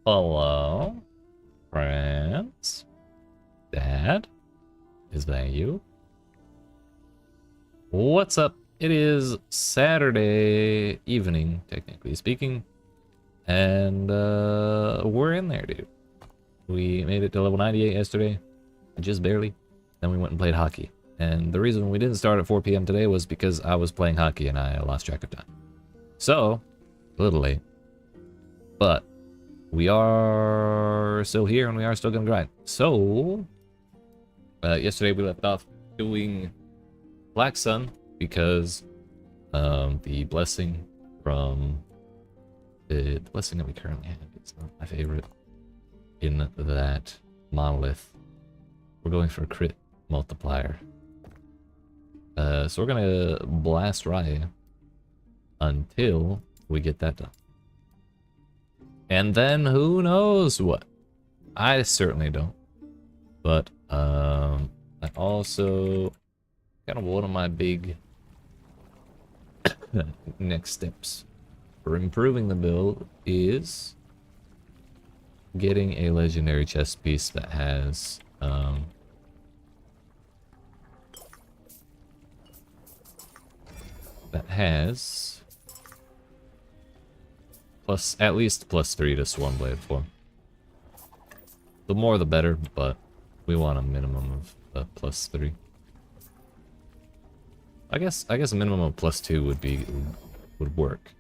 Hello, friends. Dad, is that you? What's up? It is Saturday evening, technically speaking, and we're in there, dude. We made it to level 98 yesterday, just barely. Then we went and played hockey. And the reason we didn't start at 4 p.m. today was because I was playing hockey and I lost track of time. So, a little late. But we are still here and we are still gonna grind. So, yesterday we left off doing Black Sun because the blessing from the blessing that we currently have is not my favorite in that monolith. We're going for a crit multiplier. So we're gonna blast Raya until we get that done. And then who knows what? I certainly don't. But I also kind of one of my big next steps for improving the build is getting a legendary chest piece that has plus at least +3 to Swarmblade form. The more the better, but we want a minimum of +3. I guess a minimum of +2 would work.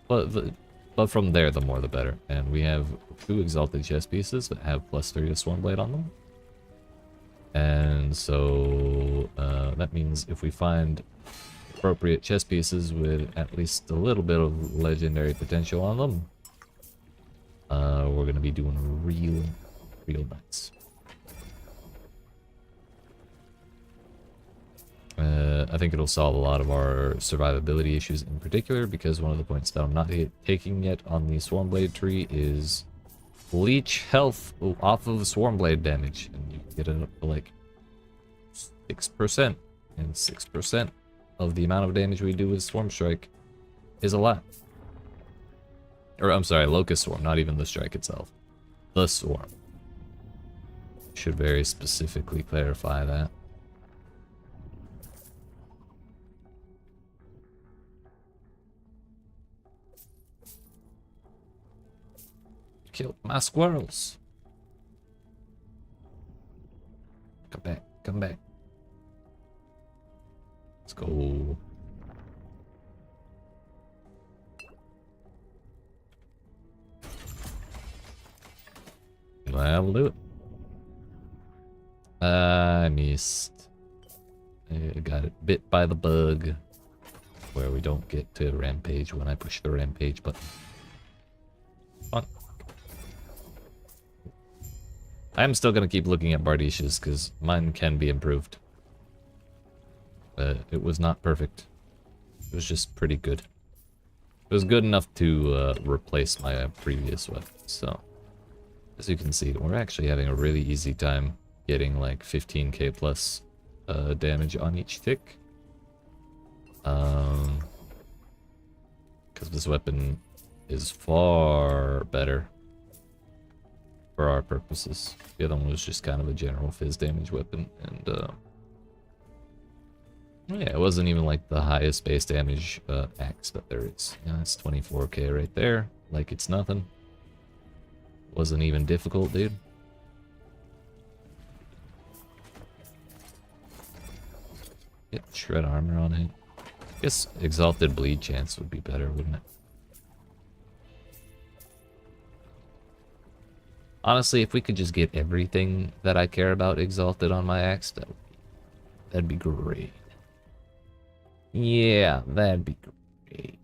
But from there, the more the better. And we have 2 exalted chest pieces that have +3 to Swarmblade on them. And so that means if we find appropriate chest pieces with at least a little bit of legendary potential on them, we're gonna be doing real nice. I think it'll solve a lot of our survivability issues in particular, because one of the points that I'm not taking yet on the Swarmblade tree is leech health off of Swarmblade damage, and you can get it up to like 6%, and 6% of the amount of damage we do with Swarm Strike is a lot. Or I'm sorry, Locust Swarm, not even the strike itself. The Swarm. Should very specifically clarify that. Killed my squirrels. Come back, come back. Let's go. I'll do it. I missed. I got it bit by the bug where we don't get to rampage when I push the rampage button. Fun. I'm still gonna keep looking at Bardish's because mine can be improved. It was not perfect. It was just pretty good. It was good enough to replace my previous weapon. So, as you can see, we're actually having a really easy time getting like 15k plus damage on each tick. Because this weapon is far better for our purposes. The other one was just kind of a general fizz damage weapon, and yeah, it wasn't even like the highest base damage axe that there is. Yeah, it's 24k right there, like it's nothing. Wasn't even difficult, dude. Get shred armor on it. I guess exalted bleed chance would be better, wouldn't it? Honestly, if we could just get everything that I care about exalted on my axe, that'd be great. Yeah, that'd be great.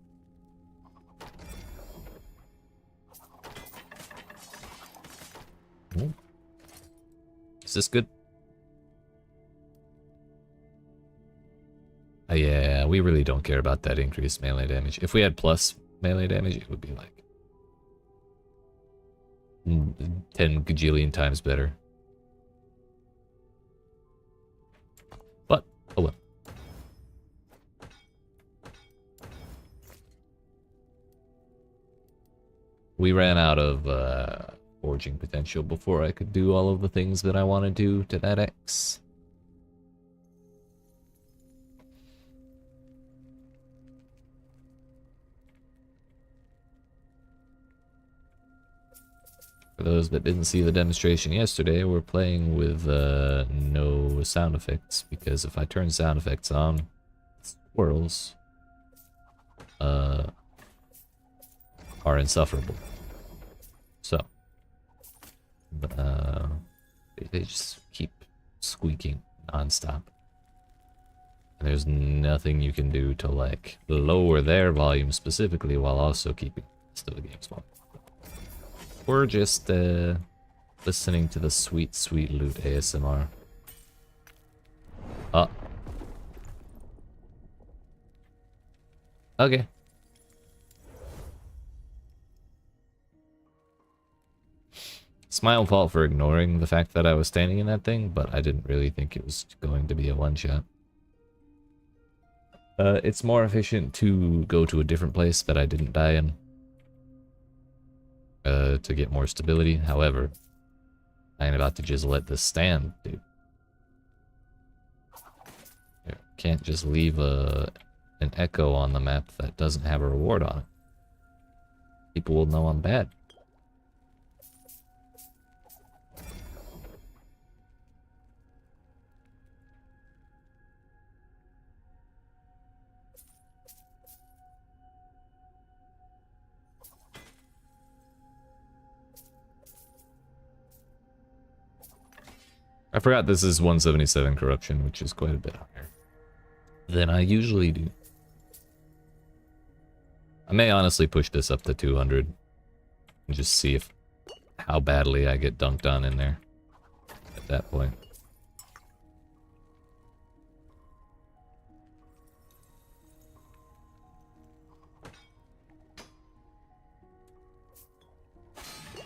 Ooh. Is this good? Yeah, we really don't care about that increased melee damage. If we had plus melee damage, it would be like 10 gajillion times better. But, oh well. we ran out of forging potential before I could do all of the things that I want to do to that X. For those that didn't see the demonstration yesterday, we're playing with no sound effects, because if I turn sound effects on, squirrels are insufferable. So, they just keep squeaking nonstop. And there's nothing you can do to, like, lower their volume specifically while also keeping the rest of the game small. We're just listening to the sweet, sweet loot ASMR. Oh. Okay. It's my own fault for ignoring the fact that I was standing in that thing, but I didn't really think it was going to be a one-shot. It's more efficient to go to a different place that I didn't die in. To get more stability. However, I ain't about to just let this stand, dude. You can't just leave an echo on the map that doesn't have a reward on it. People will know I'm bad. I forgot this is 177 corruption, which is quite a bit higher than I usually do. I may honestly push this up to 200 and just see how badly I get dunked on in there at that point.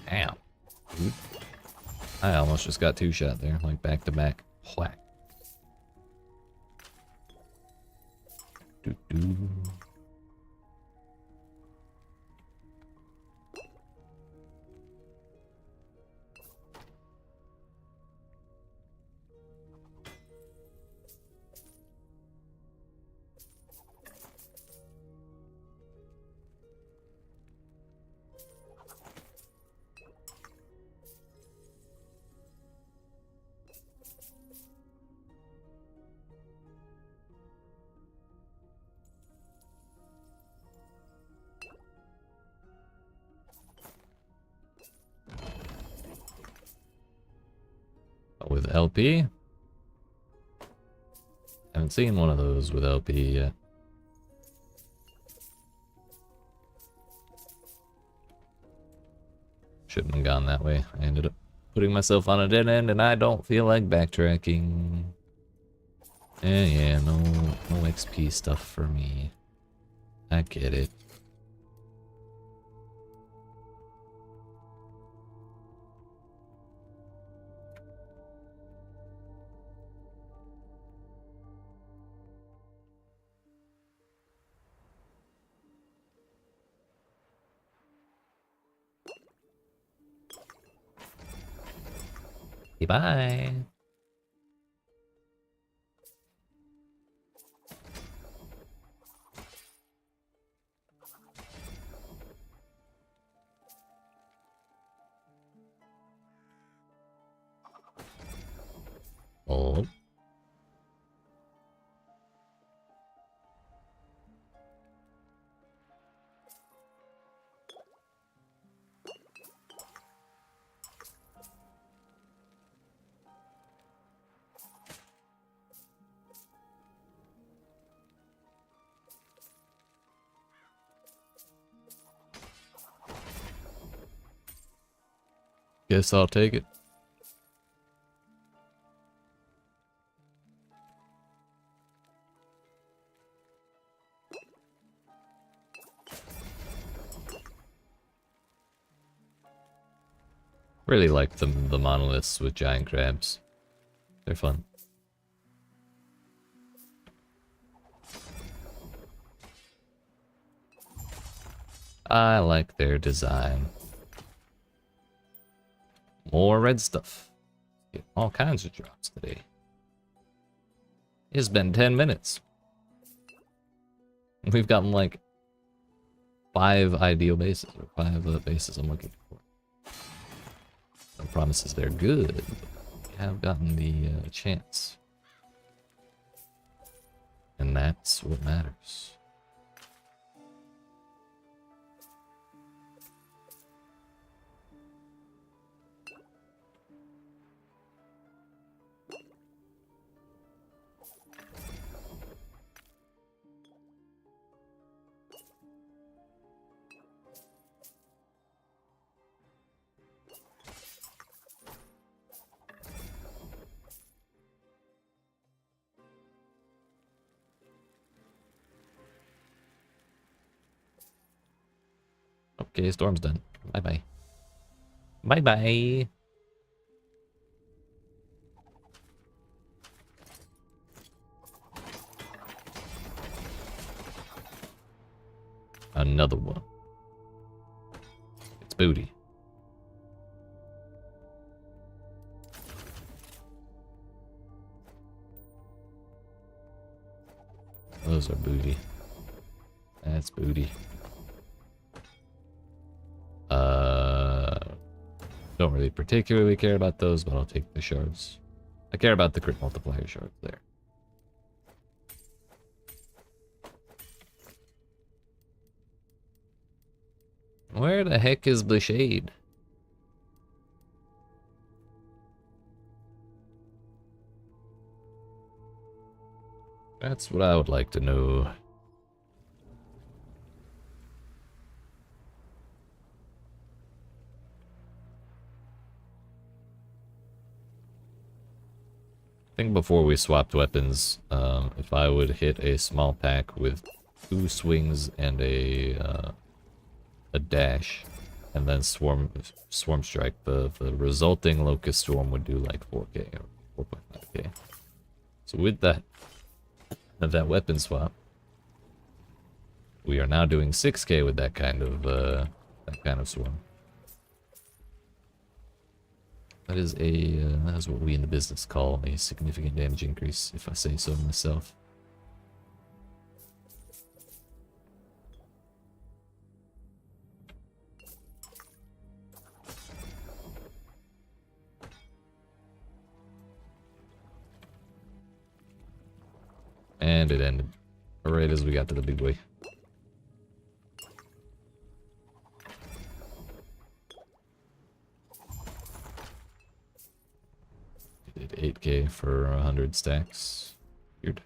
Damn. Dude. I almost just got two-shot there, like back-to-back. Whack. Doo-doo. With LP? Haven't seen one of those with LP yet. Shouldn't have gone that way. I ended up putting myself on a dead end and I don't feel like backtracking. Yeah, no XP stuff for me. I get it. Bye. Oh. Guess I'll take it. Really like the monoliths with giant crabs. They're fun. I like their design. more red stuff. Get all kinds of drops today. It's been 10 minutes. We've gotten like 5 ideal bases, or 5 bases I'm looking for. No promises they're good, but we have gotten the chance. And that's what matters. Okay, storm's done. Bye-bye. Bye-bye. Another one. It's booty. Those are booty. That's booty. Don't really particularly care about those, but I'll take the shards. I care about the crit multiplier shards there. Where the heck is the shade? That's what I would like to know. I think before we swapped weapons, if I would hit a small pack with 2 swings and a dash, and then swarm strike, the resulting locust storm would do like 4k or 4.5k. So with that weapon swap, we are now doing 6k with that kind of swarm. That is that is what we in the business call a significant damage increase, if I say so myself. And it ended right as we got to the big boy. Did 8k for 100 stacks. Weird.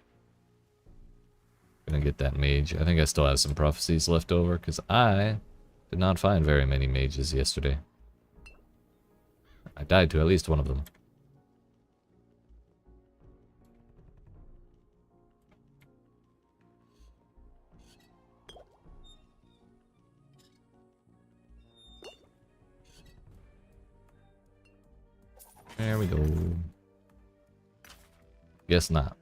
Gonna get that mage. I think I still have some prophecies left over because I did not find very many mages yesterday. I died to at least one of them. There we go. Guess not.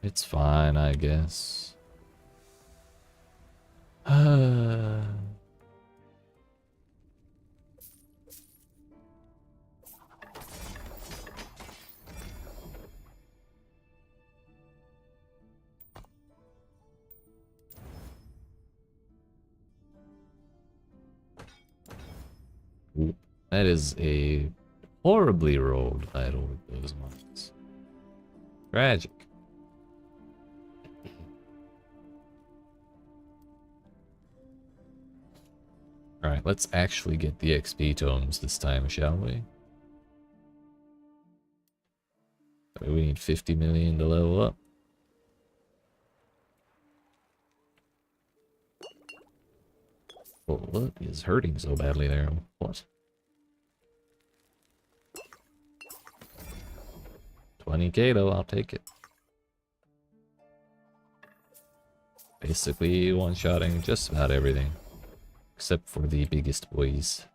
It's fine, I guess. Ooh, that is a horribly rolled idol with those marks. Tragic. Alright, let's actually get the XP tomes this time, shall we? We need 50 million to level up. Well, what is hurting so badly there? What? 20k though, I'll take it. Basically one-shotting just about everything. Except for the biggest boys.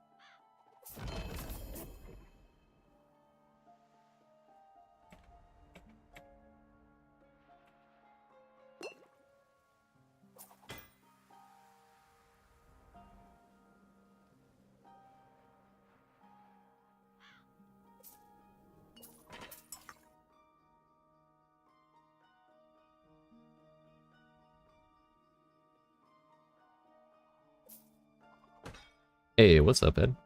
Hey, what's up, Ed?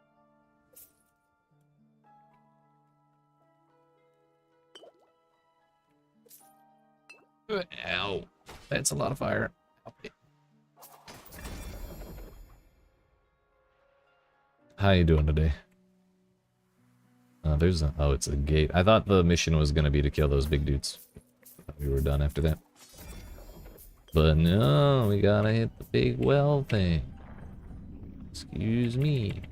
Ow. That's a lot of fire. How you doing today? There's a... Oh, it's a gate. I thought the mission was gonna be to kill those big dudes. I thought we were done after that. But no, we gotta hit the big well thing. Excuse me.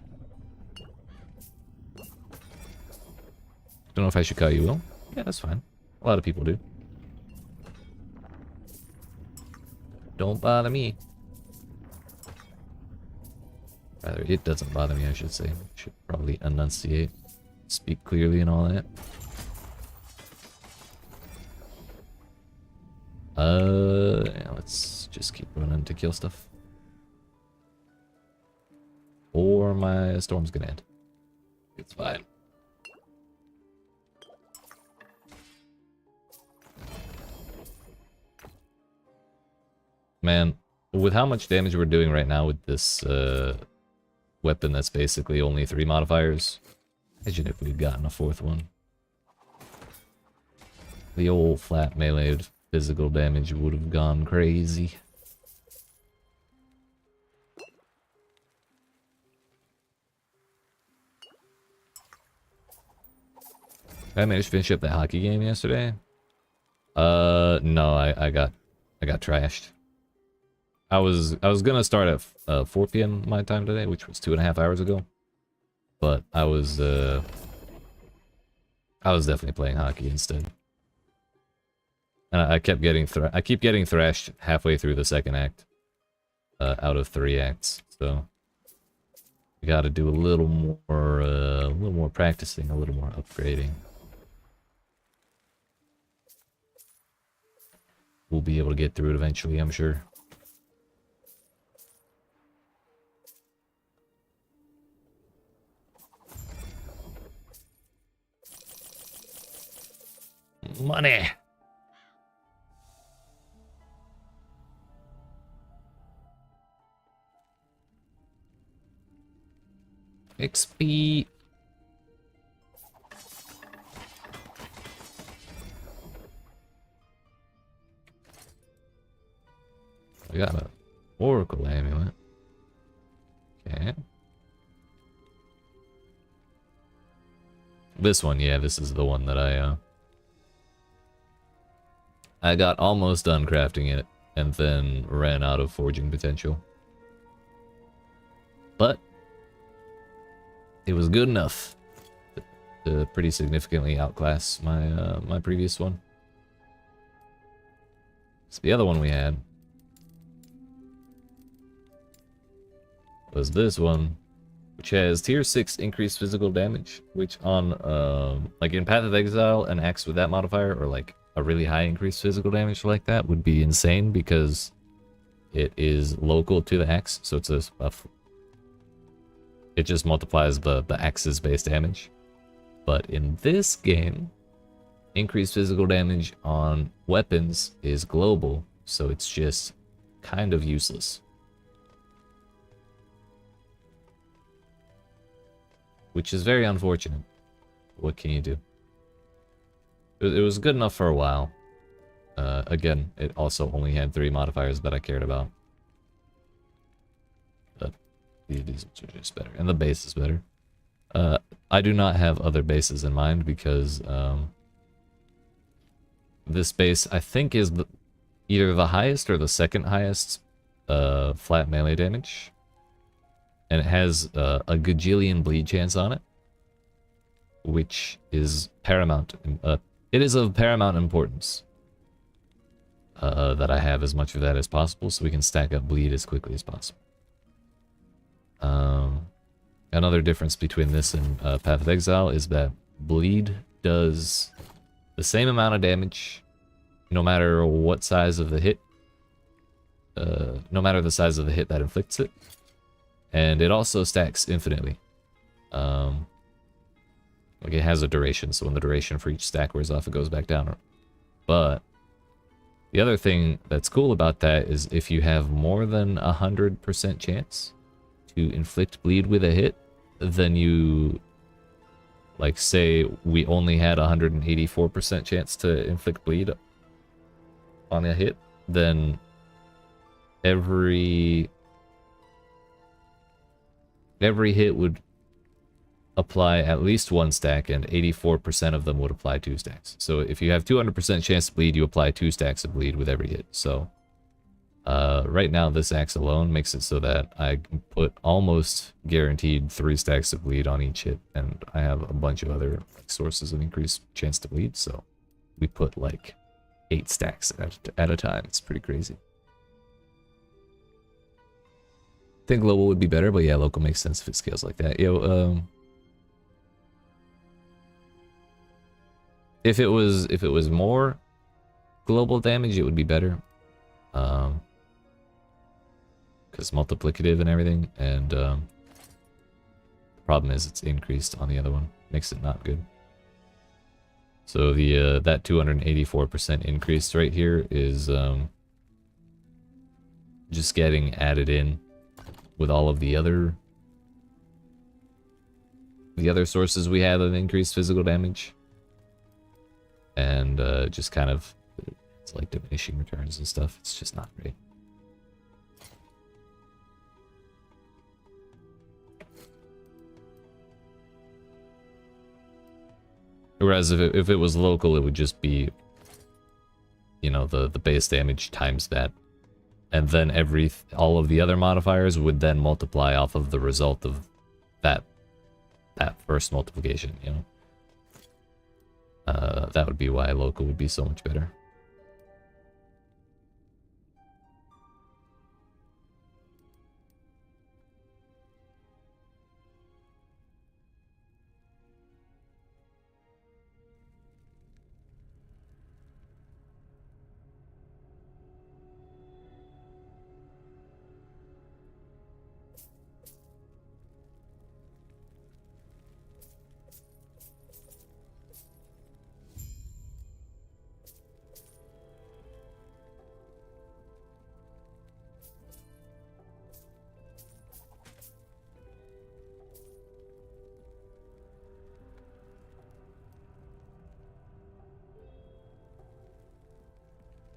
Don't know if I should call you Will. Yeah, that's fine. A lot of people do. Don't bother me. Rather, it doesn't bother me, I should say. Should probably enunciate. Speak clearly and all that. Yeah, let's just keep running to kill stuff. Or my storm's gonna end. It's fine. Man, with how much damage we're doing right now with this weapon that's basically only 3 modifiers, imagine if we'd gotten a 4th one. The old flat melee physical damage would have gone crazy. I managed to finish up that hockey game yesterday. No, I got trashed. I was gonna start at 4 p.m. my time today, which was 2.5 hours ago. But I was definitely playing hockey instead. And I kept getting thrashed halfway through the 2nd act, out of 3 acts. So we got to do a little more practicing, a little more upgrading. We'll be able to get through it eventually, I'm sure. Money! XP! I got an Oracle amulet. Okay. This one, yeah, this is the one that I got almost done crafting it, and then ran out of forging potential. But it was good enough to pretty significantly outclass my my previous one. So the other one we had was this one, which has tier 6 increased physical damage, which on like in Path of Exile, an axe with that modifier, or like a really high increased physical damage like that, would be insane because it is local to the axe, so it's it just multiplies the axe's base damage. But in this game, increased physical damage on weapons is global, so it's just kind of useless. Which is very unfortunate. What can you do? It was good enough for a while. Again, it also only had 3 modifiers that I cared about. But these are just better. And the base is better. I do not have other bases in mind because this base, I think, is either the highest or the 2nd highest flat melee damage. And it has a gajillion bleed chance on it, which is paramount. It is of paramount importance that I have as much of that as possible, so we can stack up bleed as quickly as possible. Another difference between this and Path of Exile is that bleed does the same amount of damage, no matter what size of the hit, no matter the size of the hit that inflicts it. And it also stacks infinitely. Like it has a duration, so when the duration for each stack wears off, it goes back down. But the other thing that's cool about that is if you have more than 100% chance to inflict bleed with a hit, then you, like, say we only had 184% chance to inflict bleed on a hit, then every hit would apply at least 1 stack, and 84% of them would apply 2 stacks. So if you have 200% chance to bleed, you apply 2 stacks of bleed with every hit. So right now this axe alone makes it so that I can put almost guaranteed 3 stacks of bleed on each hit, and I have a bunch of other sources of increased chance to bleed, so we put like 8 stacks at a time. It's pretty crazy. I think global would be better, but yeah, local makes sense if it scales like that. If it was more global damage, it would be better. Because multiplicative and everything, and the problem is it's increased on the other one. Makes it not good. So the that 284% increase right here is just getting added in with all of the other sources we have of increased physical damage. And just kind of, it's like diminishing returns and stuff. It's just not great. Whereas if it was local, it would just be, you know, the base damage times that. And then all of the other modifiers would then multiply off of the result of that first multiplication, you know. That would be why local would be so much better.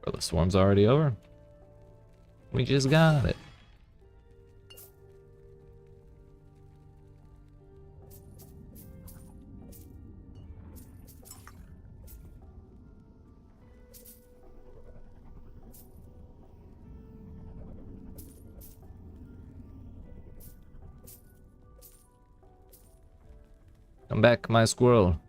Well, the swarm's already over. We just got it. Come back, my squirrel.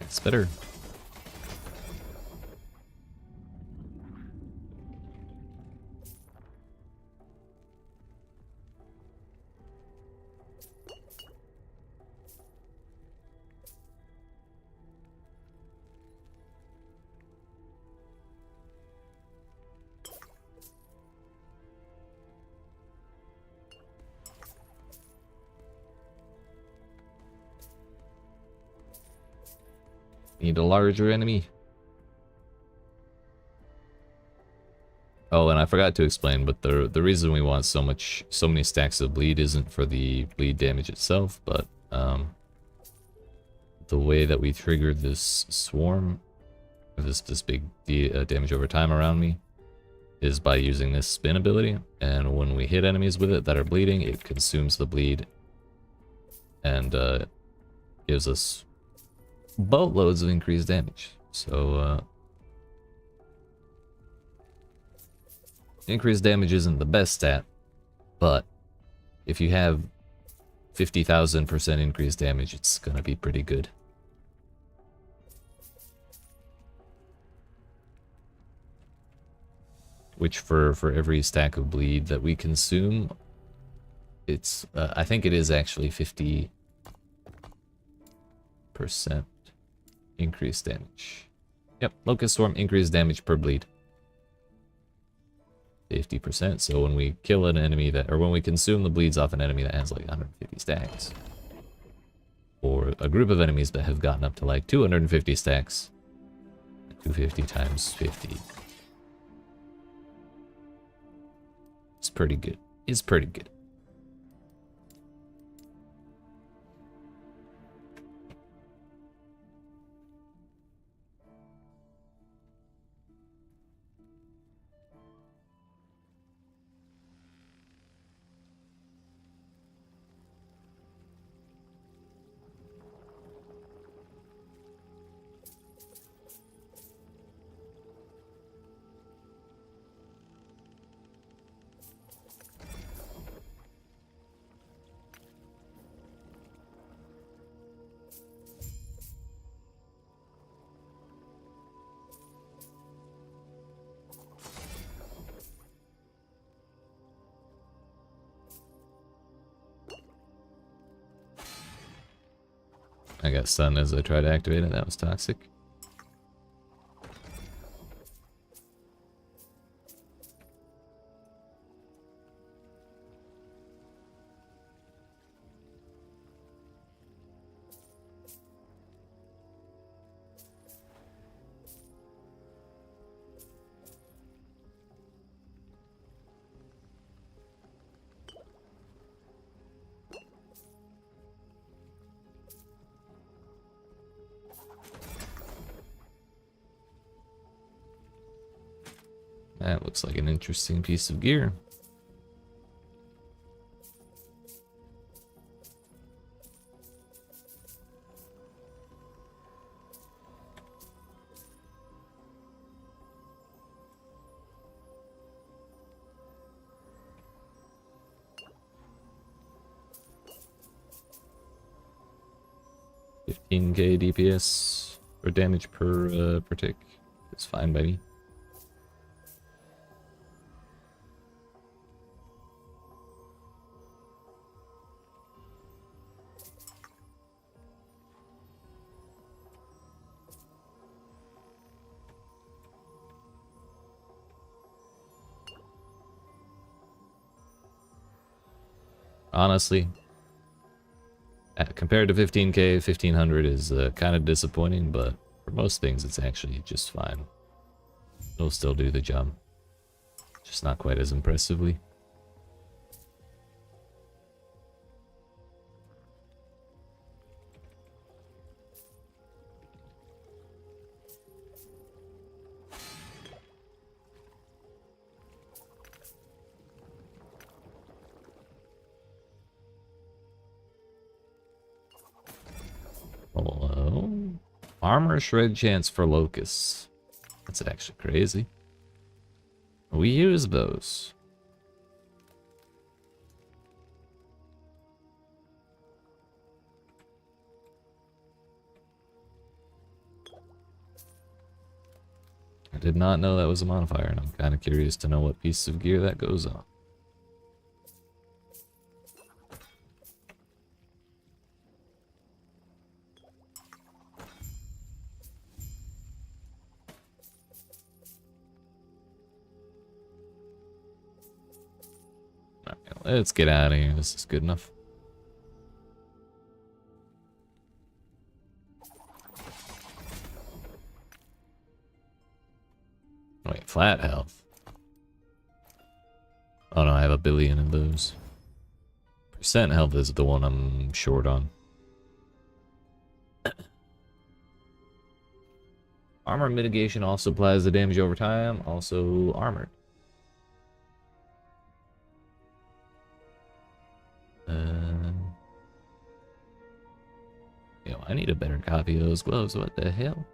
It's better. Need a larger enemy. Oh, and I forgot to explain, but the reason we want so many stacks of bleed isn't for the bleed damage itself, but the way that we triggered this swarm, this big damage over time around me, is by using this spin ability. And when we hit enemies with it that are bleeding, it consumes the bleed and gives us boatloads of increased damage. So increased damage isn't the best stat, but if you have 50,000% increased damage, it's gonna be pretty good. Which for every stack of bleed that we consume, it's I think it is actually 50% increased damage. Yep, Locust Swarm increased damage per bleed. 50%. So when we kill an enemy that, or when we consume the bleeds off an enemy that has like 150 stacks, or a group of enemies that have gotten up to like 250 stacks. 250 times 50. It's pretty good. It's pretty good. I got stunned as I tried to activate it. That was toxic. That looks like an interesting piece of gear. $15k DPS or damage per tick. It's fine by me. Honestly, compared to 15k, 1500 is kind of disappointing, but for most things it's actually just fine. It'll still do the job, just not quite as impressively. Hello. Armor shred chance for locusts. That's actually crazy. We use those. I did not know that was a modifier, and I'm kind of curious to know what piece of gear that goes on. Let's get out of here. This is good enough. Wait, flat health. Oh no, I have 1 billion of those. Percent health is the one I'm short on. Armor mitigation also applies the damage over time, also armored. Yo, I need a better copy of those gloves. What the hell?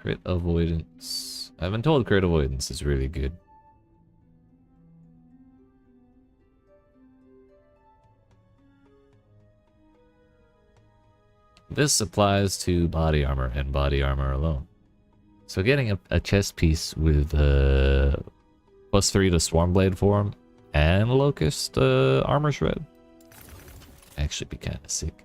Crit avoidance. I've been told crit avoidance is really good. This applies to body armor and body armor alone. So getting a chest piece with +3 to Swarm Blade form and Locust armor shred actually be kind of sick.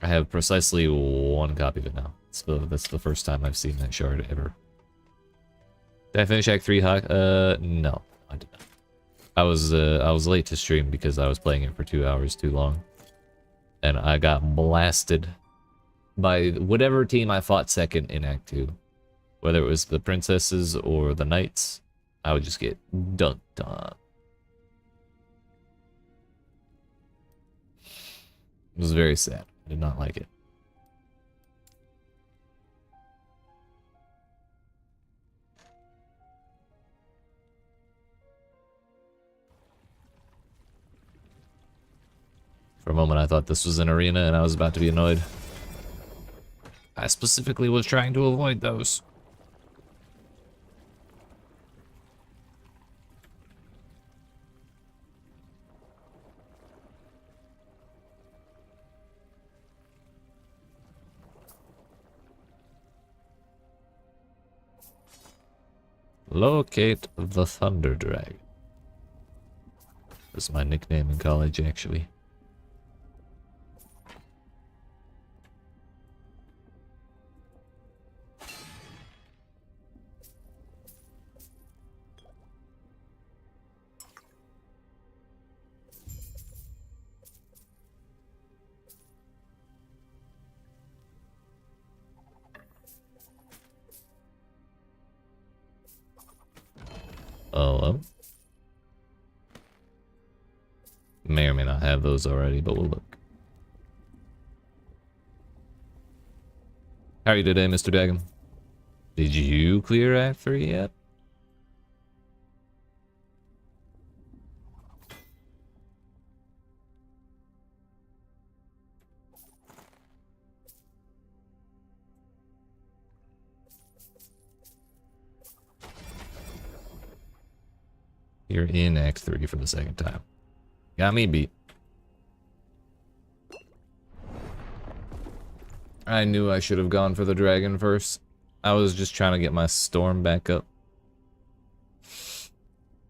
I have precisely 1 copy of it now. That's the first time I've seen that shard ever. Did I finish Act 3 Hawk? No, I did not. I was late to stream because I was playing it for 2 hours too long. And I got blasted by whatever team I fought second in Act 2. Whether it was the princesses or the knights, I would just get dunked on. It was very sad. I did not like it. For a moment I thought this was an arena and I was about to be annoyed. I specifically was trying to avoid those. Locate the Thunder Dragon. That's my nickname in college, actually. Oh, may or may not have those already, but we'll look. How are you today, Mr. Dagon? Did you clear Act 3 yet? You're in Act 3 for the second time. Got me beat. I knew I should have gone for the dragon first. I was just trying to get my storm back up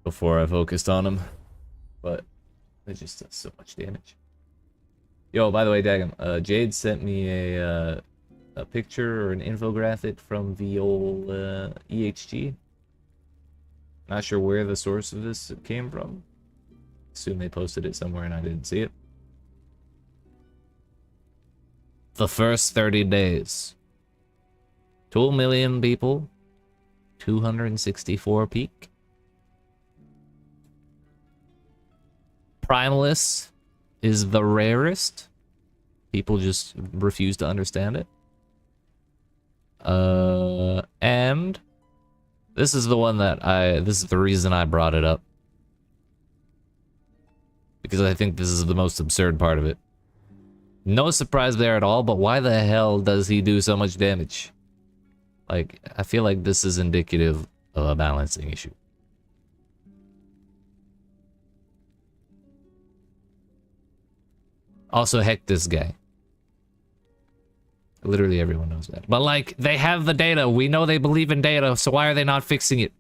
before I focused on him. But it just does so much damage. Yo, by the way, Dagon, Jade sent me a picture or an infographic from the old EHG. Not sure where the source of this came from. Assume they posted it somewhere and I didn't see it. The first 30 days. 2 million people. 264 peak. Primalist is the rarest. People just refuse to understand it. And this is the one that this is the reason I brought it up. Because I think this is the most absurd part of it. No surprise there at all, but why the hell does he do so much damage? Like, I feel like this is indicative of a balancing issue. Also, heck this guy. Literally everyone knows that. But like, they have the data. We know they believe in data, so why are they not fixing it?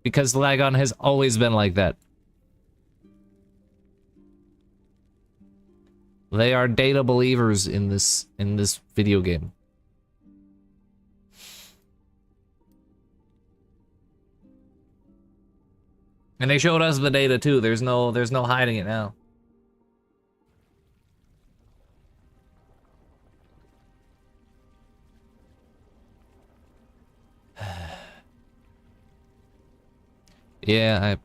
Because Lagon has always been like that. They are data believers in this video game. And they showed us the data too. There's no hiding it now. Yeah,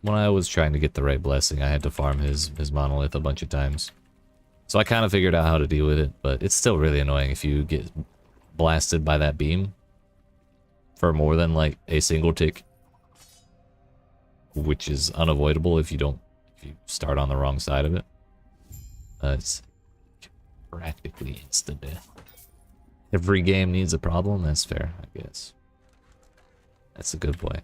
when I was trying to get the right blessing, I had to farm his monolith a bunch of times. So I kind of figured out how to deal with it, but it's still really annoying if you get blasted by that beam for more than like a single tick, which is unavoidable if you start on the wrong side of it. It's practically instant death. Every game needs a problem. That's fair, I guess. That's a good point.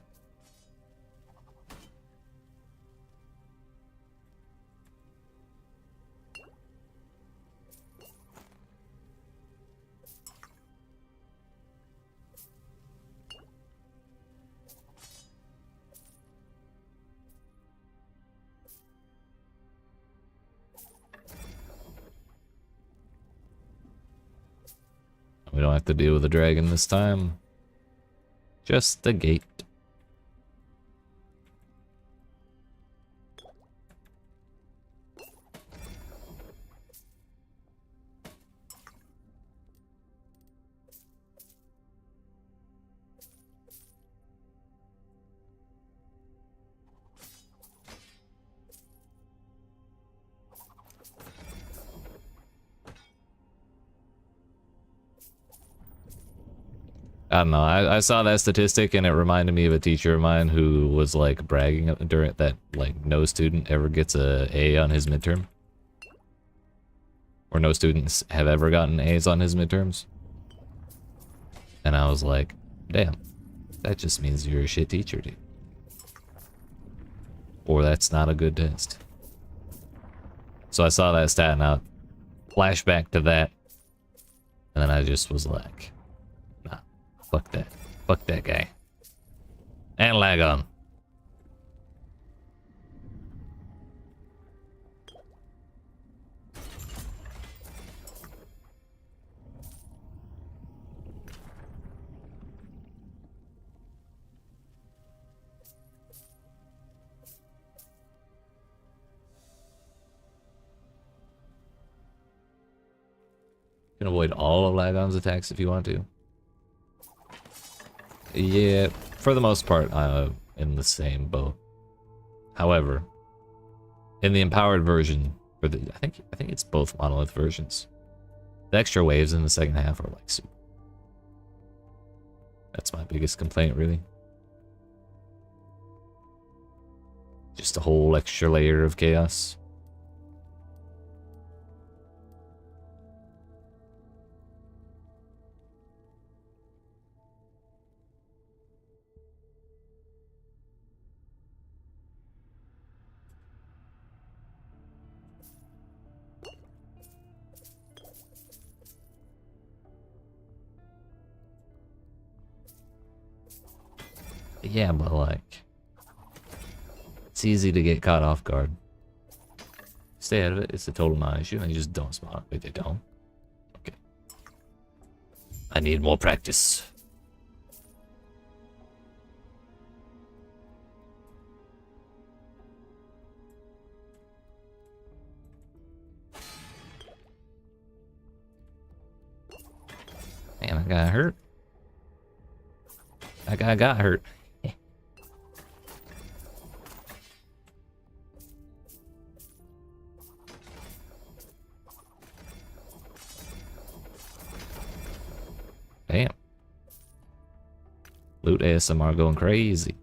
We don't have to deal with the dragon this time. Just the gate. I don't know. I saw that statistic and it reminded me of a teacher of mine who was like bragging during that like no student ever gets a A on his midterm. Or no students have ever gotten A's on his midterms. And I was like, damn, that just means you're a shit teacher, dude. Or that's not a good test. So I saw that stat and I flashed back to that. And then I just was like, nah, fuck that. Fuck that guy. And lag on. You can avoid all of Lagon's attacks if you want to. Yeah, for the most part, I'm in the same boat. However, in the empowered version, for the I think it's both monolith versions. The extra waves in the second half are like super. That's my biggest complaint, really. Just a whole extra layer of chaos. Yeah, but like, it's easy to get caught off guard. Stay out of it. It's a total non-issue. They just don't spawn. Wait, they don't? Okay. I need more practice. Man, I got hurt. That guy got hurt. Damn. Loot ASMR going crazy.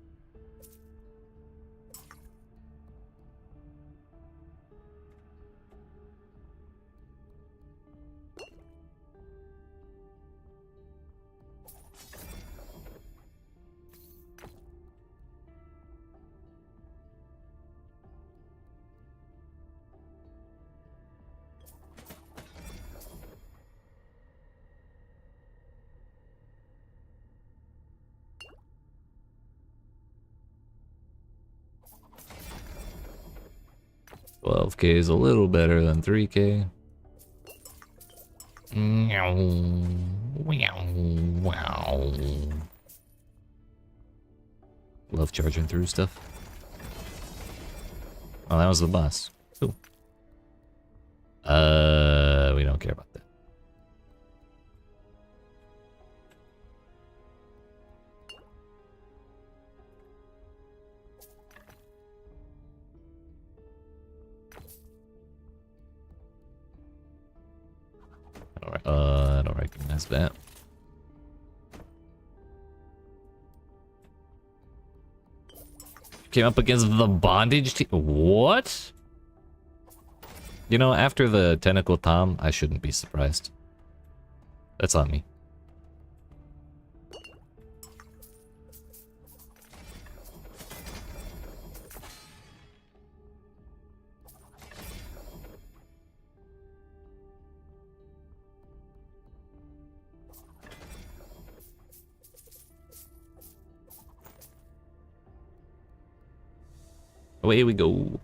$12K is a little better than $3K. Love charging through stuff. Oh, that was the boss. Cool. We don't care about that. I don't recognize that. Came up against the bondage team. What? You know, after the tentacle Tom, I shouldn't be surprised. That's on me. Away we go.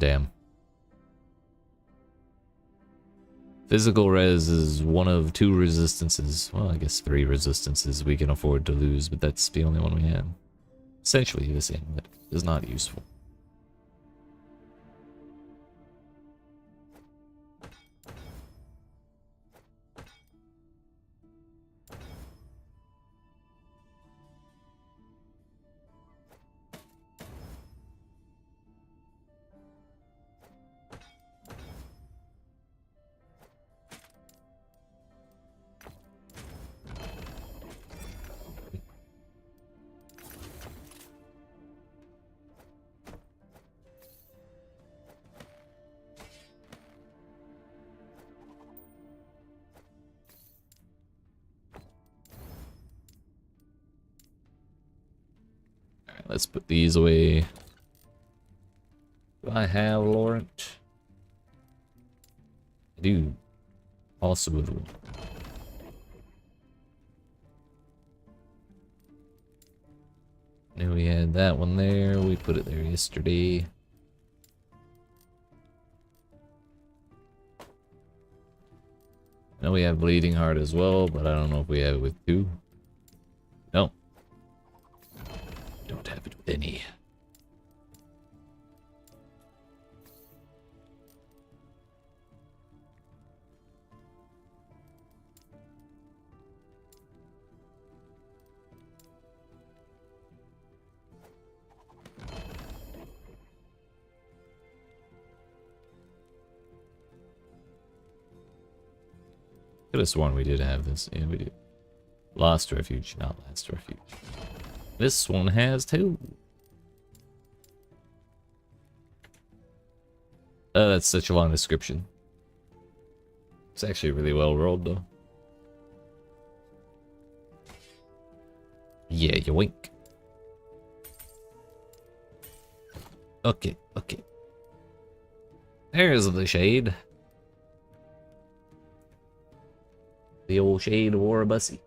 Damn. Physical res is one of 2 resistances. Well, I guess 3 resistances we can afford to lose, but that's the only one we have. Essentially the same, but is not useful. Let's put these away. Do I have Laurent? I do. Also, knew we had that one there. We put it there yesterday. I know we have Bleeding Heart as well, but I don't know if we have it with 2. No. Don't have it with any. Could have sworn we did have this. Yeah, we do. Lost Refuge, not Last Refuge. This one has 2. That's such a long description. It's actually really well rolled though. Yeah, you wink. Okay, okay. There's the shade. The old shade wore a bussy.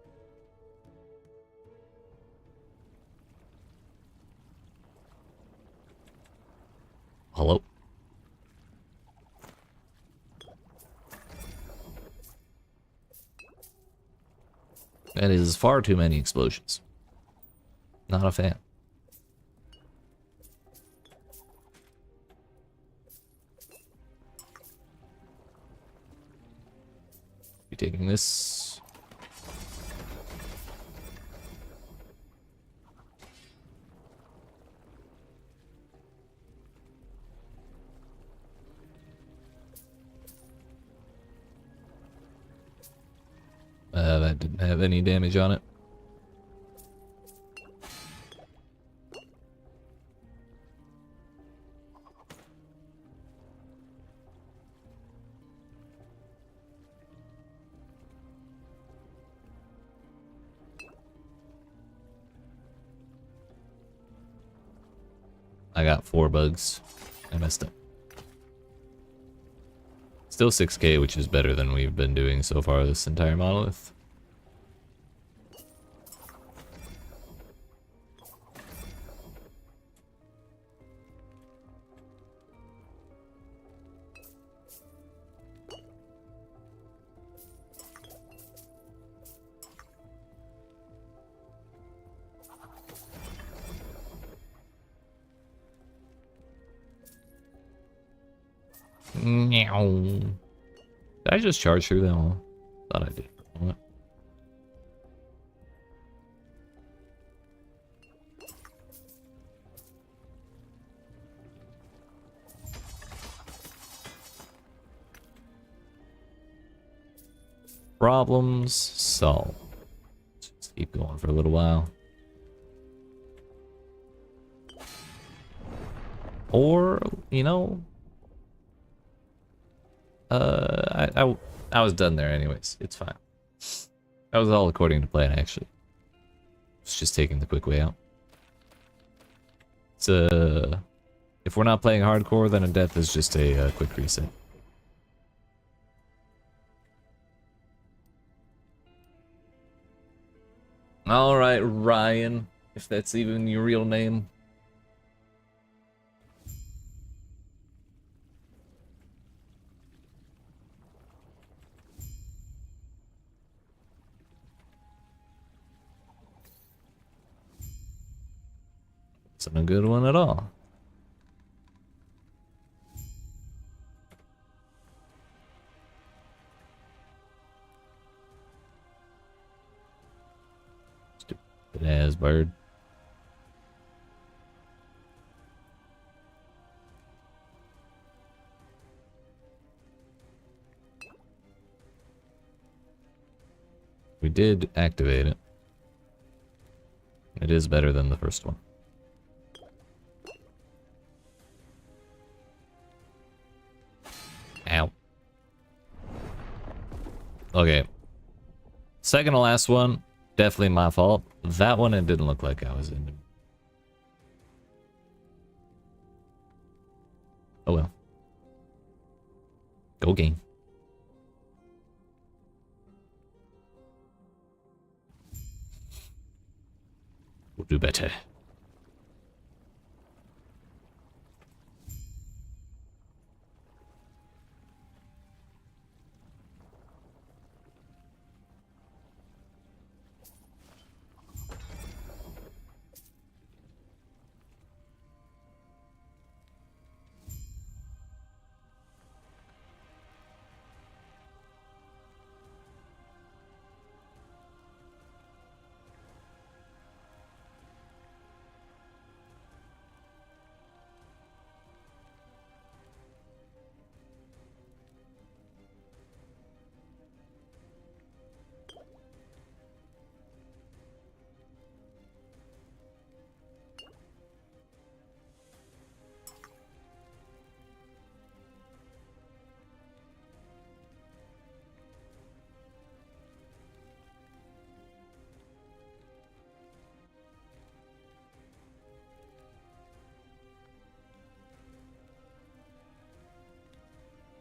Hello? That is far too many explosions. Not a fan. Be taking this. That didn't have any damage on it. I got 4 bugs. I messed up. Still 6k, which is better than we've been doing so far this entire monolith. Meow. Did I just charge through that one? Thought I did. What? Problems solved. Just keep going for a little while. Or, you know, I was done there anyways. It's fine. That was all according to plan, actually. It's just taking the quick way out. It's if we're not playing hardcore, then a death is just a quick reset. All right, Ryan, if that's even your real name. Isn't a good one at all. Stupid ass bird. We did activate it. It is better than the first one. Ow. Okay. Second to last one, definitely my fault. That one, it didn't look like I was in. Oh well. Go game. We'll do better.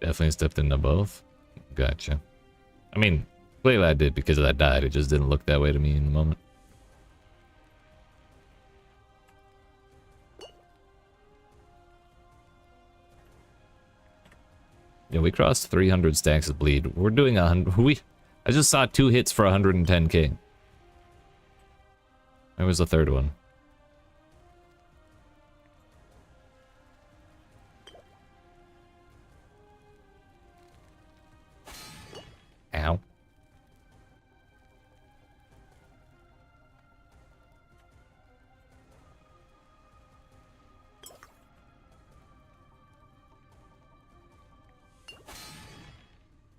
Definitely stepped into both. Gotcha. I mean, clearly I did because I died. It just didn't look that way to me in the moment. Yeah, we crossed 300 stacks of bleed. We're doing 100. I just saw 2 hits for 110k. There was the third one. Ow.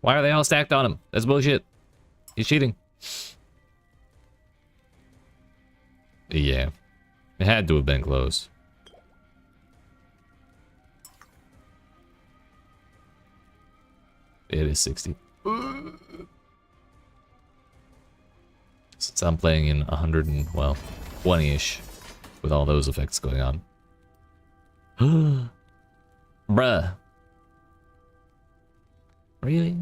Why are they all stacked on him? That's bullshit. He's cheating. Yeah. It had to have been close. It is 60. Since I'm playing in 100 and, well, 20-ish with all those effects going on. Bruh. Really?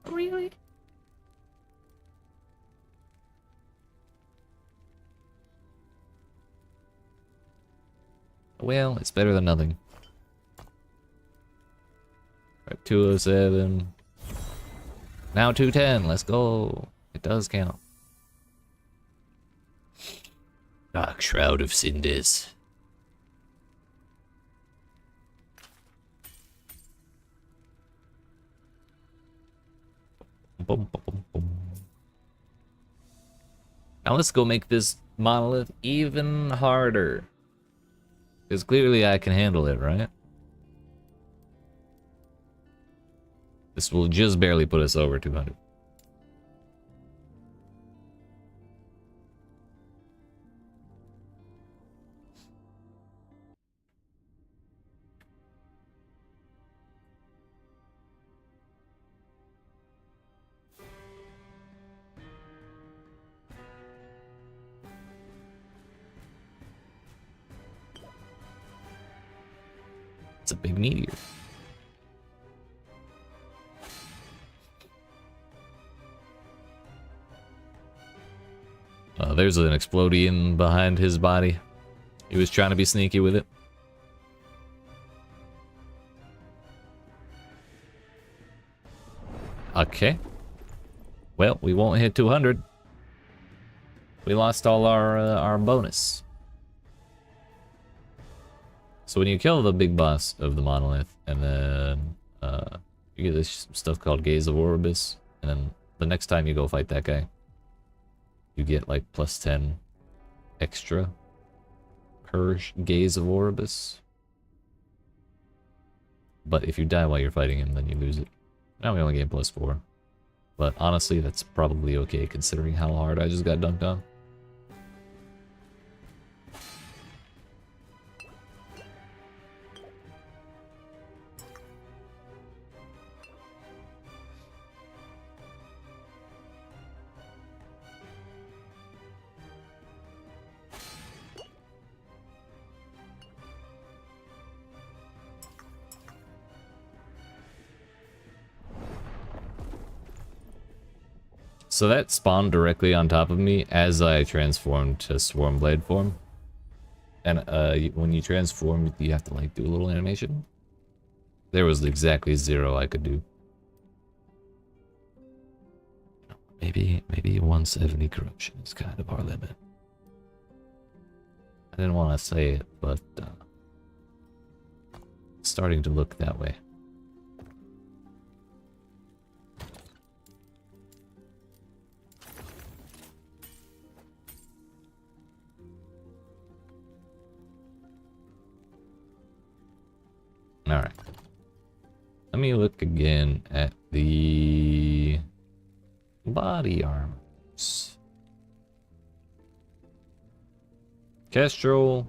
Really? Well, it's better than nothing. Alright, 207. Now 210. Let's go. It does count. Dark Shroud of Cinders. Boom, boom, boom, boom. Now let's go make this monolith even harder. Because clearly I can handle it, right? This will just barely put us over 200. It's a big meteor. There's an explodian behind his body. He was trying to be sneaky with it. Okay. Well, we won't hit 200. We lost all our bonus. So when you kill the big boss of the monolith, and then you get this stuff called Gaze of Orbis, and then the next time you go fight that guy, you get like plus 10 extra per Gaze of Orbis. But if you die while you're fighting him, then you lose it. Now we only gain plus 4. But honestly, that's probably okay considering how hard I just got dunked on. So that spawned directly on top of me as I transformed to Swarmblade form. And when you transform, you have to like do a little animation. There was exactly 0 I could do. Maybe 170 corruption is kind of our limit. I didn't want to say it, but it's starting to look that way. Alright. Let me look again at the body armors. Kestrel,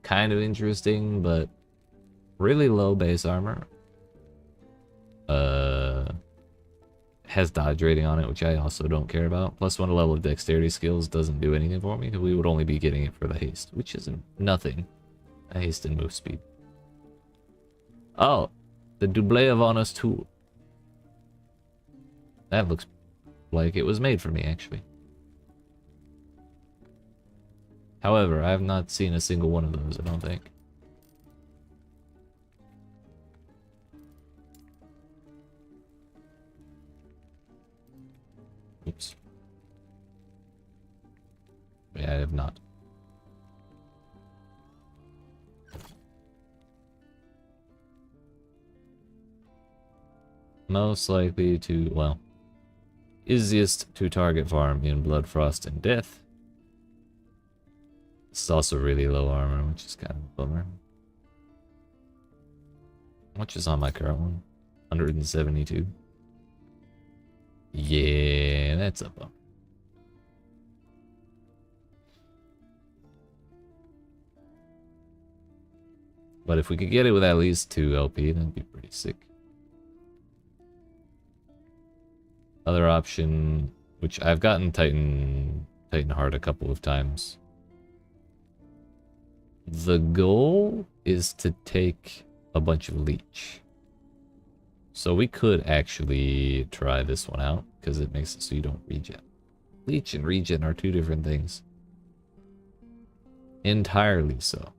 kind of interesting, but really low base armor. Has dodge rating on it, which I also don't care about. Plus 1 level of dexterity skills doesn't do anything for me, because we would only be getting it for the haste, which isn't nothing. A haste and move speed. Oh, the Double of Honest tool. That looks like it was made for me, actually. However, I have not seen a single one of those, I don't think. Oops. Yeah, I have not. Most likely to, well, easiest to target farm in Blood, Frost, and Death. It's also really low armor, which is kind of a bummer. How much is on my current one? 172. Yeah, that's a bummer. But if we could get it with at least 2 LP, that'd be pretty sick. Other option, which I've gotten Titan Heart a couple of times. The goal is to take a bunch of Leech. So we could actually try this one out, because it makes it so you don't regen. Leech and regen are 2 different things. Entirely so.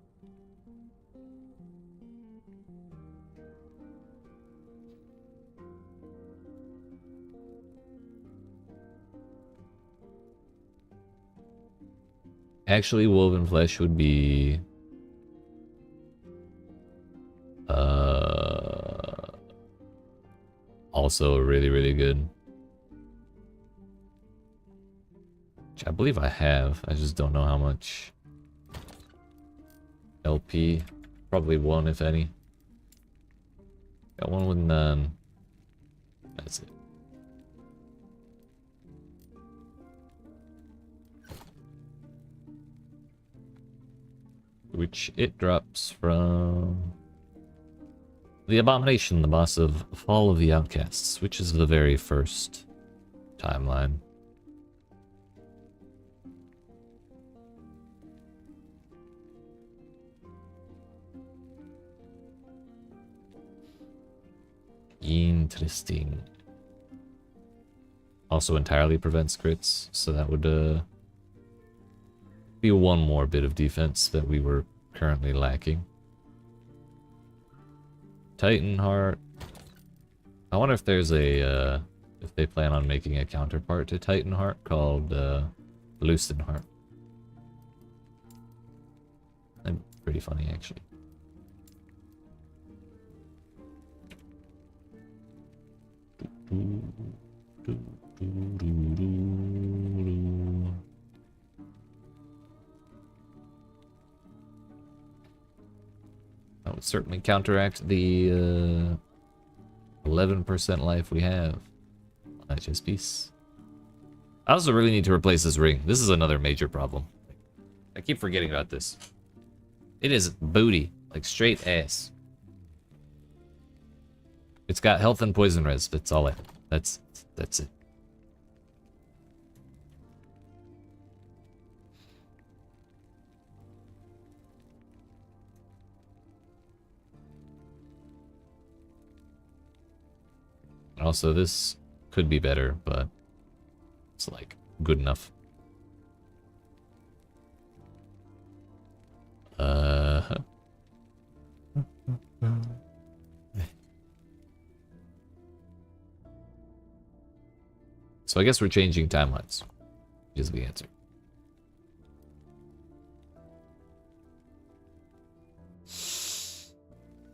Actually, Woven Flesh would be also really, really good. Which I believe I have. I just don't know how much. LP. Probably 1, if any. Got one with none. That's it. Which it drops from the Abomination, the boss of Fall of the Outcasts, which is the very first timeline. Interesting. Also entirely prevents crits, so that would be one more bit of defense that we were currently lacking. Titan Heart. I wonder if there's a if they plan on making a counterpart to Titan Heart called Lucid Heart. pretty funny, actually. That would certainly counteract the 11% life we have on that chess piece. I also really need to replace this ring. This is another major problem. I keep forgetting about this. It is booty, like straight ass. It's got health and poison res. That's all it. That's it. Also, this could be better, but it's like good enough. So I guess we're changing timelines, is the answer.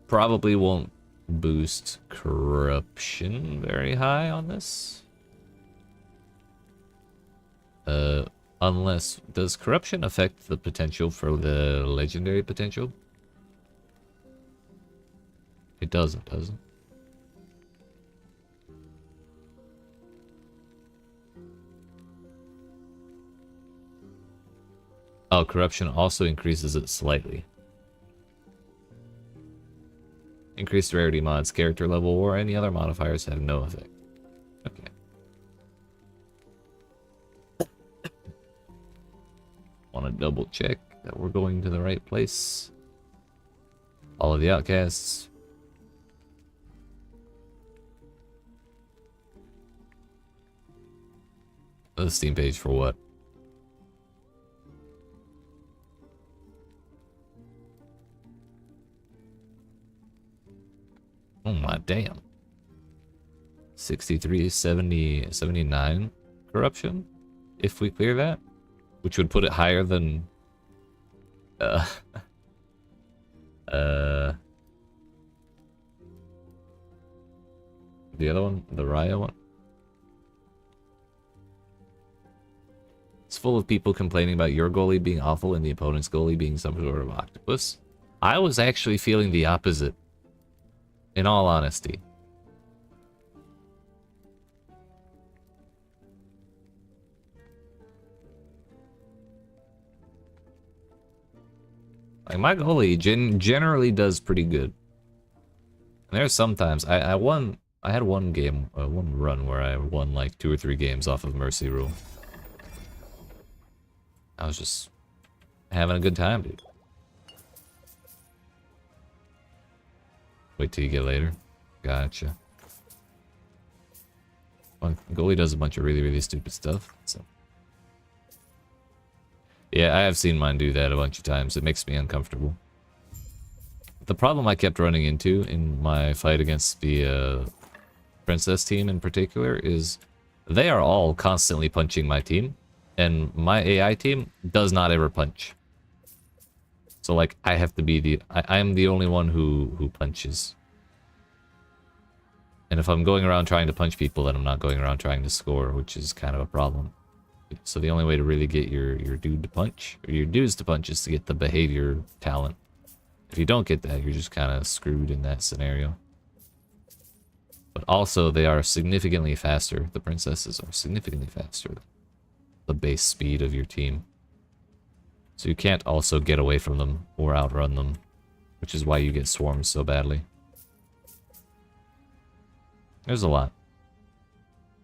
Probably won't boost corruption very high on this. Unless, does corruption affect the potential for the legendary potential? It doesn't, does it? Oh, corruption also increases it slightly. Increased rarity mods, character level, or any other modifiers have no effect. Okay. Want to double check that we're going to the right place. All of the outcasts. The Steam page for what? Oh my damn. 63, 70, 79 corruption? If we clear that? Which would put it higher than... the other one? The Raya one? It's full of people complaining about your goalie being awful and the opponent's goalie being some sort of octopus. I was actually feeling the opposite. In all honesty. Like, my goalie generally does pretty good. And there's sometimes I had one game, one run where I won like 2 or 3 games off of Mercy Rule. I was just having a good time, dude. Wait till you get later. Gotcha. Well, goalie does a bunch of really, really stupid stuff. So. Yeah, I have seen mine do that a bunch of times. It makes me uncomfortable. The problem I kept running into in my fight against the Princess team in particular is they are all constantly punching my team. And my AI team does not ever punch. So, like, I have to be I'm the only one who punches. And if I'm going around trying to punch people, then I'm not going around trying to score, which is kind of a problem. So the only way to really get your dude to punch, or your dudes to punch, is to get the behavior talent. If you don't get that, you're just kind of screwed in that scenario. But also, they are significantly faster. The princesses are significantly faster than the base speed of your team. So you can't also get away from them or outrun them, which is why you get swarmed so badly. There's a lot.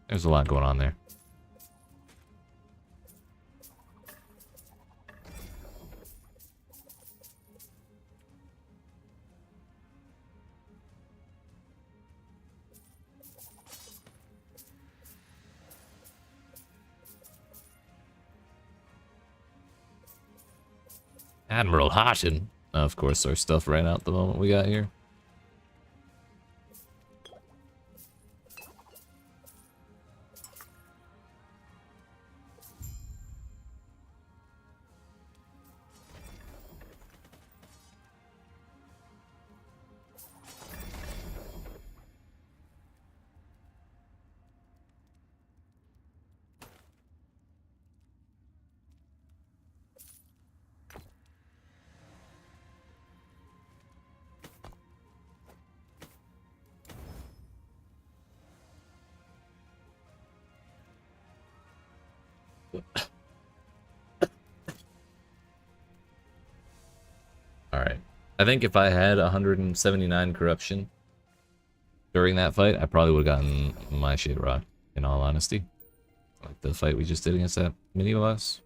There's a lot going on there. Admiral Hoshin. Of course, our stuff ran out the moment we got here. Alright. I think if I had 179 corruption during that fight, I probably would have gotten my shit rod, in all honesty. Like the fight we just did against that mini boss.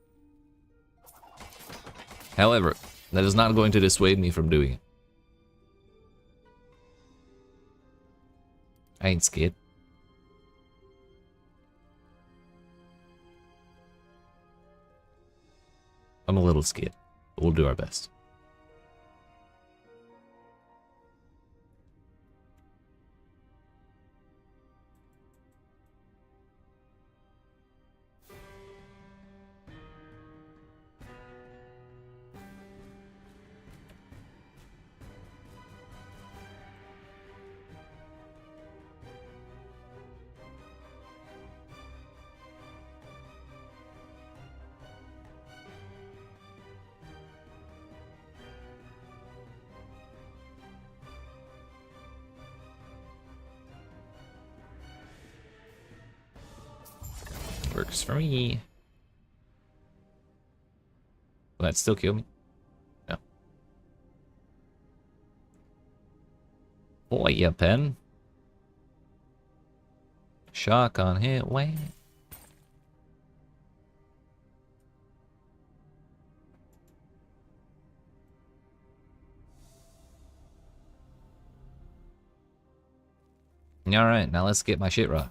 However, that is not going to dissuade me from doing it. I ain't scared. I'm a little scared, but we'll do our best. Works for me. Will that still kill me? No. Boy, ya pen. Shock on hit. Wait. Alright, now let's get my shit right.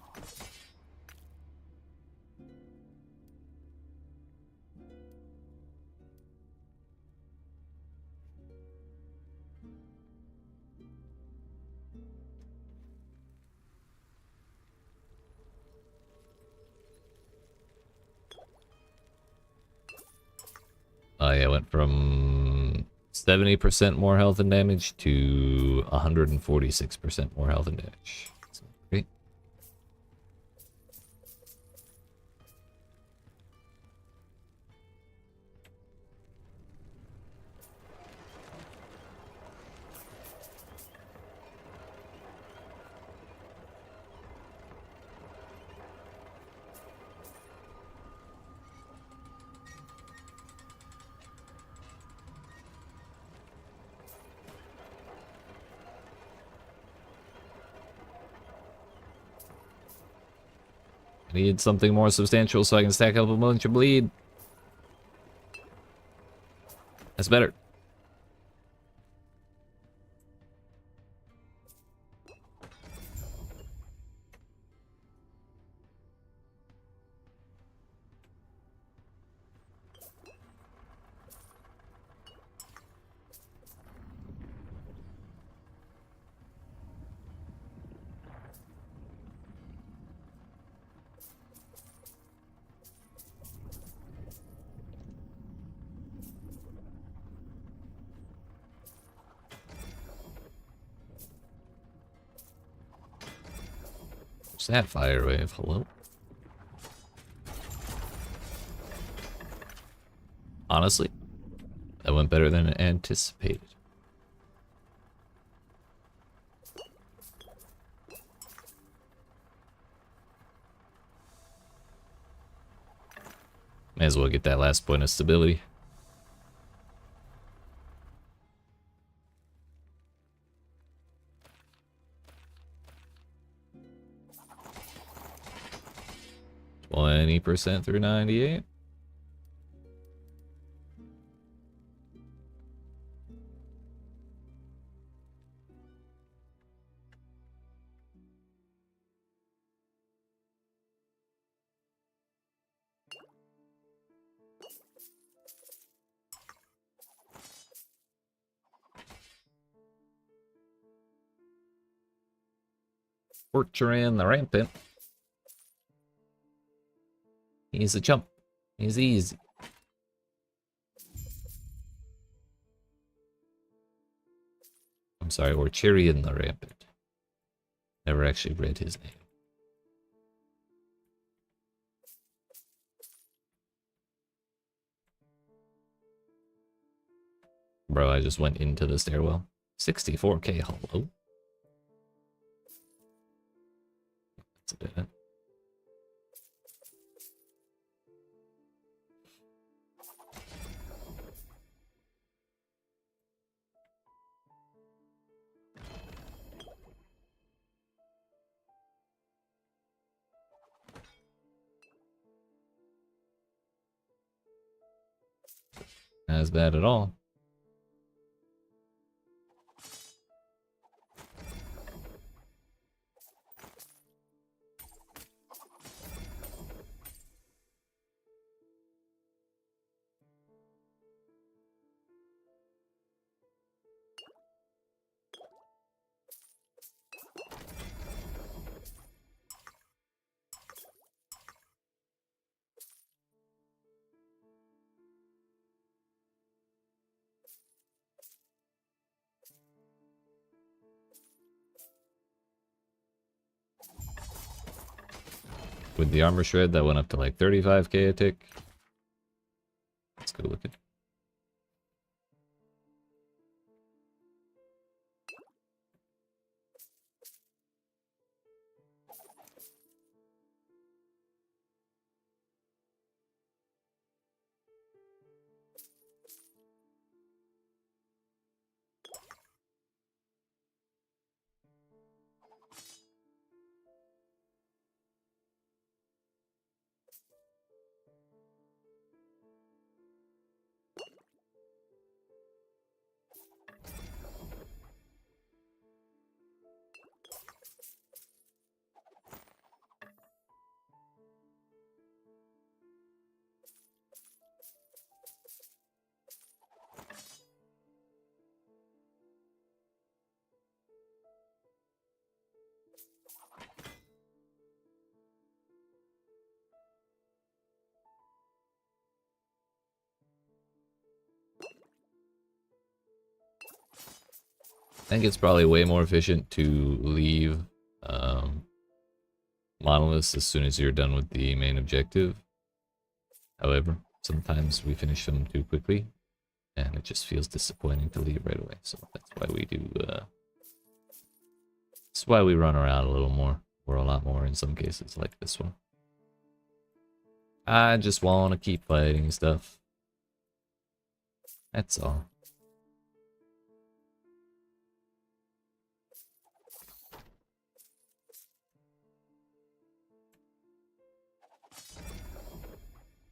Oh yeah, went from 70% more health and damage to 146% more health and damage. So, great. I need something more substantial so I can stack up a bunch of bleed. That's better. What's that fire wave? Hello? Honestly, that went better than anticipated. May as well get that last point of stability. %, through 98. Fortran the Rampant. He's a chump. He's easy. I'm sorry, Orcherion the Rampant. Never actually read his name. Bro, I just went into the stairwell. 64k, hello? That's a bit. as bad at all. With the armor shred, that went up to like 35k a tick. Let's go look at. I think it's probably way more efficient to leave monoliths as soon as you're done with the main objective. However, sometimes we finish them too quickly, and it just feels disappointing to leave right away. So that's why we do. That's why we run around a little more, or a lot more in some cases, like this one. I just want to keep fighting stuff. That's all.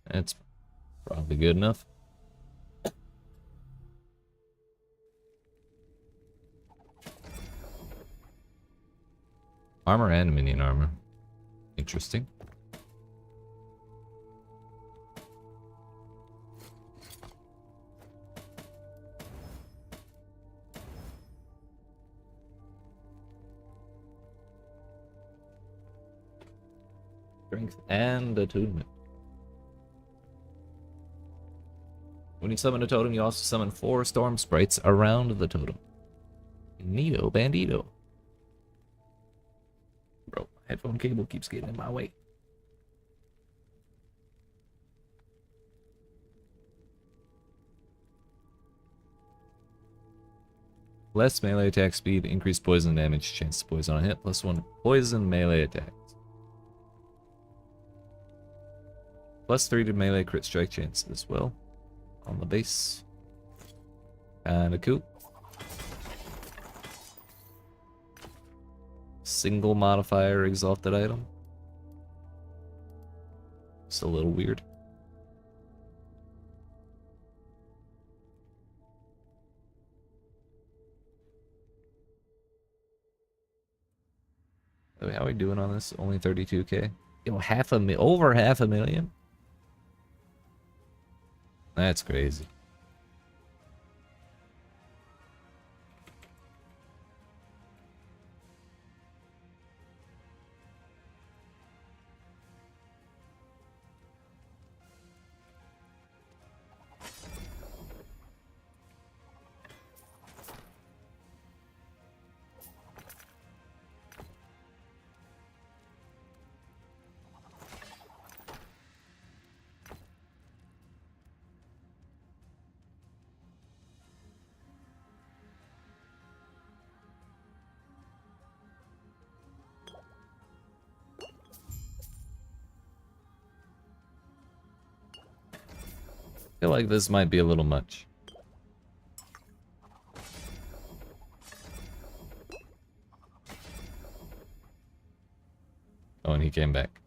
That's probably good enough. Armor and minion armor. Interesting. Strength and attunement. When you summon a totem, you also summon 4 storm sprites around the totem. Neato bandito. Bro, my headphone cable keeps getting in my way. Less melee attack speed, increased poison damage, chance to poison on hit, +1 poison melee attacks. +3 to melee crit strike chance as well. On the base. Kinda cool. Single modifier exalted item. It's a little weird. Wait, how are we doing on this? Only 32k? Yo, over half a million? That's crazy. I feel like this might be a little much. Oh, and he came back.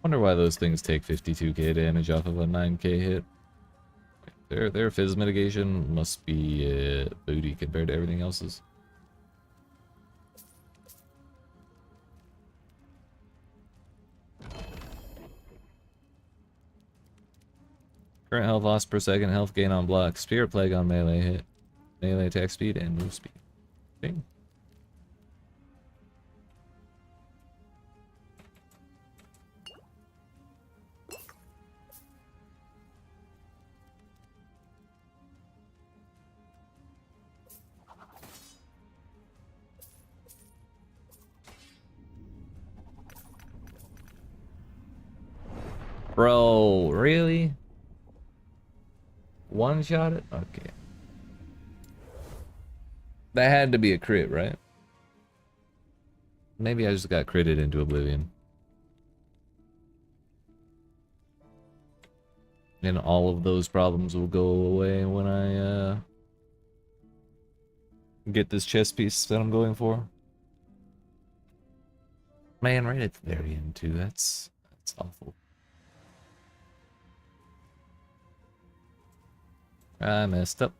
Wonder why those things take 52k damage off of a 9k hit. Their fizz mitigation must be booty compared to everything else's. Current health loss per second, health gain on block, Spirit Plague on melee hit, melee attack speed, and move speed. Ding. Bro, really? One shot it? Okay. That had to be a crit, right? Maybe I just got critted into oblivion. And all of those problems will go away when I get this chess piece that I'm going for. Man, right at the very end too. That's awful. I messed up.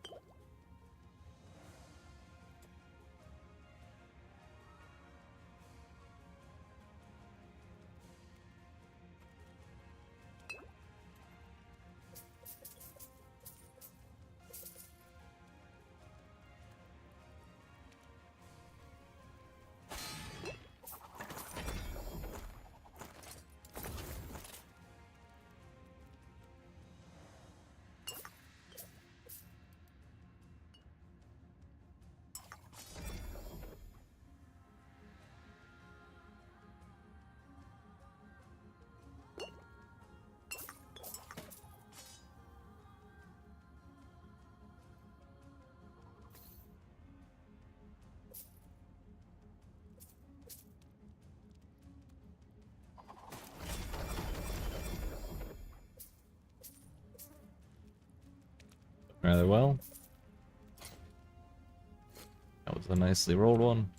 Rather well. That was a nicely rolled one.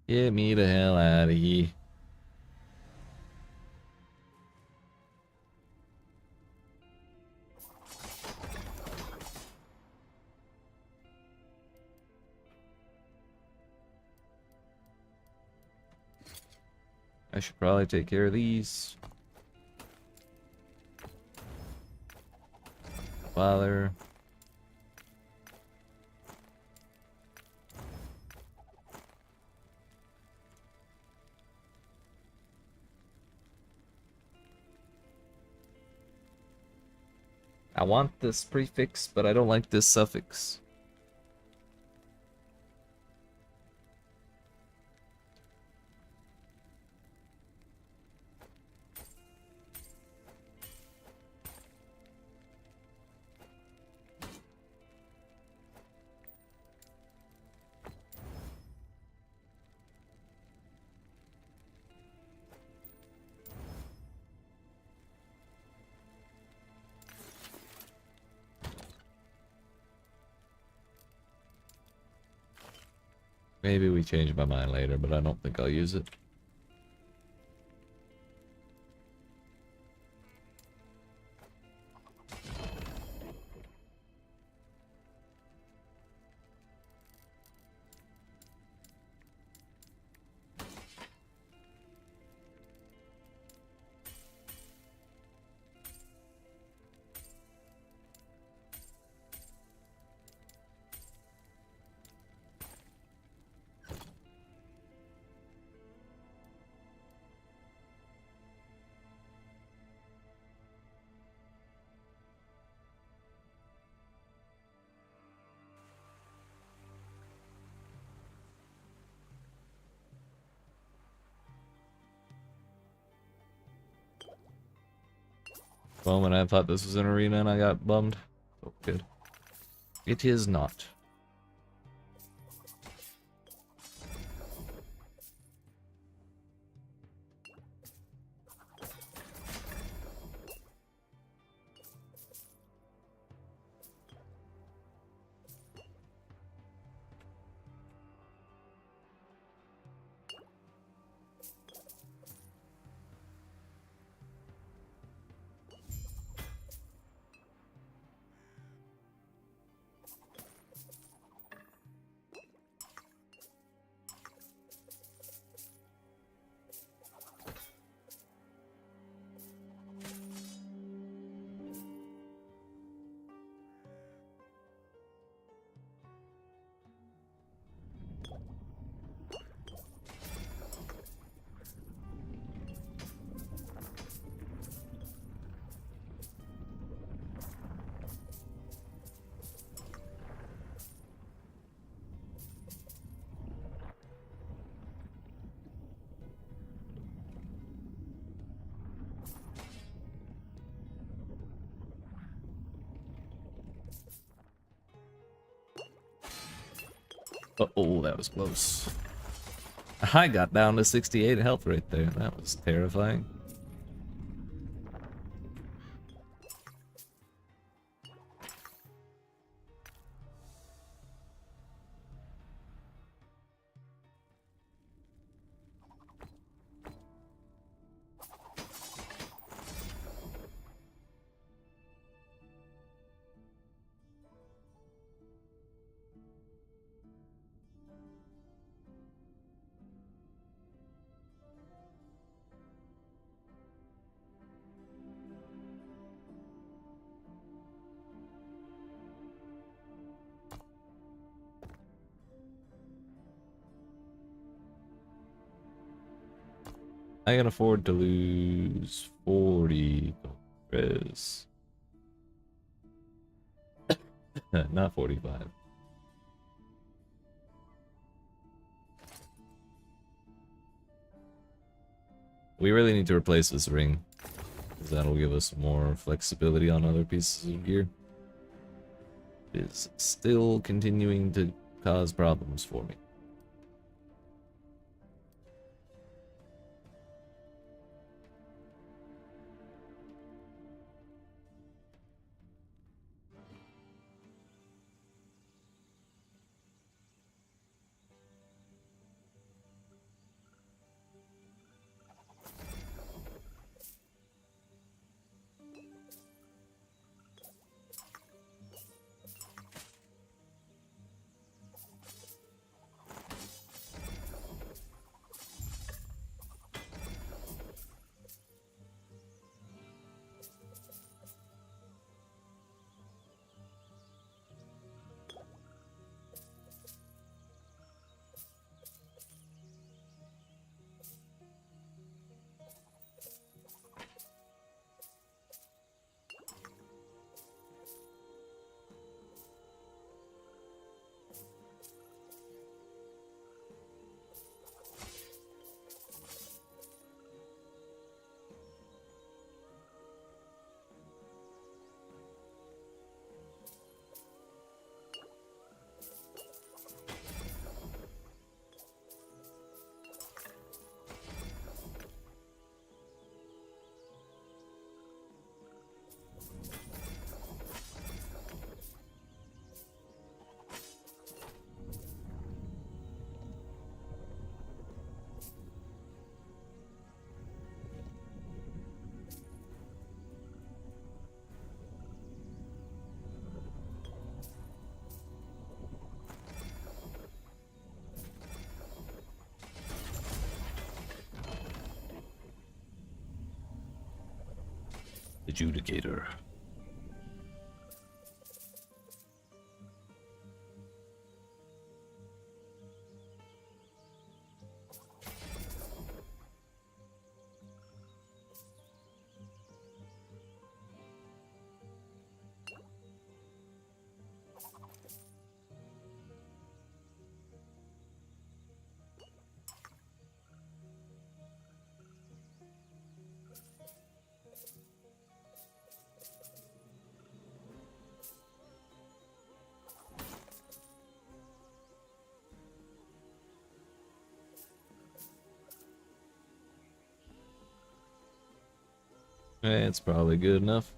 Get me the hell out of here. I should probably take care of these. Father. I want this prefix, but I don't like this suffix. Maybe we change my mind later, but I don't think I'll use it. moment I thought this was an arena and I got bummed. Oh, good. It is not. Uh-oh, that was close. I got down to 68 health right there. That was terrifying. I can afford to lose 40 Chris. Not 45. We really need to replace this ring, because that'll give us more flexibility on other pieces of gear. It is still continuing to cause problems for me. Adjudicator. It's probably good enough.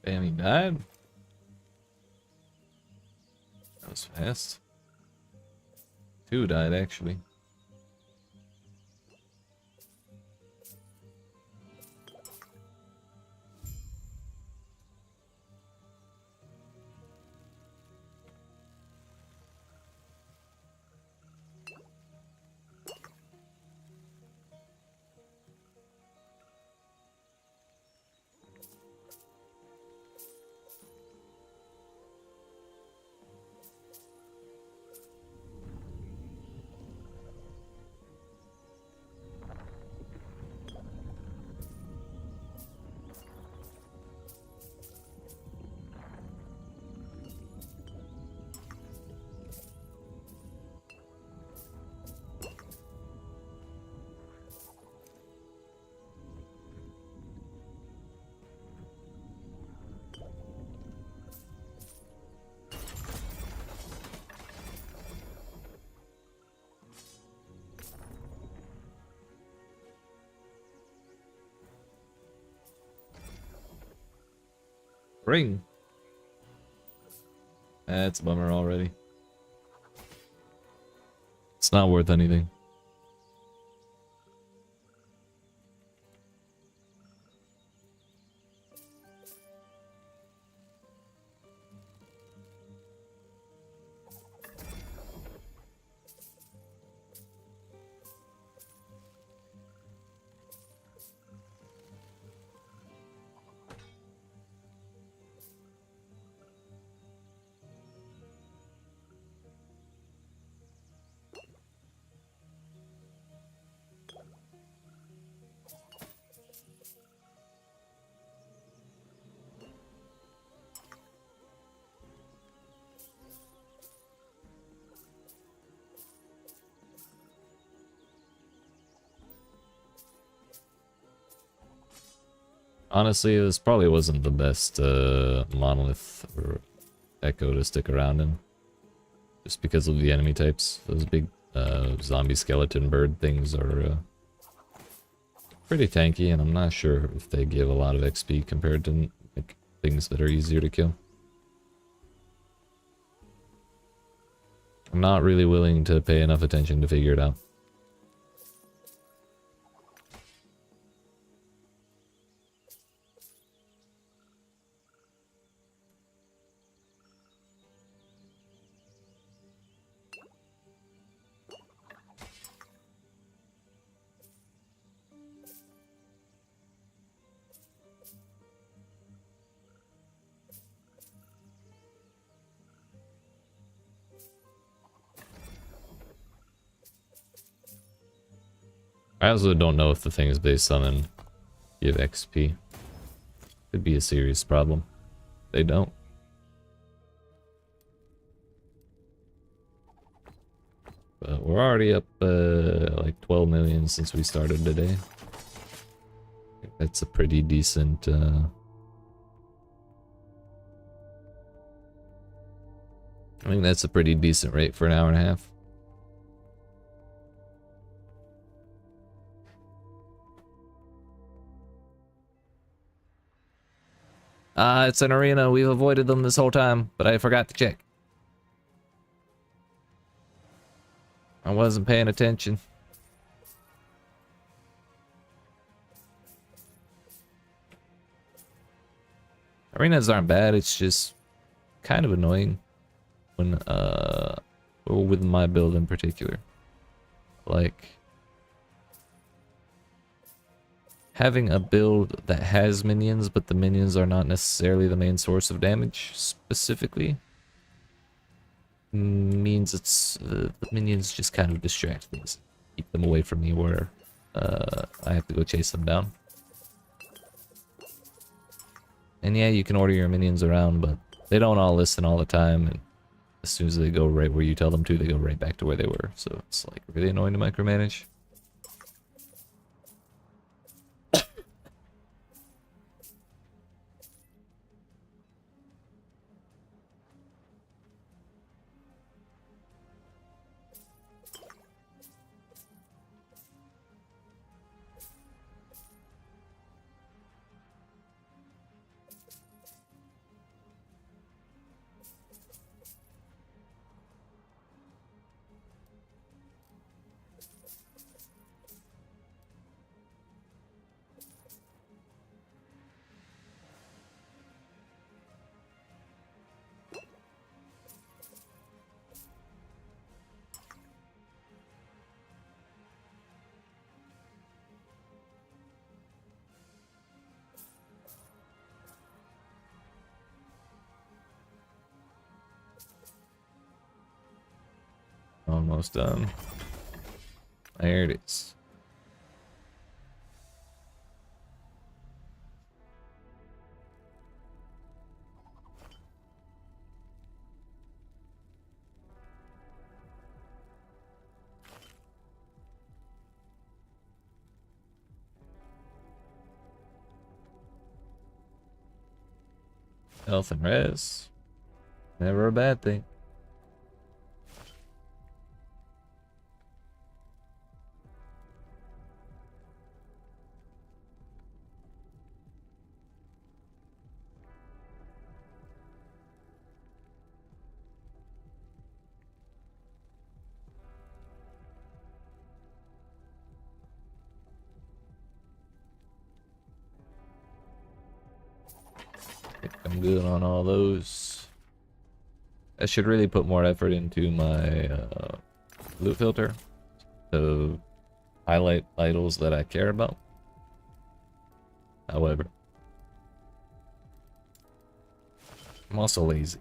Damn, he died? That was fast. Two died, actually. Ring. That's a bummer already. It's not worth anything. Honestly, this probably wasn't the best monolith or echo to stick around in. Just because of the enemy types. Those big zombie skeleton bird things are pretty tanky, and I'm not sure if they give a lot of XP compared to like, things that are easier to kill. I'm not really willing to pay enough attention to figure it out. I also don't know if the things they summon give XP. Could be a serious problem. They don't. But we're already up like 12 million since we started today. I think that's a pretty decent I think that's a pretty decent rate for an hour and a half. It's an arena. We've avoided them this whole time, but I forgot to check. I wasn't paying attention. Arenas aren't bad, it's just kind of annoying when, or with my build in particular. Like, having a build that has minions, but the minions are not necessarily the main source of damage specifically, means it's the minions just kind of distract things, keep them away from me where I have to go chase them down. And yeah, you can order your minions around, but they don't all listen all the time, and as soon as they go right where you tell them to, they go right back to where they were. So it's like really annoying to micromanage. Almost done. There it is. Health and res. Never a bad thing. I think I'm good on all those. I should really put more effort into my loot filter to highlight titles that I care about. However, I'm also lazy.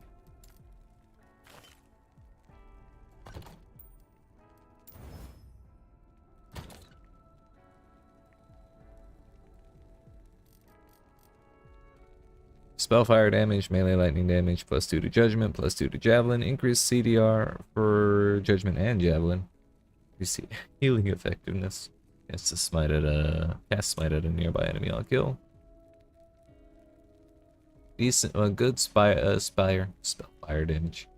Spellfire damage, melee lightning damage, +2 to judgment, +2 to javelin, increased CDR for judgment and javelin. You see healing effectiveness. Cast smite at a nearby enemy on kill. Decent, good spellfire damage.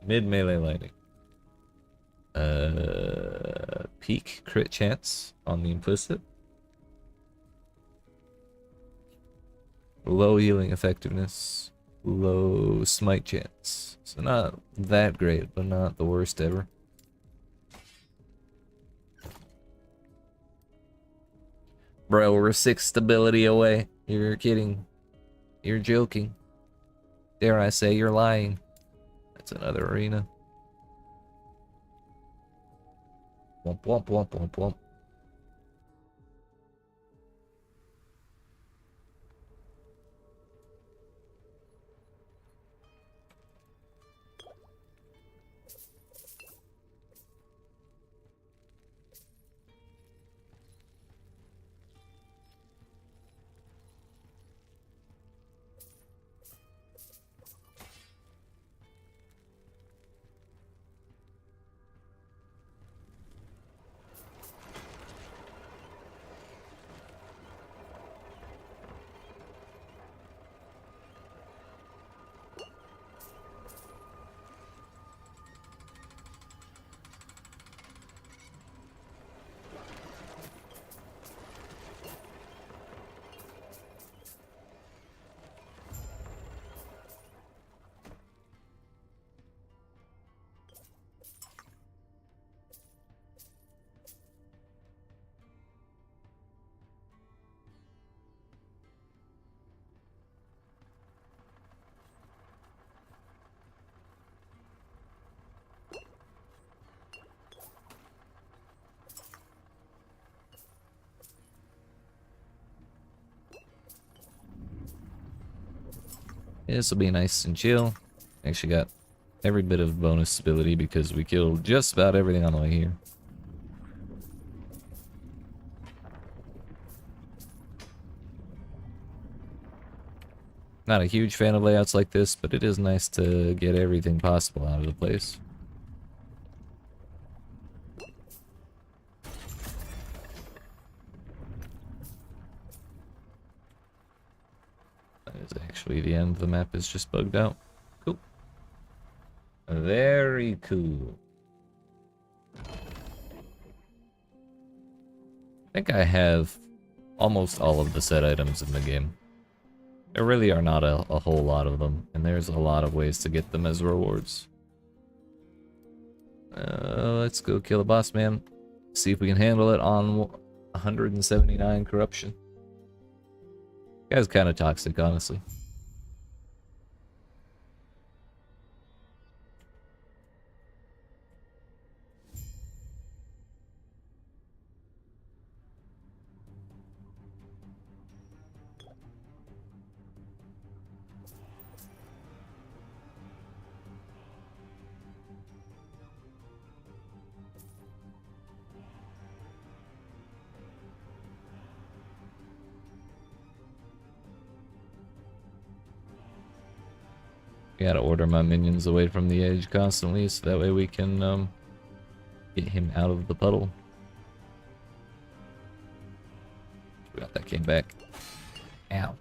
Mid melee lightning. Peak crit chance on the implicit. Low healing effectiveness. Low smite chance. So not that great, but not the worst ever. Bro, we're 6 stability away. You're kidding. You're joking. Dare I say you're lying. That's another arena. Womp womp womp womp womp. This will be nice and chill. Actually got every bit of bonus ability because we killed just about everything on the way here. Not a huge fan of layouts like this, but it is nice to get everything possible out of the place. That is actually the end. The map is just bugged out. Cool. Very cool. I think I have almost all of the set items in the game. There really are not a whole lot of them, and there's a lot of ways to get them as rewards. Let's go kill a boss man. See if we can handle it on 179 corruption. Guy's kind of toxic, honestly. Gotta order my minions away from the edge constantly, so that way we can get him out of the puddle. Forgot that came back. Ow.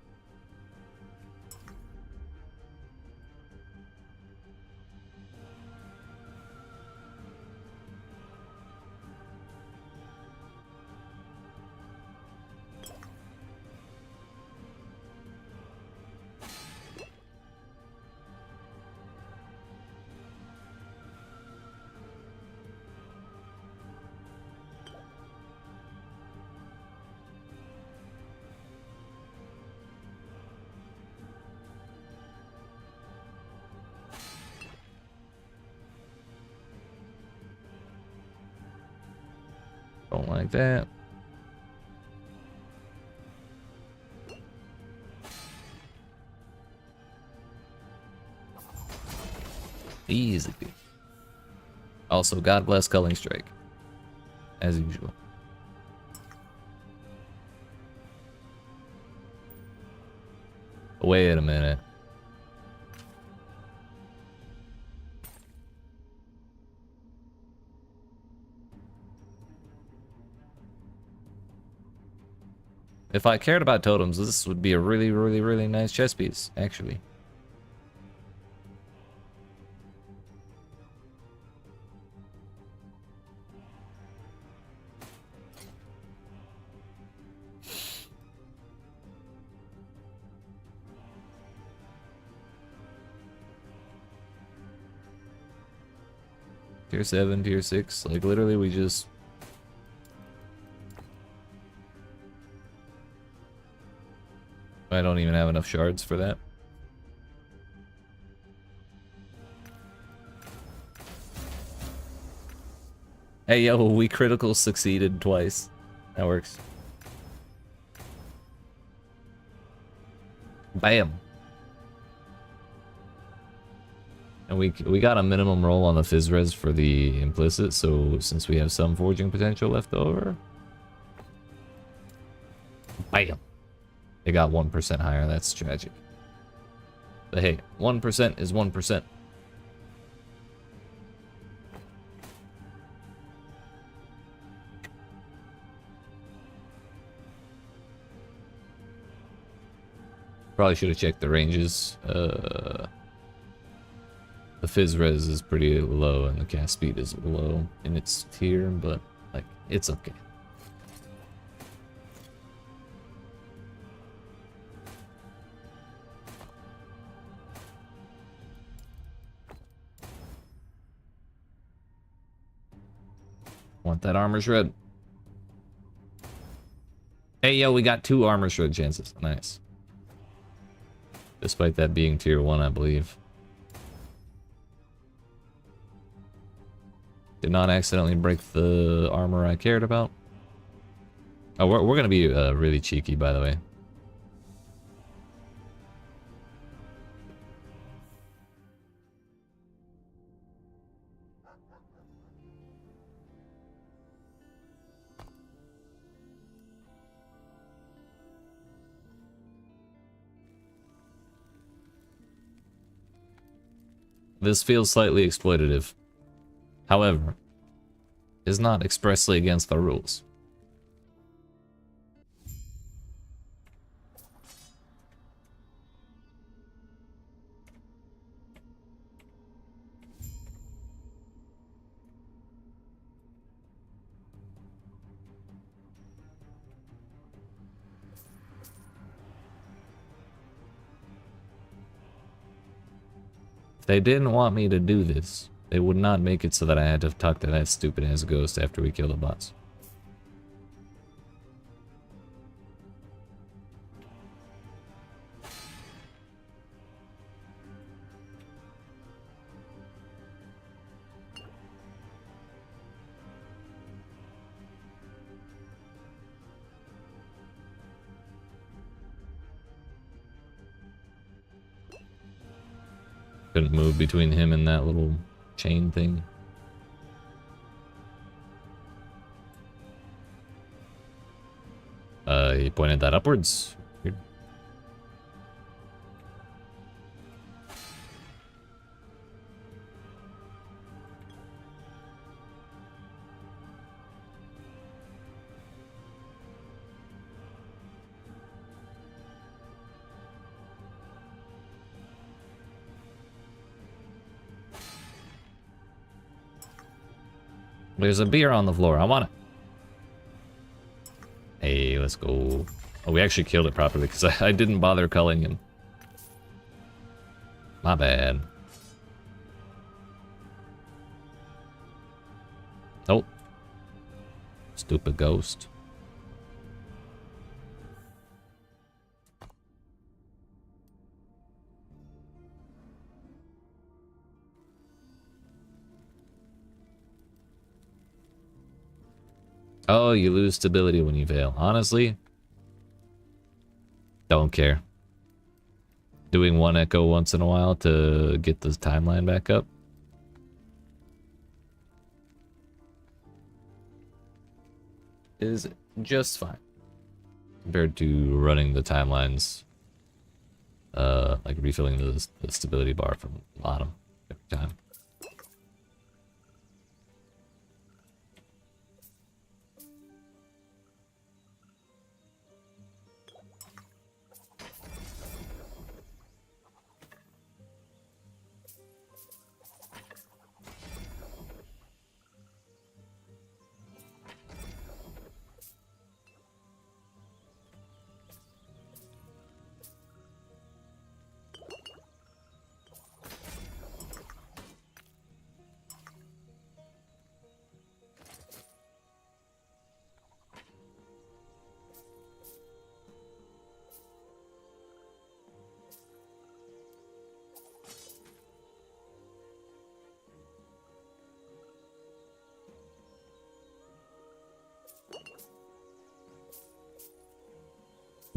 Don't like that. Easy. Also, God bless Culling Strike. As usual. Wait a minute. If I cared about totems, this would be a really nice chess piece, actually. Tier 7, tier 6, like literally we just... I don't even have enough shards for that. Hey yo, we critical succeeded twice. That works. Bam. And we got a minimum roll on the Fizz Res for the implicit, so since we have some forging potential left over. Bam. It got 1% higher, that's tragic. But hey, 1% is 1%. Probably should have checked the ranges. The Fizz Res is pretty low and the cast speed is low in its tier, but like, it's okay. Want that armor shred? Hey yo, we got 2 armor shred chances. Nice. Despite that being tier 1, I believe. Did not accidentally break the armor I cared about. Oh, we're gonna be really cheeky, by the way. This feels slightly exploitative. However, is not expressly against the rules. If they didn't want me to do this, they would not make it so that I had to talk to that stupid ass ghost after we kill the boss. Couldn't move between him and that little chain thing. He pointed that upwards. Weird. There's a beer on the floor. I want it. Hey, let's go. Oh, we actually killed it properly because I didn't bother culling him. My bad. Oh. Stupid ghost. Oh, you lose stability when you fail. Honestly, don't care. Doing one echo once in a while to get the timeline back up. Is just fine. Compared to running the timelines, like refilling the stability bar from the bottom every time.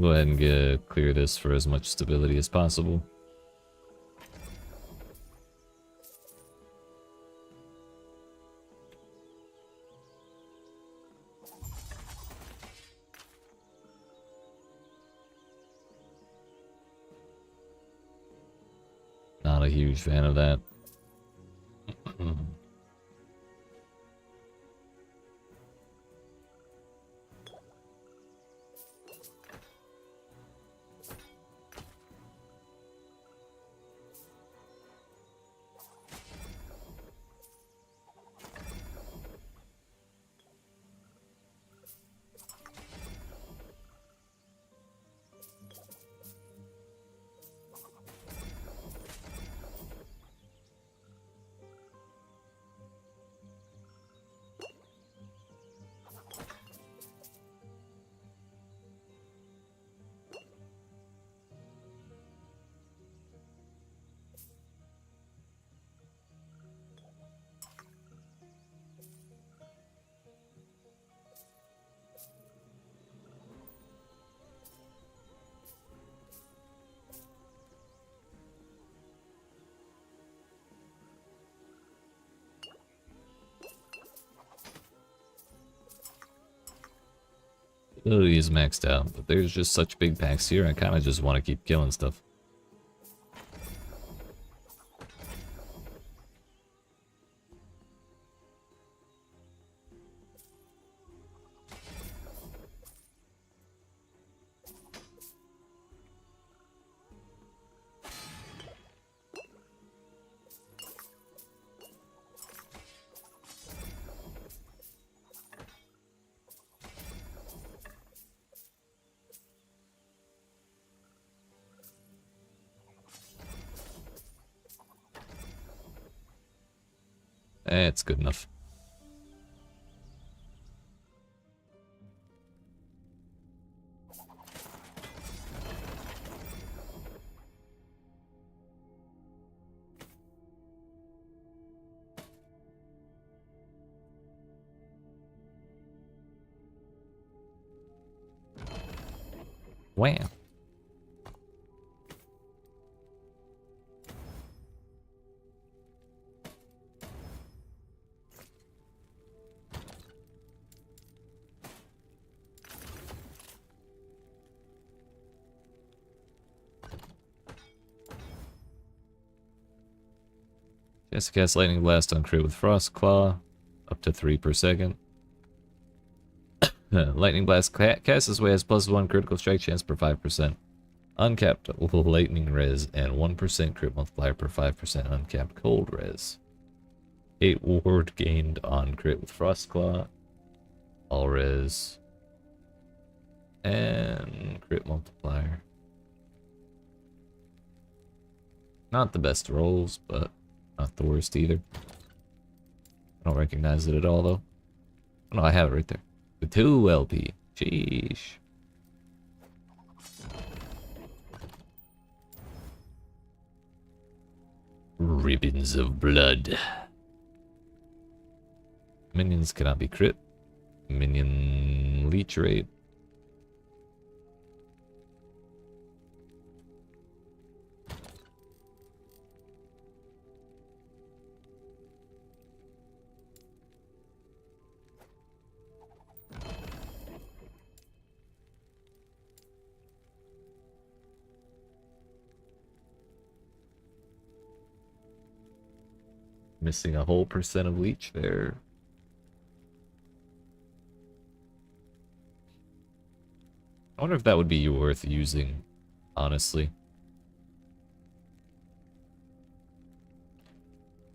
Go ahead and clear this for as much stability as possible. Not a huge fan of that. Ability is maxed out, but there's just such big packs here, I kind of just want to keep killing stuff. It's good enough. Wham. Just cast Lightning Blast on crit with Frost Claw, up to 3 per second. Lightning Blast cast this way has +1 critical strike chance per 5%. Uncapped Lightning Res and 1% crit multiplier per 5% uncapped Cold Res. 8 ward gained on crit with Frost Claw. All res. And crit multiplier. Not the best rolls, but not the worst either. I don't recognize it at all though. Oh, no, I have it right there. The 2 LP. Sheesh. Ribbons of blood. Minions cannot be crit. Minion leech rate. Missing a whole % of leech there. I wonder if that would be worth using, honestly.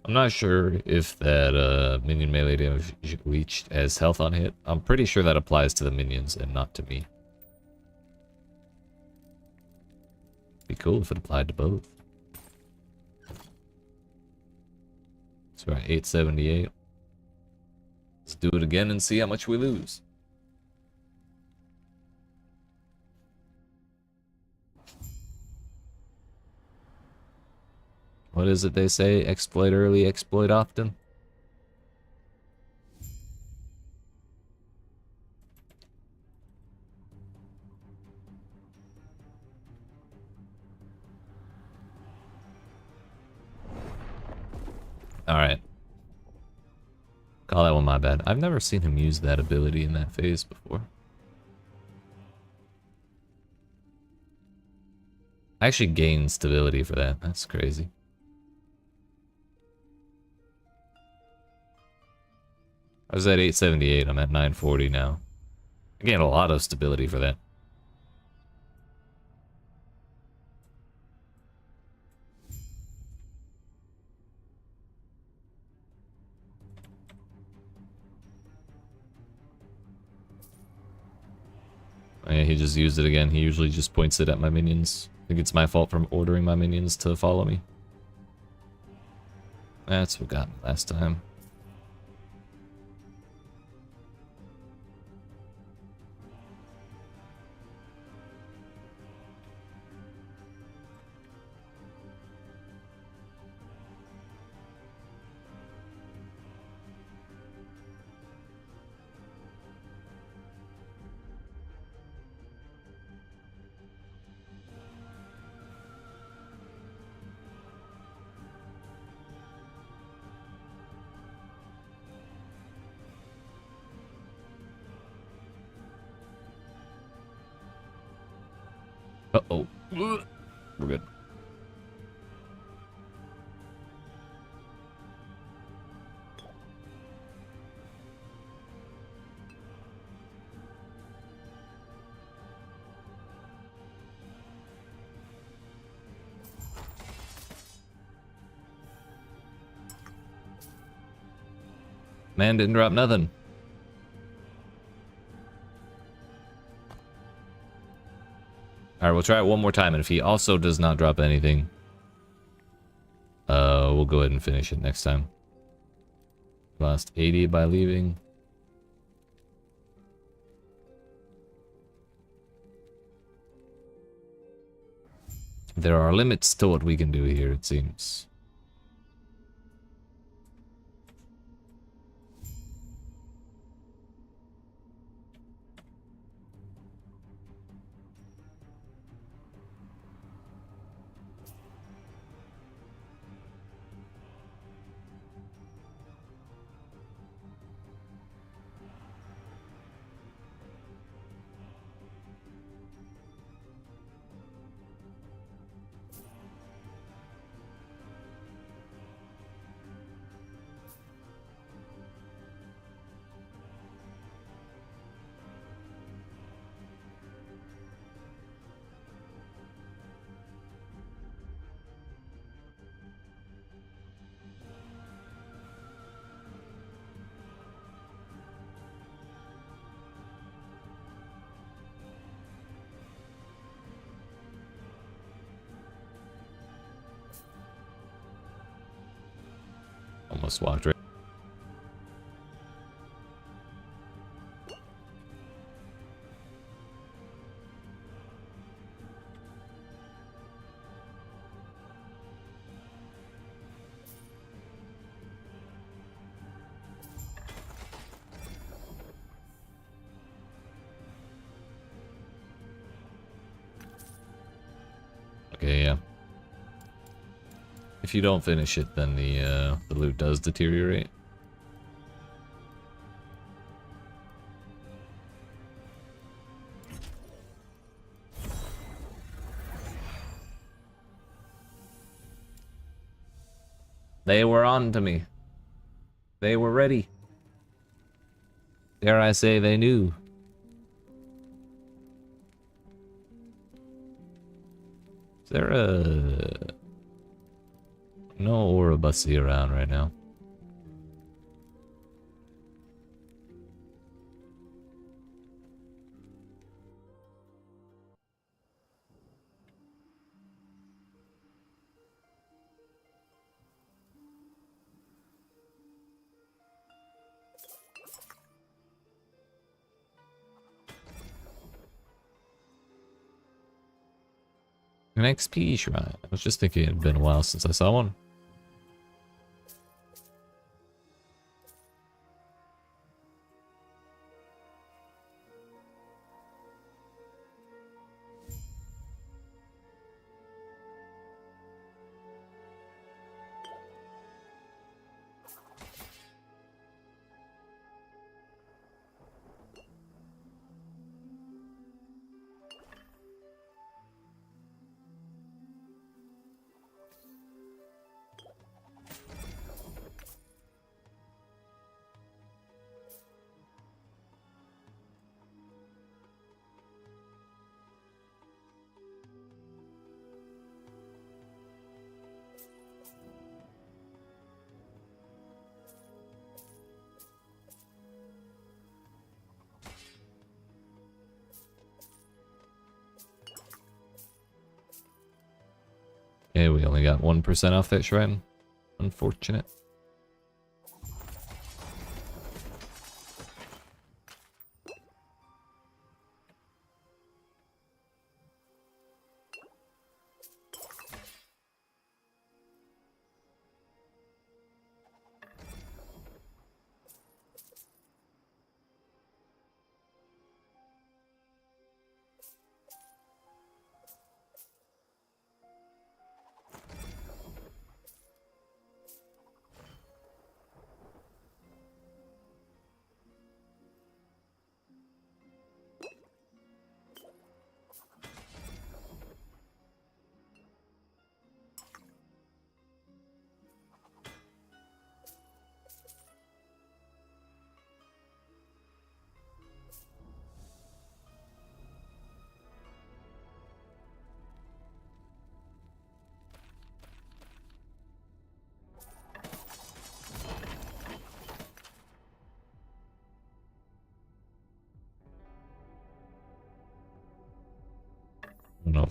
I'm not sure if that minion melee damage leech has health on hit. I'm pretty sure that applies to the minions and not to me. Be cool if it applied to both. So we're at 878. Let's do it again and see how much we lose. What is it they say? Exploit early, exploit often? Alright. Call that one my bad. I've never seen him use that ability in that phase before. I actually gained stability for that. That's crazy. I was at 878. I'm at 940 now. I gained a lot of stability for that. Oh, yeah, he just used it again. He usually just points it at my minions. I think it's my fault for ordering my minions to follow me. That's what got me last time. Uh-oh. We're good. Man didn't drop nothing. Alright, we'll try it one more time, and if he also does not drop anything, we'll go ahead and finish it next time. Lost 80 by leaving. There are limits to what we can do here, it seems. Almost walked right. Okay, yeah. If you don't finish it, then the loot does deteriorate. They were on to me. They were ready. Dare I say they knew. Is there a... No Oribusy around right now. An XP shrine. I was just thinking it had been a while since I saw one. Yeah, we only got 1% off that shrine. Unfortunate.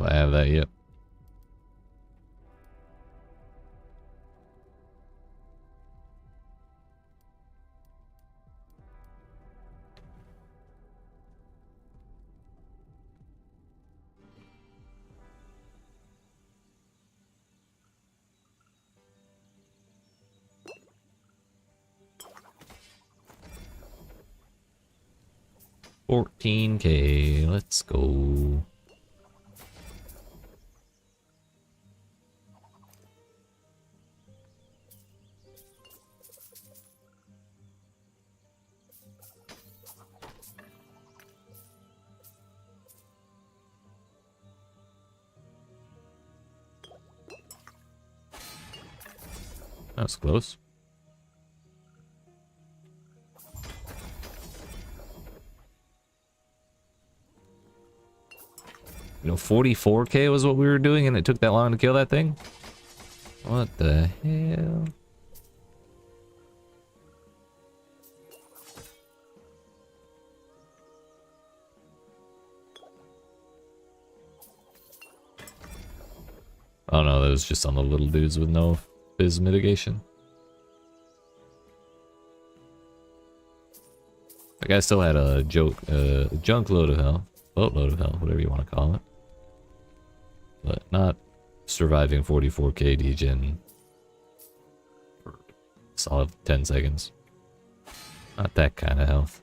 I have that yet. $14K, let's go. That was close. You know, 44K was what we were doing and it took that long to kill that thing? What the hell? Oh no, that was just on the little dudes with no fizz mitigation. The guy still had a junk load of health, boatload of health, whatever you want to call it. But not surviving 44K degen for solid 10 seconds. Not that kind of health.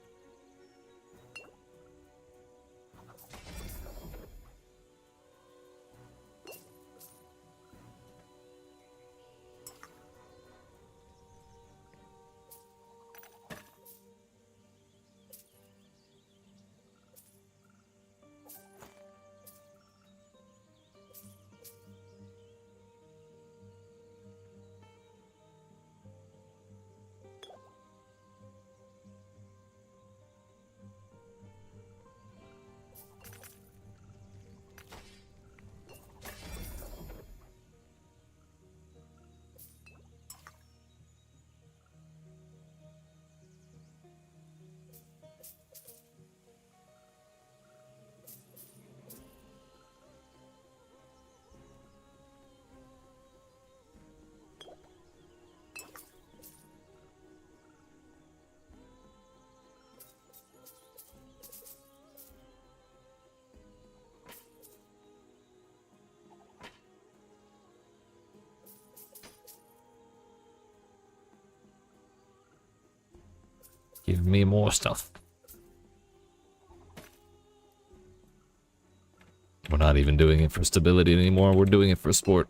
Give me more stuff. We're not even doing it for stability anymore, we're doing it for sport.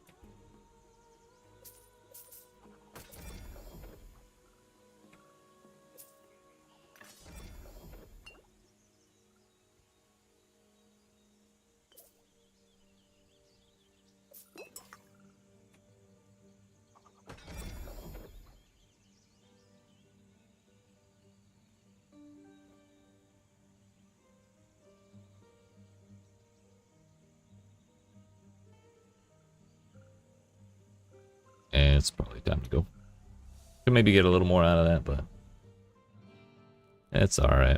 And it's probably time to go. Could maybe get a little more out of that, but it's alright.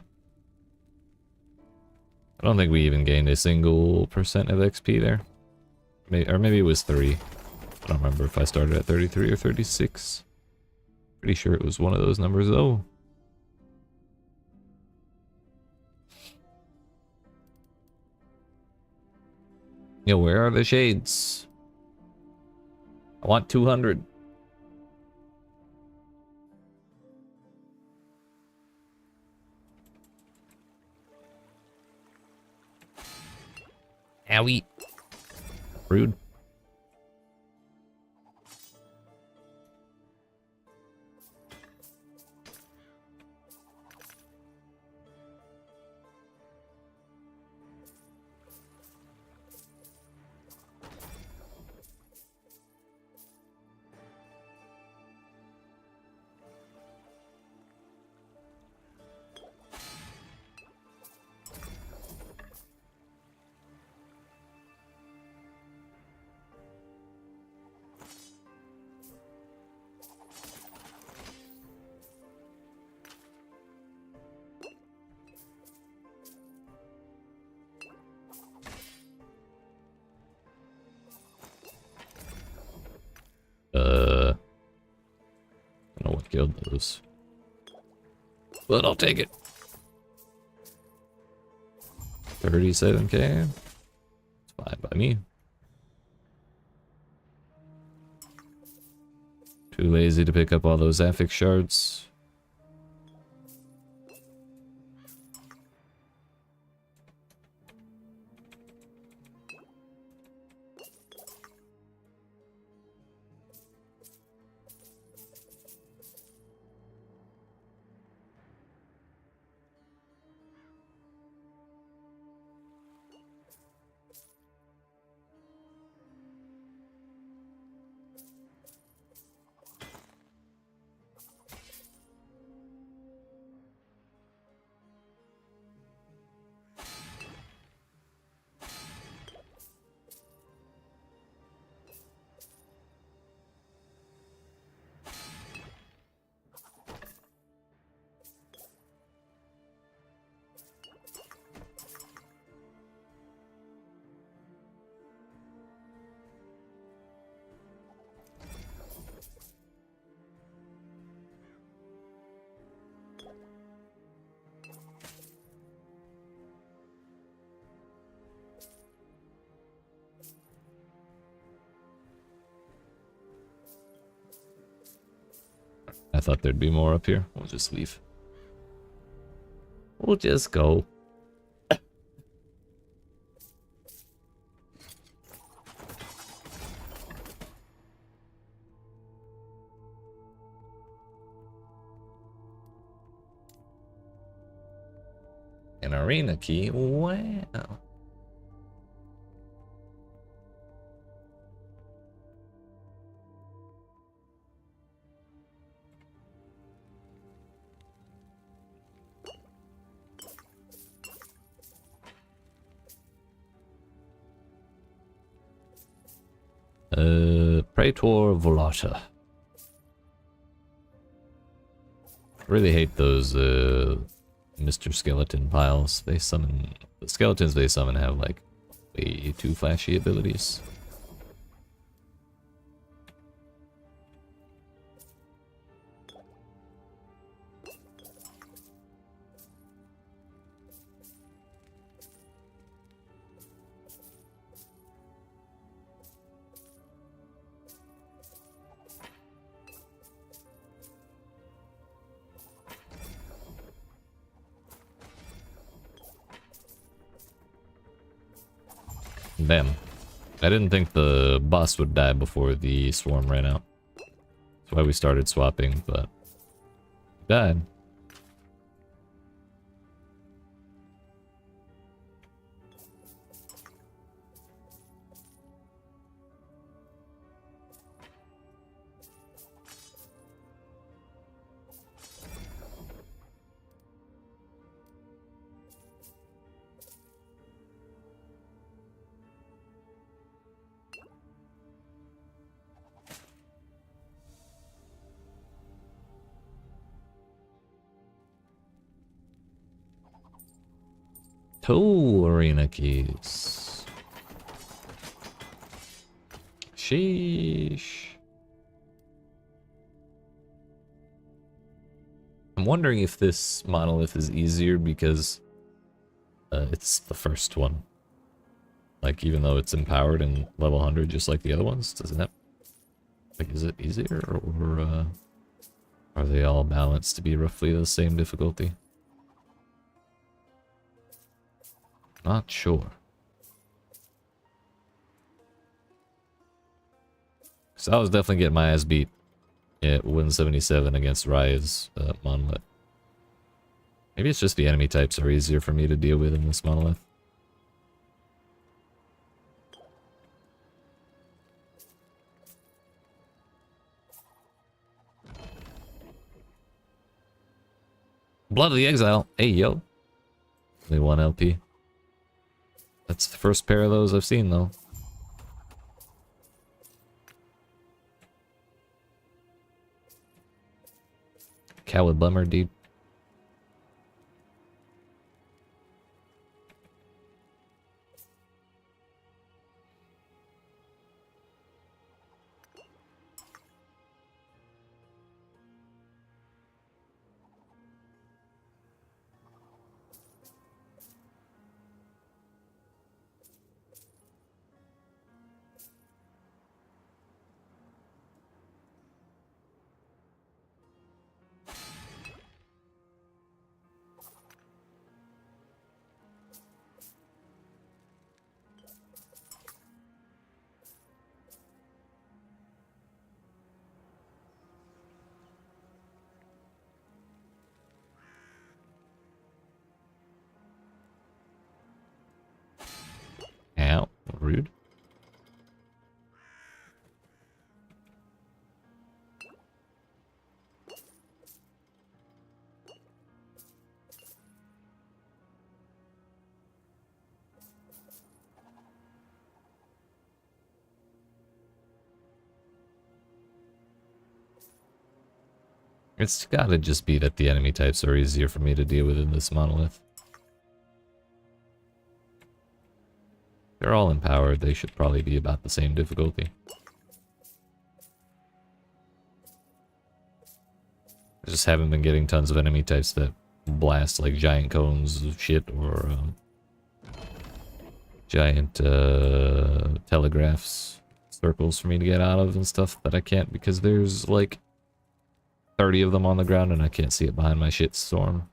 I don't think we even gained a single percent of XP there. Or maybe it was 3. I don't remember if I started at 33 or 36. Pretty sure it was one of those numbers though. Yo, where are the shades? I want 200. Owie. Rude. killed those. But I'll take it. 37k? It's fine by me. Too lazy to pick up all those affix shards. I thought there'd be more up here. We'll just leave. We'll just go. An arena key? Wow. Praetor Volata. Really hate those Mr. Skeleton piles. They summon the skeletons they summon have like way too flashy abilities. Bam. I didn't think the boss would die before the swarm ran out. That's why we started swapping, but it died. Two arena keys. Sheesh. I'm wondering if this monolith is easier because it's the first one. Like, even though it's empowered and level 100 just like the other ones, doesn't that... Like, is it easier or are they all balanced to be roughly the same difficulty? Not sure. Because I was definitely getting my ass beat at 177 against Raya's monolith. Maybe it's just the enemy types are easier for me to deal with in this monolith. Blood of the Exile. Hey, yo. Only 1 LP. That's the first pair of those I've seen, though. Coward bummer, dude. It's gotta just be that the enemy types are easier for me to deal with in this monolith. They're all empowered, they should probably be about the same difficulty. I just haven't been getting tons of enemy types that blast like giant cones of shit or giant telegraphs, circles for me to get out of and stuff that I can't because there's like 30 of them on the ground and I can't see it behind my shit storm.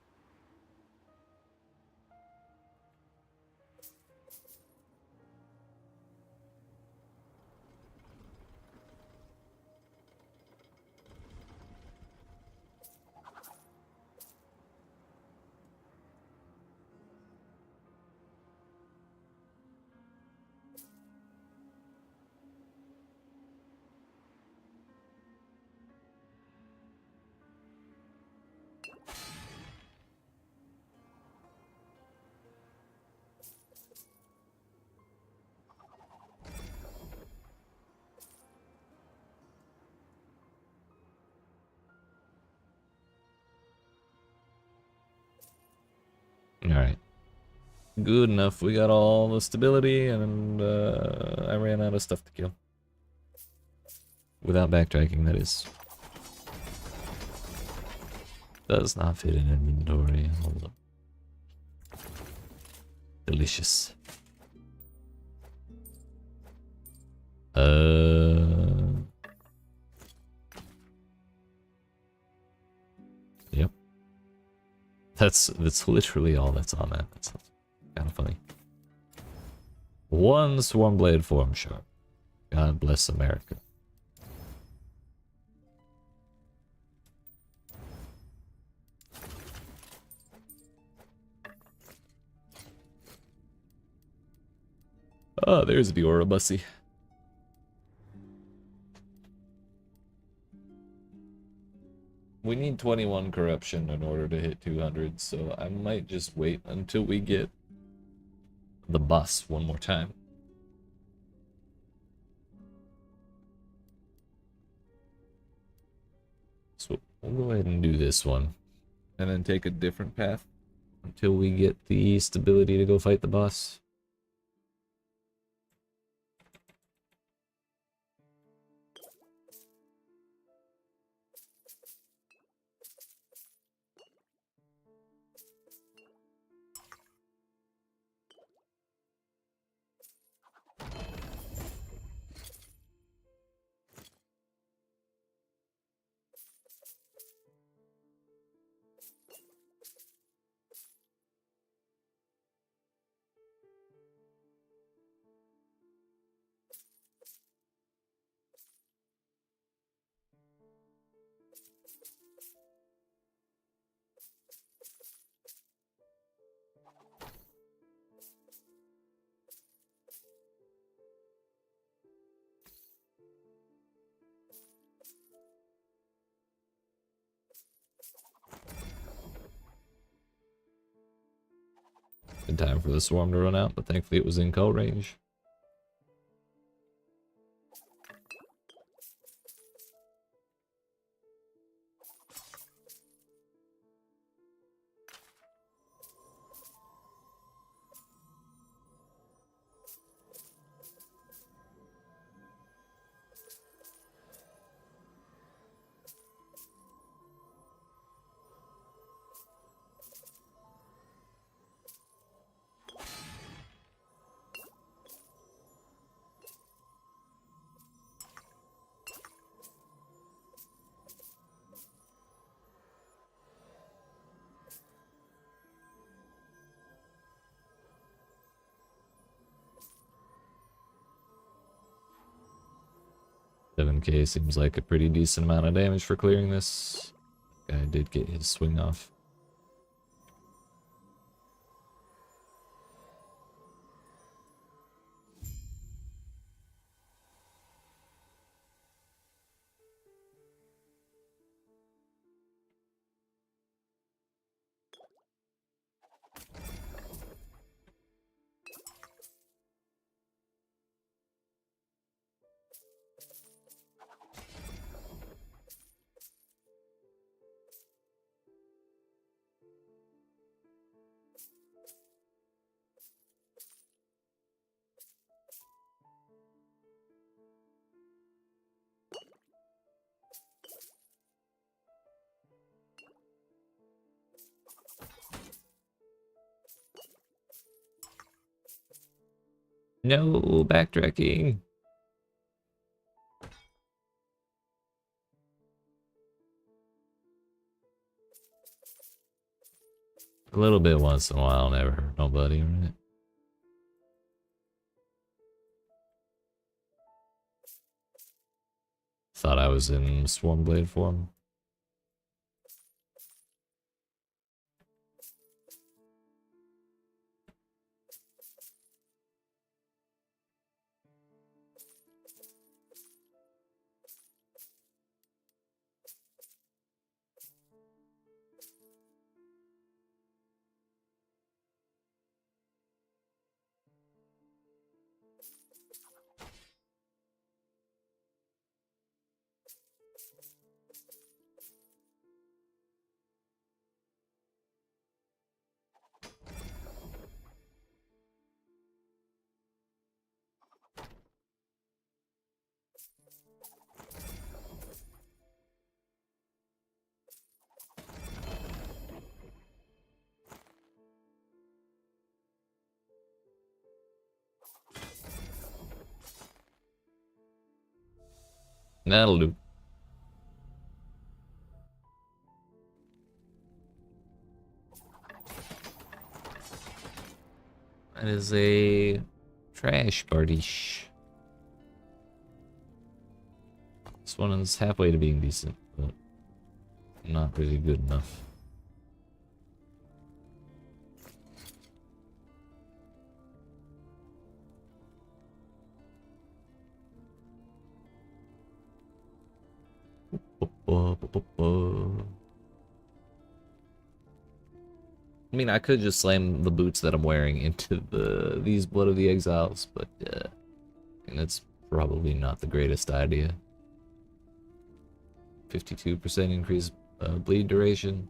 Alright. Good enough. We got all the stability and I ran out of stuff to kill. Without backtracking, that is. Does not fit in inventory. Hold up. Delicious. Yep. That's literally all that's on that. That's kind of funny. One swarm blade form sharp. God bless America. Oh, there's the aura bussy. We need 21 corruption in order to hit 200, so I might just wait until we get the bus one more time. So we'll go ahead and do this one, and then take a different path until we get the stability to go fight the boss. In time for the swarm to run out, but thankfully it was in call range. $7K seems like a pretty decent amount of damage for clearing this. Guy did get his swing off. No backtracking. A little bit once in a while never hurt nobody, right? Thought I was in Swarmblade form. That'll do. That is a trash party. This one is halfway to being decent, but not really good enough. I mean, I could just slam the boots that I'm wearing into these Blood of the Exiles, but and that's probably not the greatest idea. 52% increase bleed duration.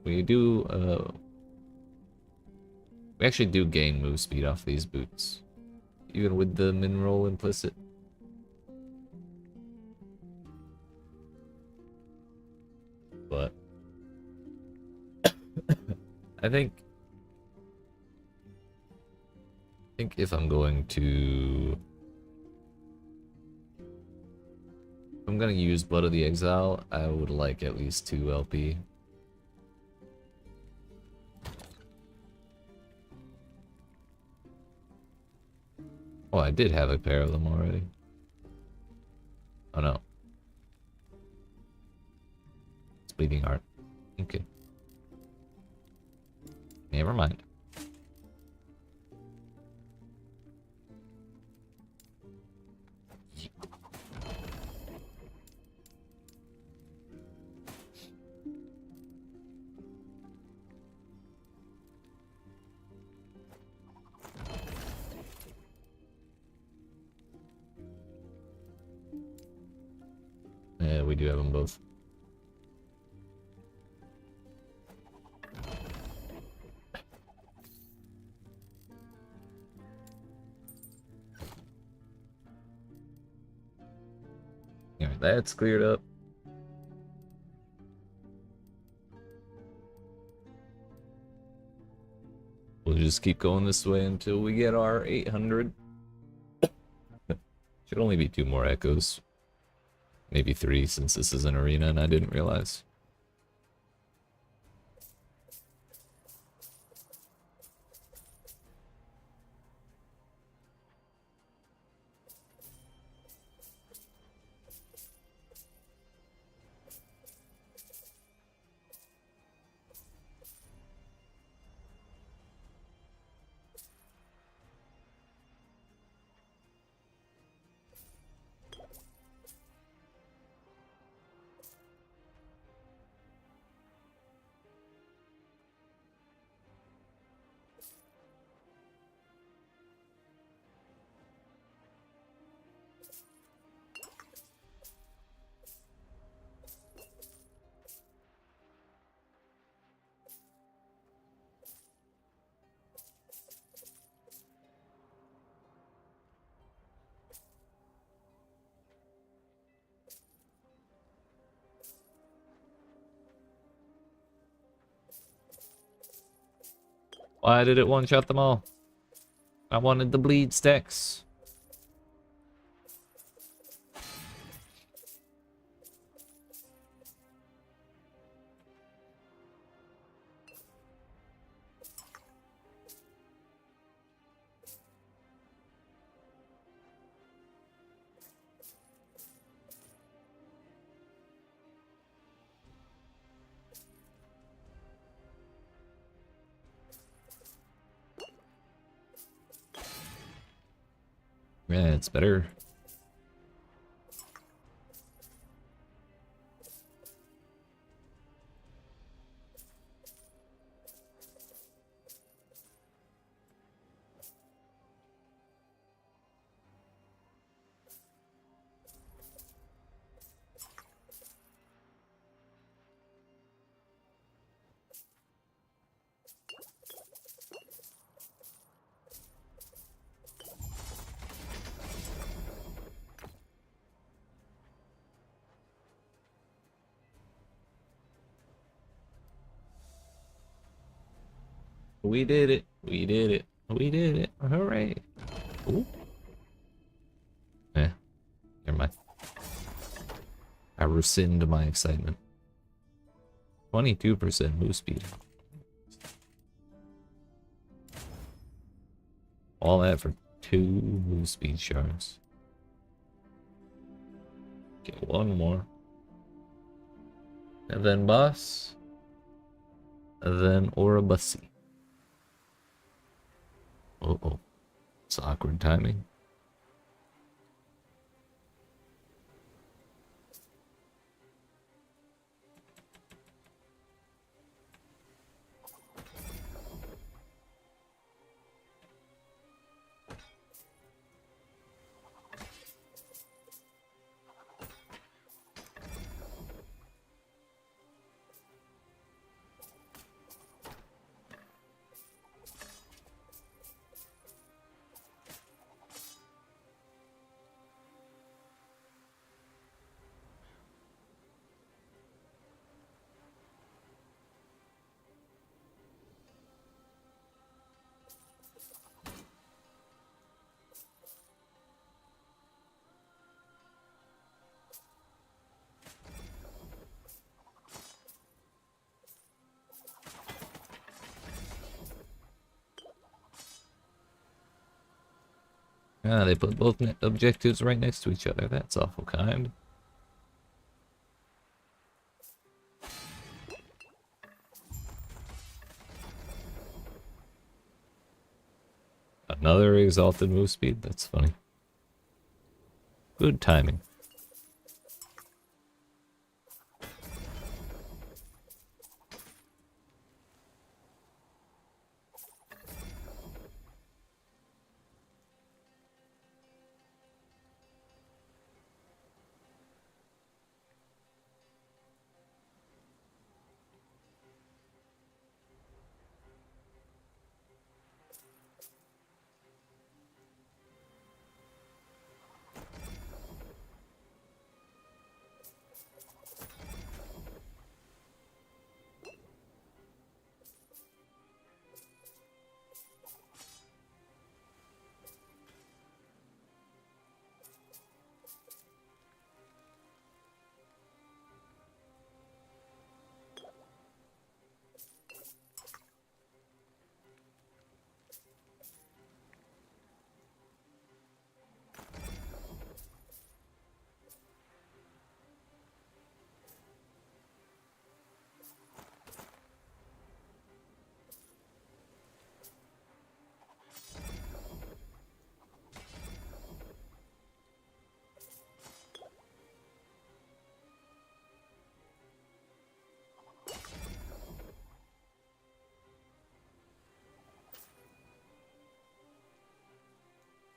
We actually do gain move speed off these boots, even with the min roll implicit. But I think if I'm going to use Blood of the Exile, I would like at least 2 LP. Oh, I did have a pair of them already. Oh no. It's Bleeding Heart. Okay. Never mind. Yeah, we do have them both. Alright, that's cleared up. We'll just keep going this way until we get our 800. Should only be 2 more echoes. Maybe 3 since this is an arena and I didn't realize. Why did it one-shot them all? I wanted the bleed stacks. Yeah, it's better. We did it. We did it. We did it. Hooray. Ooh. Eh, never mind. I rescind my excitement. 22% move speed. All that for 2 move speed shards. Get one more. And then boss. And then Orabussi. Uh-oh. It's awkward timing. Ah, they put both objectives right next to each other. That's awful kind. Another exalted move speed? That's funny. Good timing.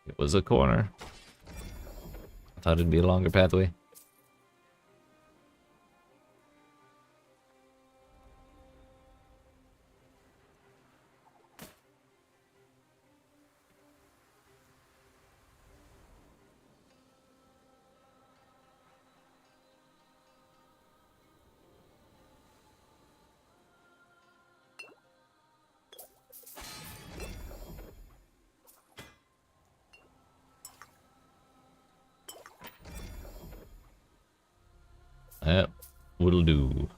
It was a corner. I thought it'd be a longer pathway. That will do.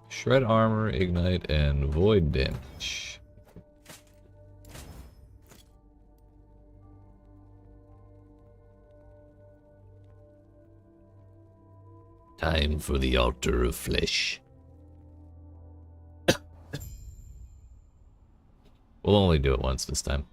Shred armor, ignite, and void damage. Time for the altar of flesh. We'll only do it once this time.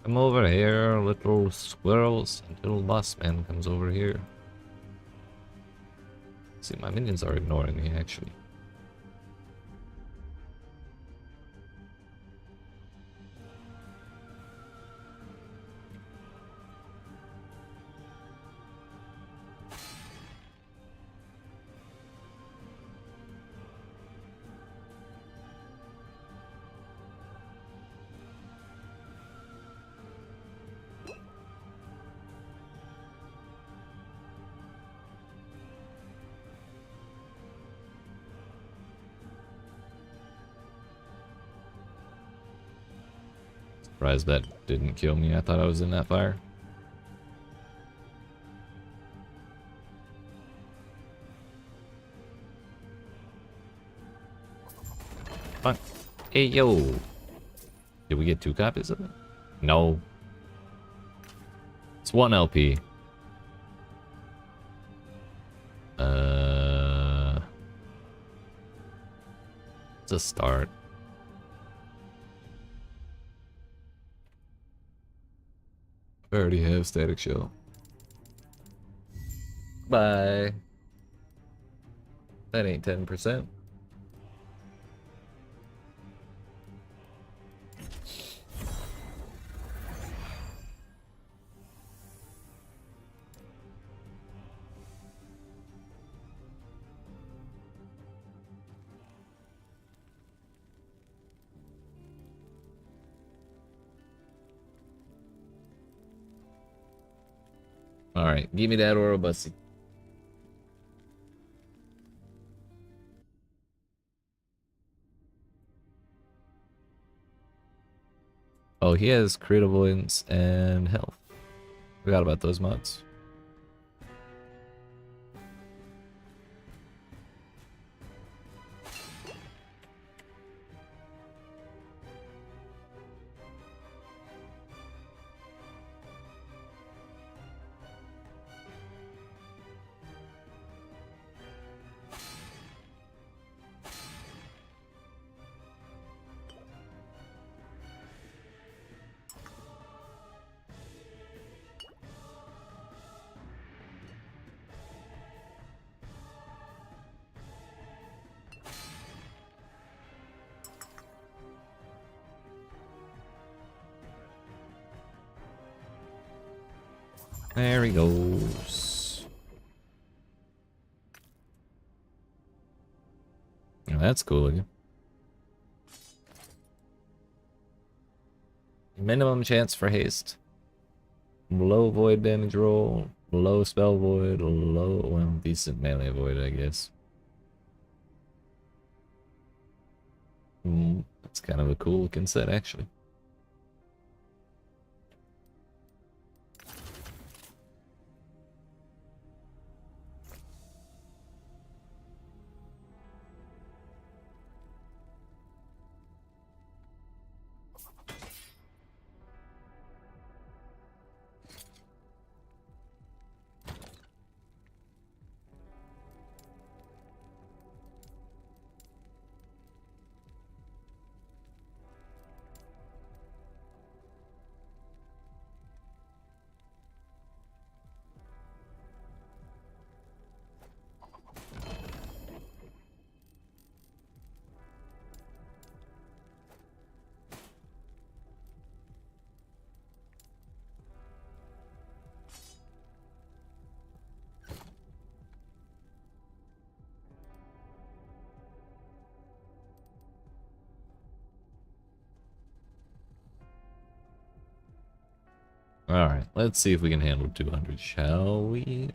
Come over here, little squirrels, until boss man comes over here. See, my minions are ignoring me, actually. Surprised that didn't kill me. I thought I was in that fire. Fuck. Hey, yo. Did we get 2 copies of it? No. It's 1 LP. It's a start. I already have Static Shell. Bye. That ain't 10%. Alright, give me that Oro Bussy. Oh, he has crit avoidance and health. Forgot about those mods. There he goes. Oh, that's cool looking. Minimum chance for haste. Low void damage roll. Low spell void. Low, well, decent melee void, I guess. That's kind of a cool looking set, actually. Alright, let's see if we can handle 200, shall we?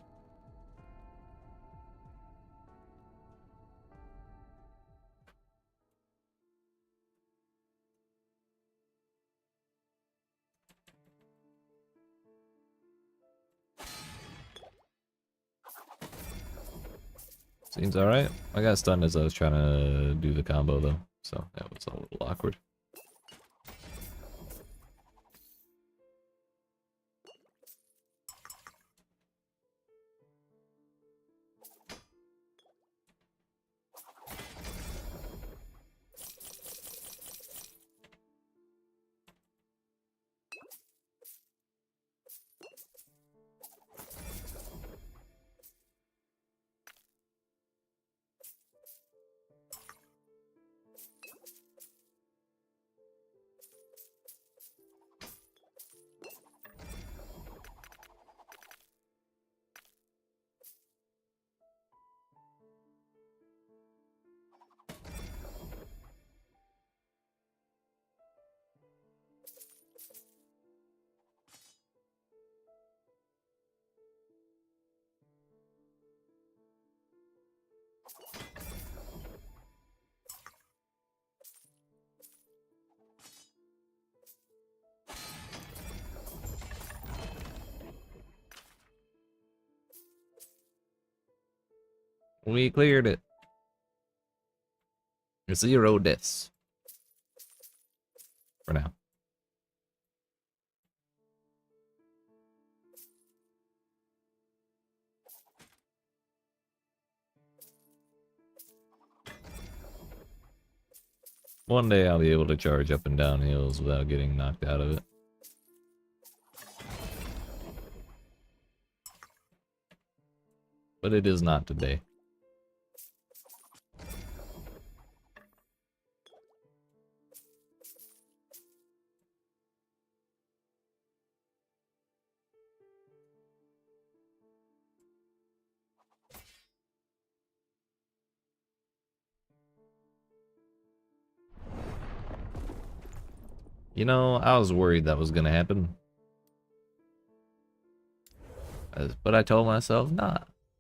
Seems alright. I got stunned as I was trying to do the combo though, so that was a little awkward. We cleared it. 0 deaths. For now. One day I'll be able to charge up and down hills without getting knocked out of it. But it is not today. You know, I was worried that was gonna happen. But I told myself, nah,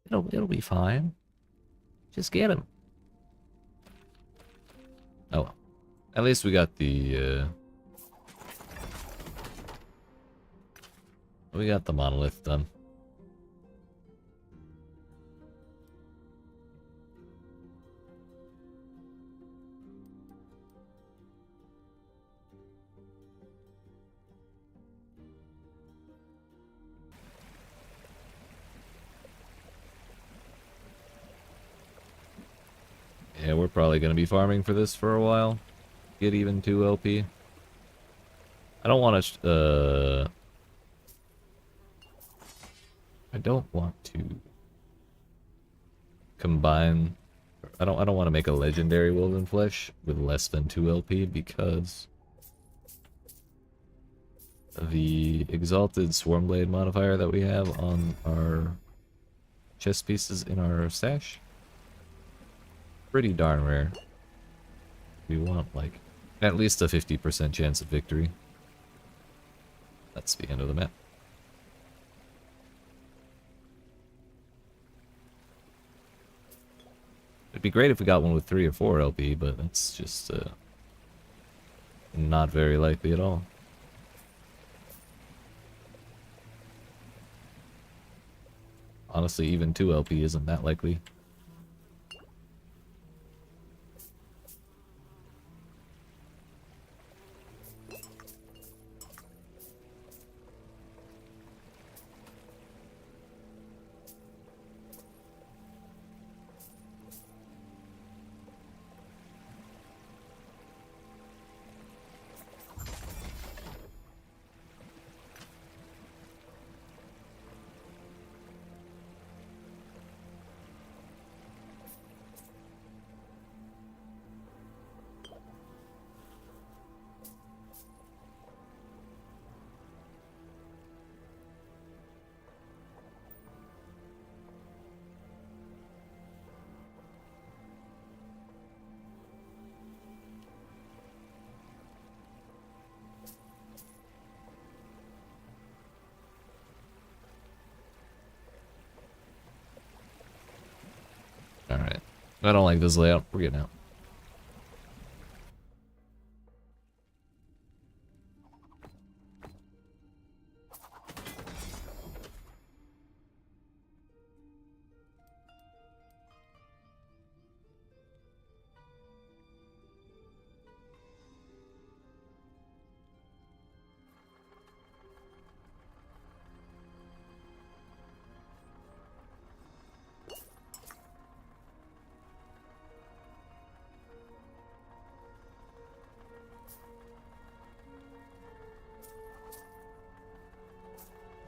it'll be fine. Just get him. Oh well. At least we got the monolith done. Yeah, we're probably going to be farming for this for a while. Get even 2 LP. I don't want to, I don't want to combine... I don't want to make a legendary Woven Flesh with less than 2 LP because the Exalted Swarmblade modifier that we have on our chest pieces in our stash, pretty darn rare. We want like at least a 50% chance of victory. That's the end of the map. It'd be great if we got one with 3 or 4 LP, but that's just not very likely at all. Honestly, even 2 LP isn't that likely. I don't like this layout. We're getting out.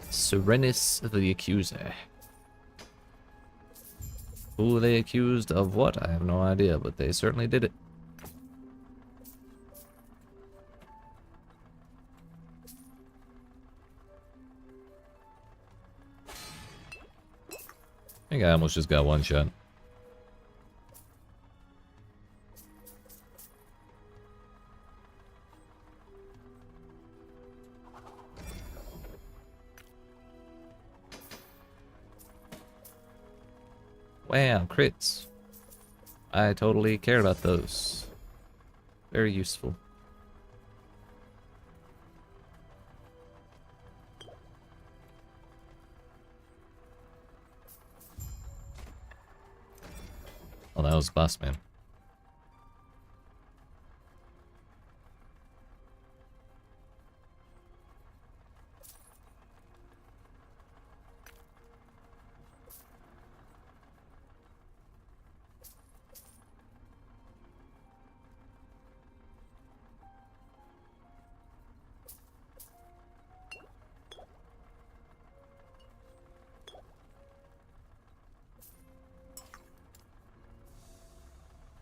Serenus the Accuser. Who they accused of what? I have no idea, but they certainly did it. I think I almost just got one shot. Wow, crits. I totally care about those. Very useful. Oh, that was boss man.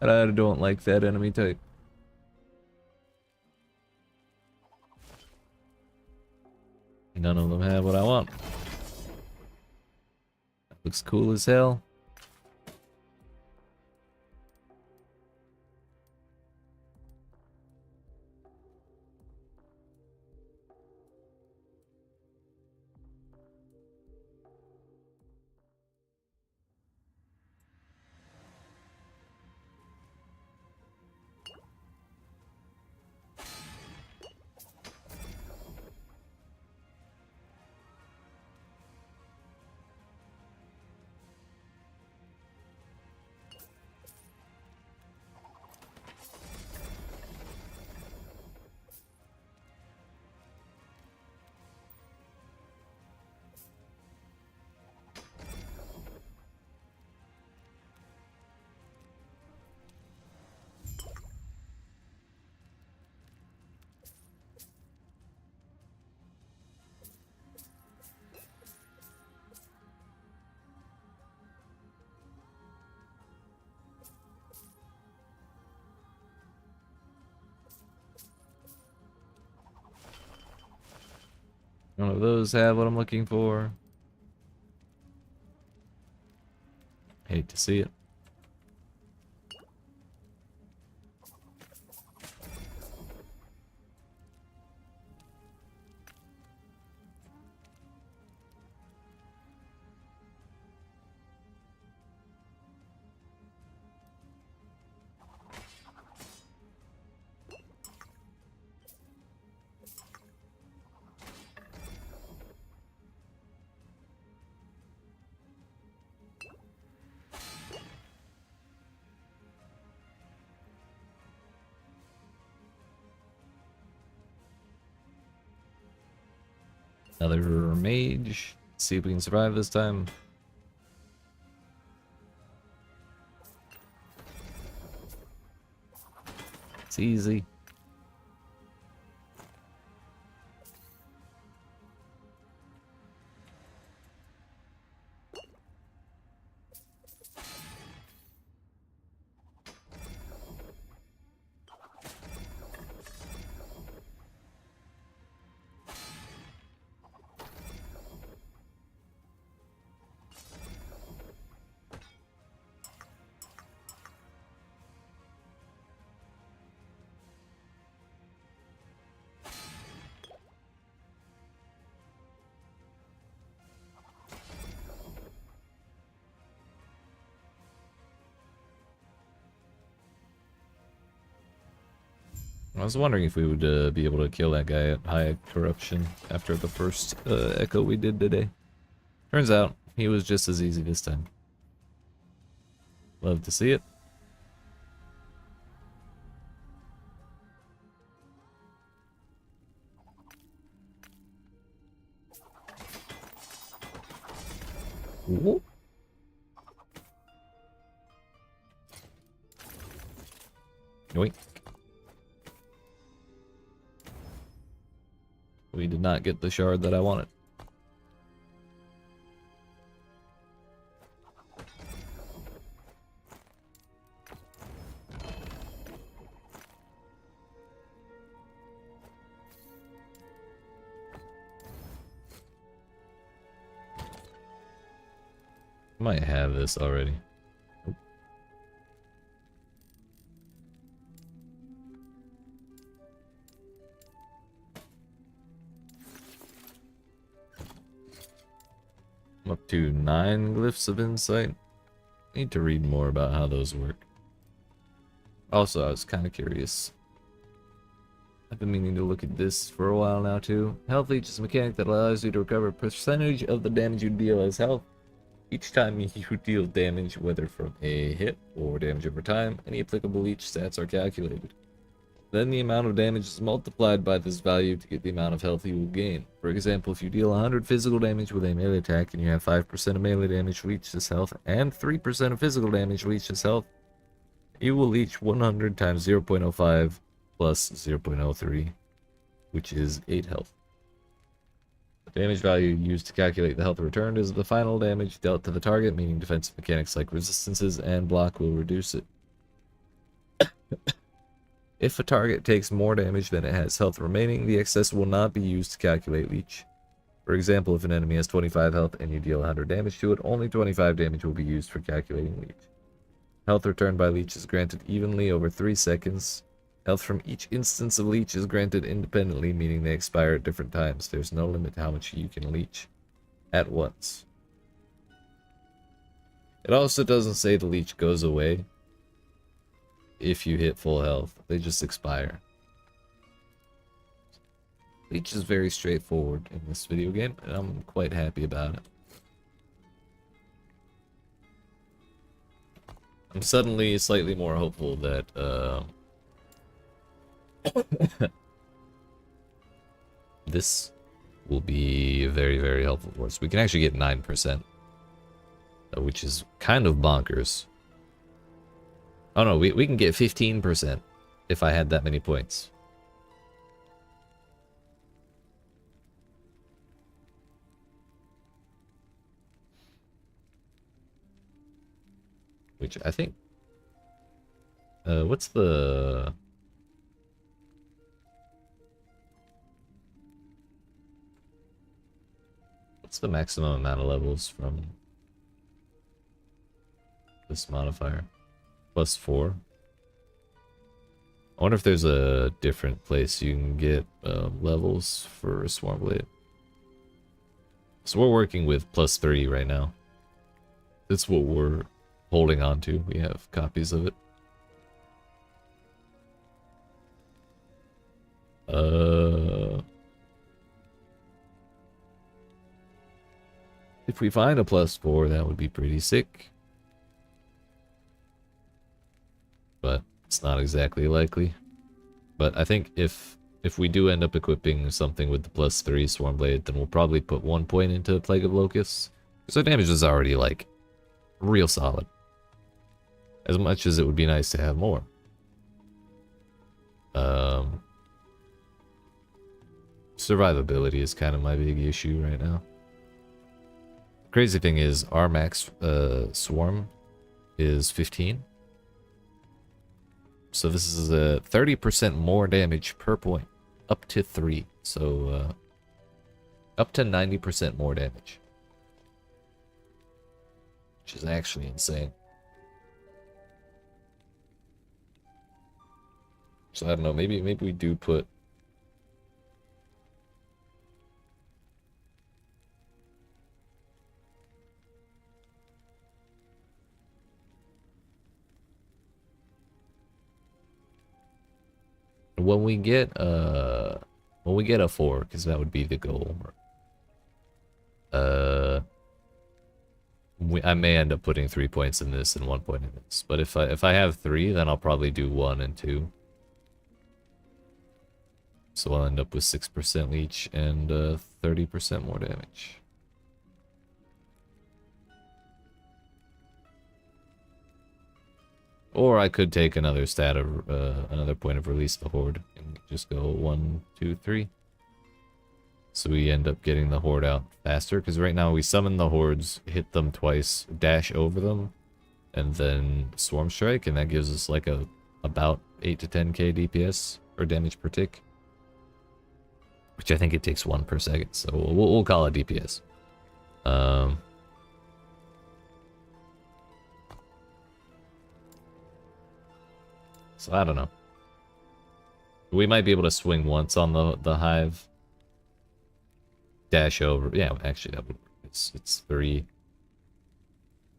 I don't like that enemy type. None of them have what I want. That looks cool as hell. None of those have what I'm looking for. Hate to see it. Another mage. Let's see if we can survive this time. It's easy. I was wondering if we would be able to kill that guy at high corruption after the first echo we did today. Turns out, he was just as easy this time. Love to see it. Whoop. Yoink. We did not get the shard that I wanted. Might have this already. Oop. I'm up to 9 glyphs of insight. Need to read more about how those work. Also, I was kind of curious. I've been meaning to look at this for a while now too. Health leech is a mechanic that allows you to recover a percentage of the damage you deal as health. Each time you deal damage, whether from a hit or damage over time, any applicable leech stats are calculated. Then the amount of damage is multiplied by this value to get the amount of health you will gain. For example, if you deal 100 physical damage with a melee attack and you have 5% of melee damage leech as health and 3% of physical damage leech as health, you will leech 100 times 0.05 plus 0.03, which is 8 health. The damage value used to calculate the health returned is the final damage dealt to the target, meaning defensive mechanics like resistances and block will reduce it. If a target takes more damage than it has health remaining, the excess will not be used to calculate leech. For example, if an enemy has 25 health and you deal 100 damage to it, only 25 damage will be used for calculating leech. Health returned by leech is granted evenly over 3 seconds. Health from each instance of leech is granted independently, meaning they expire at different times. There's no limit to how much you can leech at once. It also doesn't say the leech goes away if you hit full health. They just expire. Leech is very straightforward in this video game, and I'm quite happy about it. I'm suddenly slightly more hopeful that this will be very, very helpful for us. We can actually get 9%, which is kind of bonkers. Oh no, we can get 15% if I had that many points. Which I think... what's the... What's the maximum amount of levels from this modifier? +4. I wonder if there's a different place you can get levels for Swarmblade. So we're working with +3 right now. That's what we're holding on to. We have copies of it. If we find a +4, that would be pretty sick. But it's not exactly likely. But I think if we do end up equipping something with the +3 Swarmblade, then we'll probably put 1 point into Plague of Locusts. Because our damage is already, like, real solid. As much as it would be nice to have more. Survivability is kind of my big issue right now. The crazy thing is, our max swarm is 15. So this is a 30% more damage per point. Up to 3. So, up to 90% more damage. Which is actually insane. So I don't know, maybe we do put... when we get a 4, because that would be the goal. I may end up putting 3 points in this and 1 point in this. But if I have 3, then I'll probably do 1 and 2. So I'll end up with 6% leech and 30% more damage. Or I could take another stat of another point of release the horde and just go 1, 2, 3. So we end up getting the horde out faster, because right now we summon the hordes, hit them twice, dash over them, and then swarm strike, and that gives us like about 8 to 10k DPS or damage per tick, which I think it takes 1 per second. So we'll call it DPS. So I don't know. We might be able to swing once on the hive. Dash over. Yeah, actually that would work. It's 3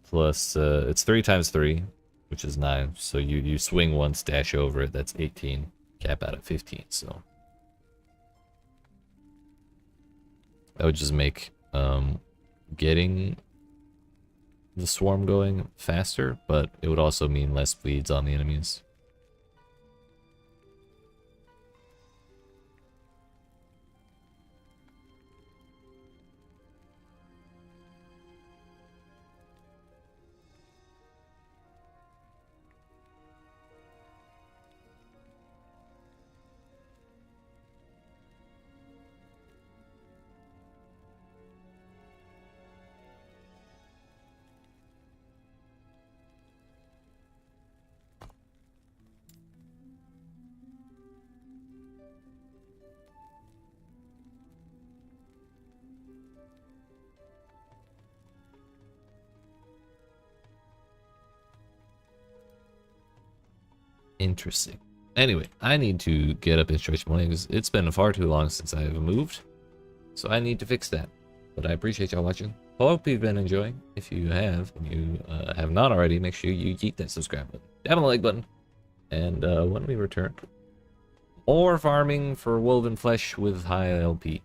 plus it's 3 times 3, which is 9. So you swing once, dash over it, that's 18. Cap out at 15, so that would just make getting the swarm going faster, but it would also mean less bleeds on the enemies. Interesting. Anyway, I need to get up and stretch my legs. It's been far too long since I have moved, so I need to fix that. But I appreciate y'all watching. Hope you've been enjoying. If you have, and you have not already, make sure you yeet that subscribe button, tap on the like button, and when we return, more farming for woven flesh with high LP.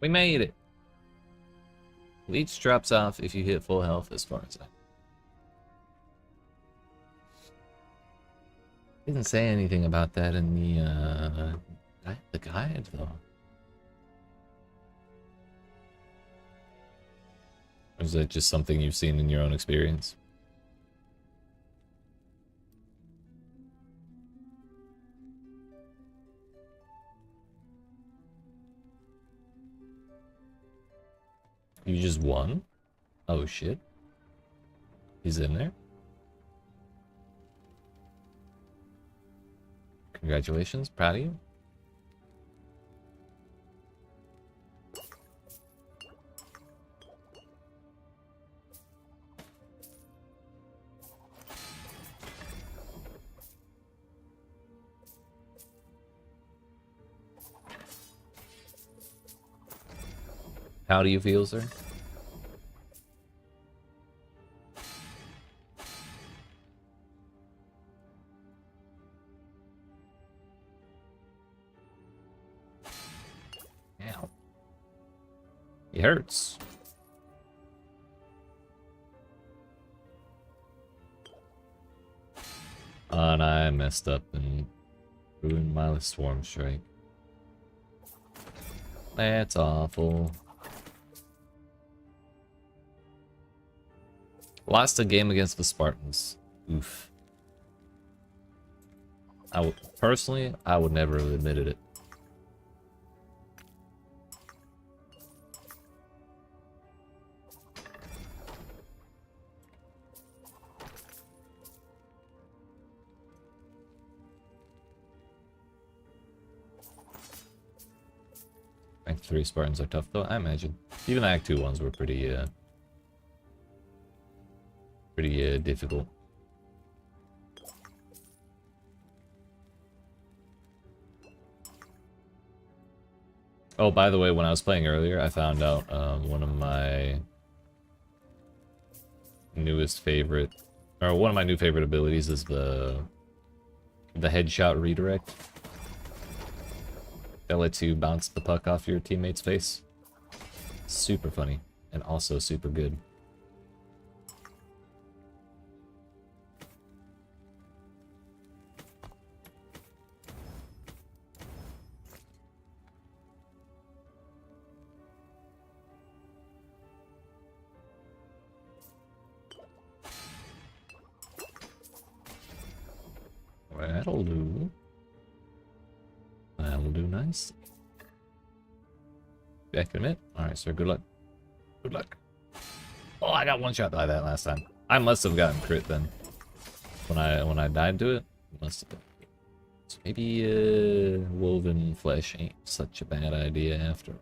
We made it. Leech drops off if you hit full health, as far as I know. Didn't say anything about that in the guide, though. Or is that just something you've seen in your own experience? You just won? Oh shit. He's in there? Congratulations, proud of you. How do you feel, sir? Ow. It hurts. And I messed up and ruined my swarm strike. That's awful. Lost a game against the Spartans. Oof. Personally, I would never have admitted it. Act 3 Spartans are tough though, I imagine. Even Act 2 ones were pretty difficult. Oh, by the way, when I was playing earlier, I found out one of my new favorite abilities is the headshot redirect. That lets you bounce the puck off your teammate's face. Super funny and also super good. That'll do. That'll do nice. Back in a minute. Alright, sir, good luck. Good luck. Oh, I got one shot by that last time. I must have gotten crit then. When I died to it. Must have been. So maybe woven flesh ain't such a bad idea after.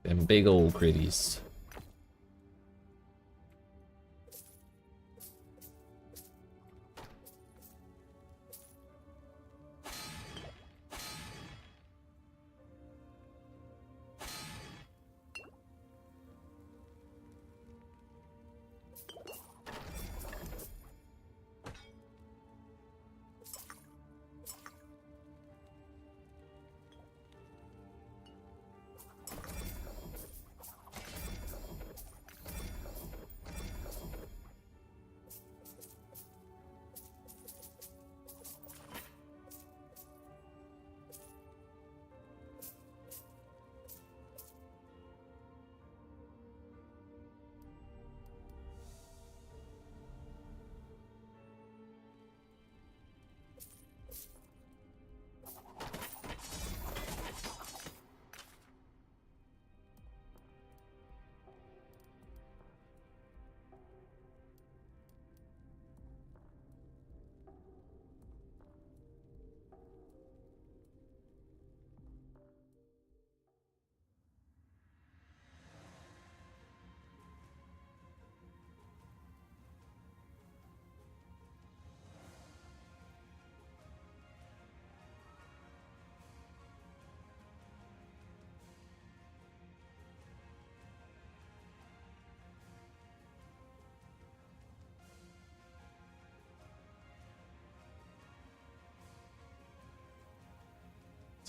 Them big old critties.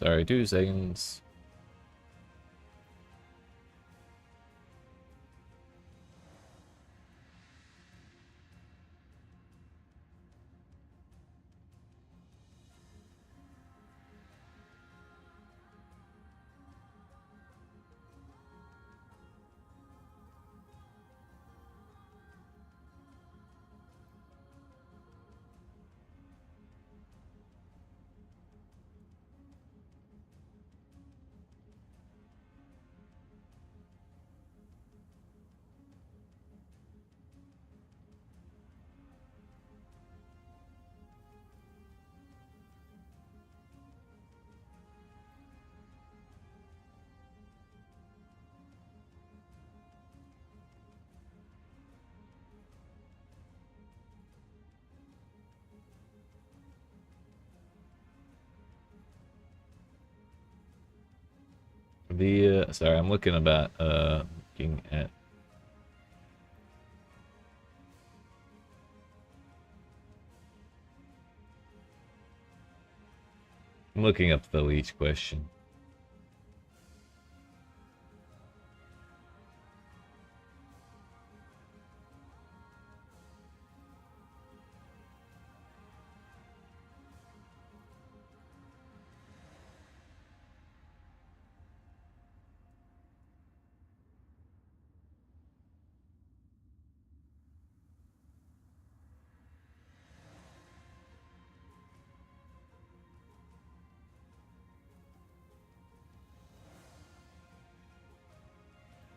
Sorry, 2 seconds. The sorry, I'm looking looking at I'm looking up the leech question.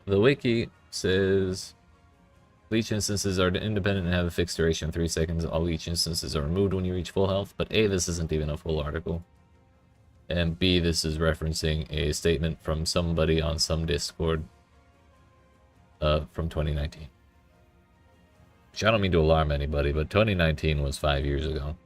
The wiki says leech instances are independent and have a fixed duration of 3 seconds. All leech instances are removed when you reach full health, but A, this isn't even a full article. And B, this is referencing a statement from somebody on some Discord from 2019. Which I don't mean to alarm anybody, but 2019 was 5 years ago.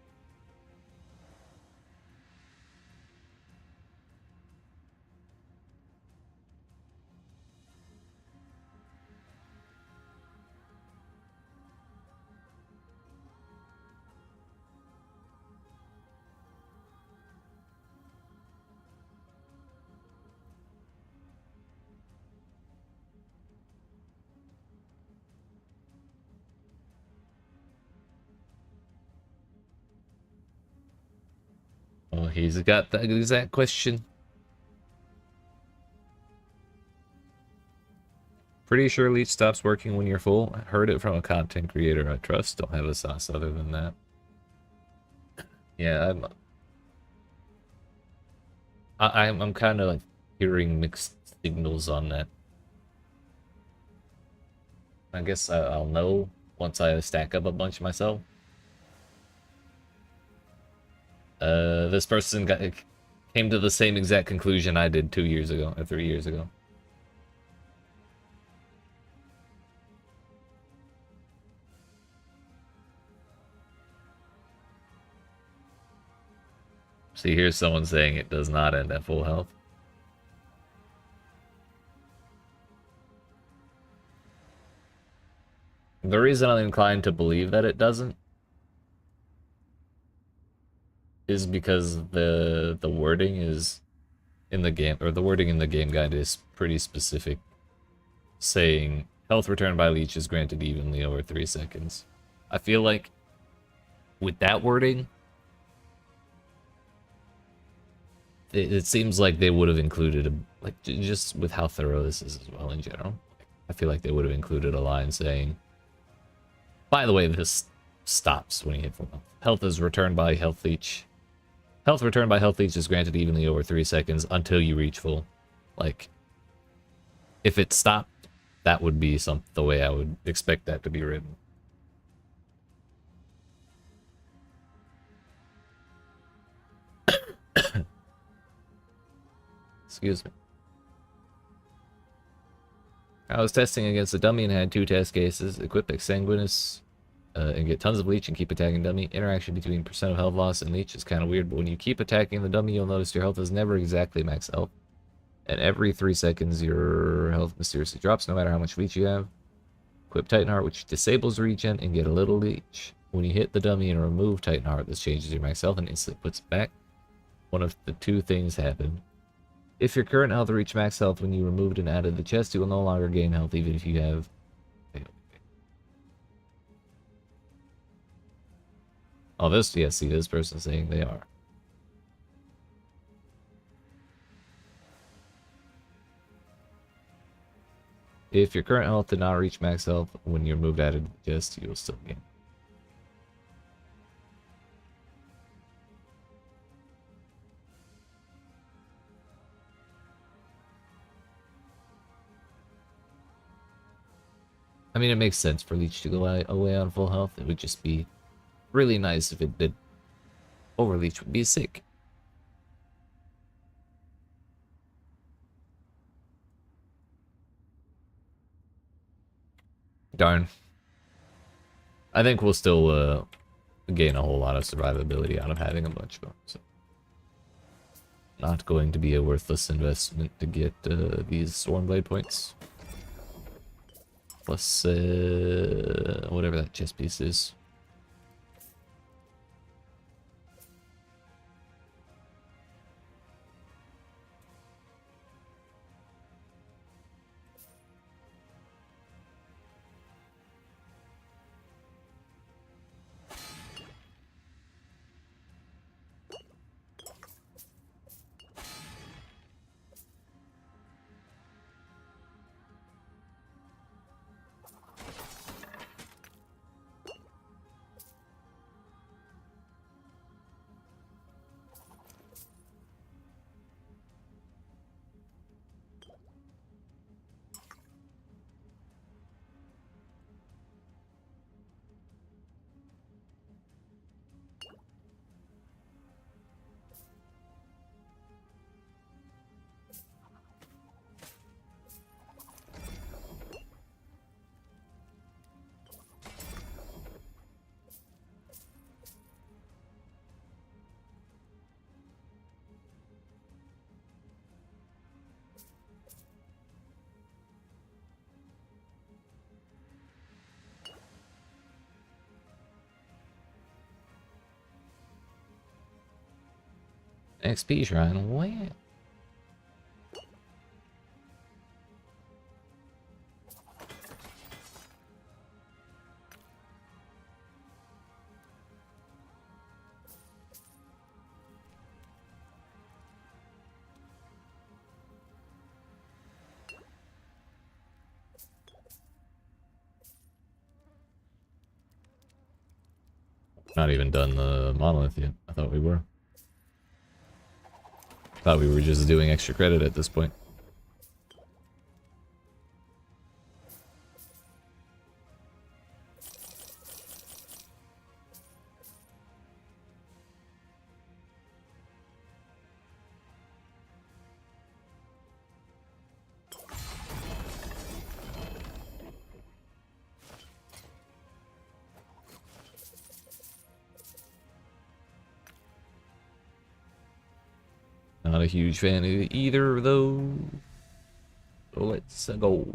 Oh, he's got the exact question. Pretty sure leech stops working when you're full. I heard it from a content creator I trust. Don't have a sauce other than that. Yeah, I'm kind of like hearing mixed signals on that. I guess I'll know once I stack up a bunch myself. This person came to the same exact conclusion I did 2 years ago, or 3 years ago. See, here's someone saying it does not end at full health. The reason I'm inclined to believe that it doesn't is because the wording is in the game, or the wording in the game guide is pretty specific, saying health returned by leech is granted evenly over 3 seconds. I feel like with that wording, it seems like they would have included like just with how thorough this is as well in general. I feel like they would have included a line saying, by the way, this stops when you hit full health. Health is returned by health leech. Health returned by health leech is granted evenly over 3 seconds until you reach full. Like, if it stopped, that would be the way I would expect that to be written. Excuse me. I was testing against a dummy and had 2 test cases. Equip Exsanguinous and get tons of leech and keep attacking dummy. Interaction between percent of health loss and leech is kind of weird, but when you keep attacking the dummy, you'll notice your health is never exactly max health. And every 3 seconds, your health mysteriously drops, no matter how much leech you have. Equip Titan Heart, which disables regen, and get a little leech. When you hit the dummy and remove Titan Heart, this changes your max health and instantly puts it back. one of the two things happen. If your current health reached max health when you removed and added the chest, you will no longer gain health even if you have... Oh, this, yeah, see, this person's saying they are. If your current health did not reach max health when you removed added to the chest, you will still gain. I mean, it makes sense for Leech to go away on full health. It would just be really nice if it did. Overleech would be sick. Darn. I think we'll still gain a whole lot of survivability out of having a bunch of them. So. Not going to be a worthless investment to get these Stormblade points. Plus, whatever that chest piece is. XP shrine, where? Not even done the monolith yet. I thought we were. Thought we were just doing extra credit at this point. Not a huge fan of either, though. So let's go.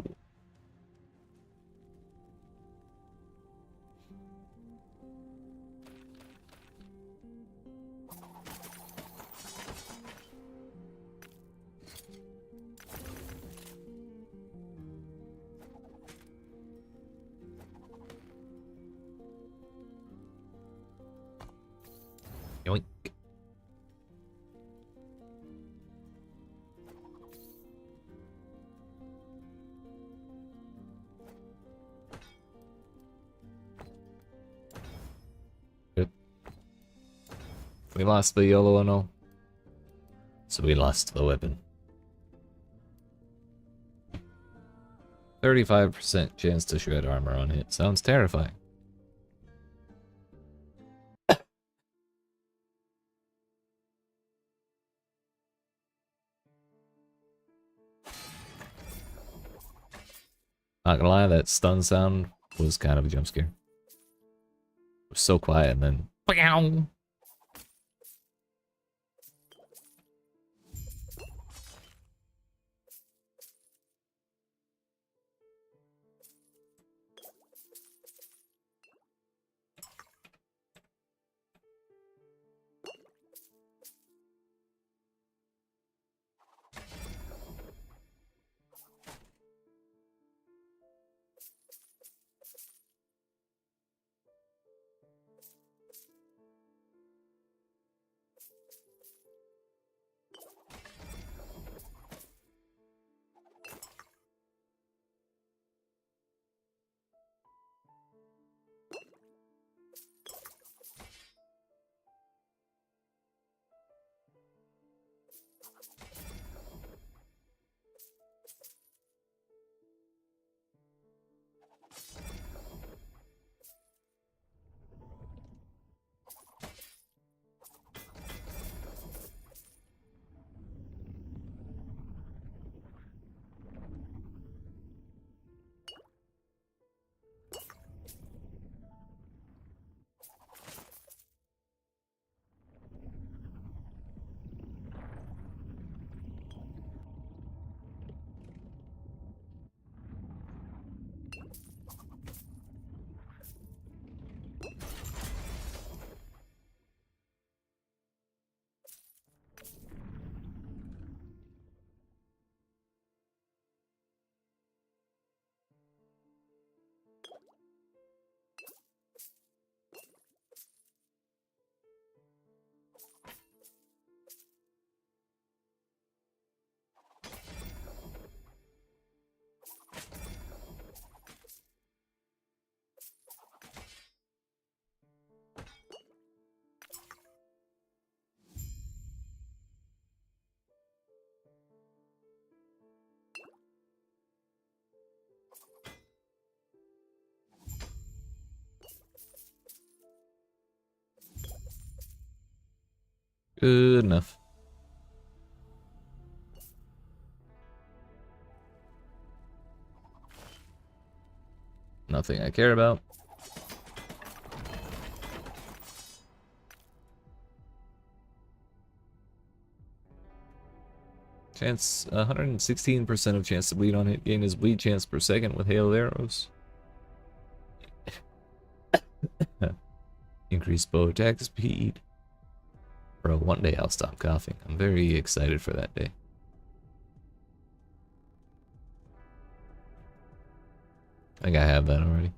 Yoink. Good. We lost the yellow one, so we lost the weapon. 35% chance to shred armor on hit. Sounds terrifying. Not gonna lie, that stun sound was kind of a jump scare. It was so quiet and then... Yoink. Good enough. Nothing I care about. Chance 116% of chance to bleed on hit. Gain his bleed chance per second with hail of arrows. Increased bow attack speed. Bro, one day I'll stop coughing. I'm very excited for that day. I think I have that already.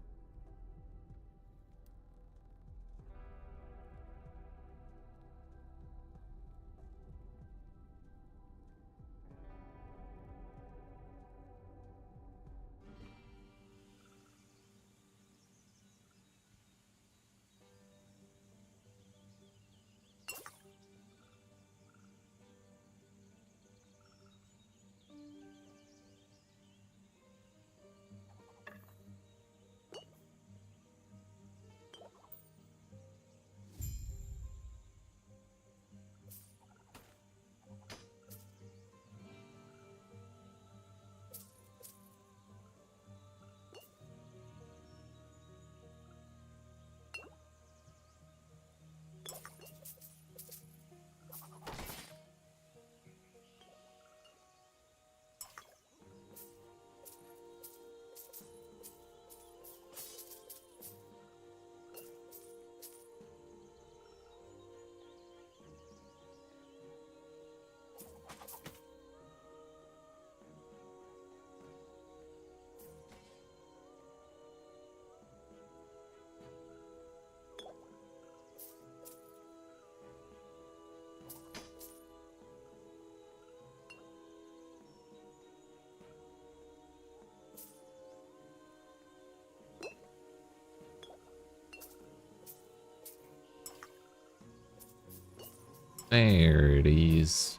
There it is.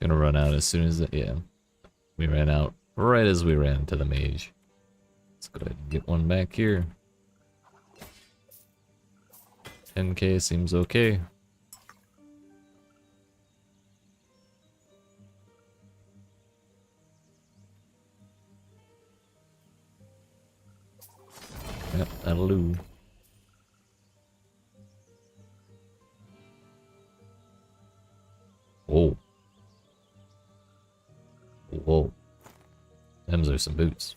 Gonna run out as soon as yeah. We ran out right as we ran to the mage. Let's go ahead and get one back here. 10k seems okay. Yep, that'll do. Whoa. Whoa. Them's are some boots.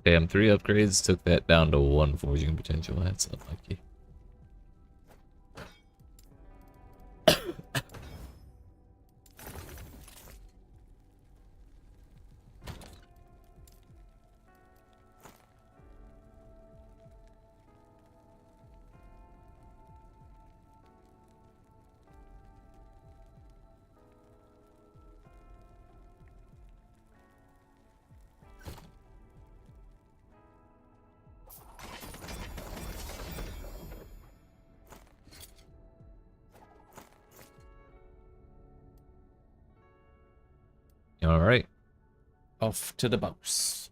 Damn, 3 upgrades took that down to 1 forging potential. That's unlucky. All right, off to the boss.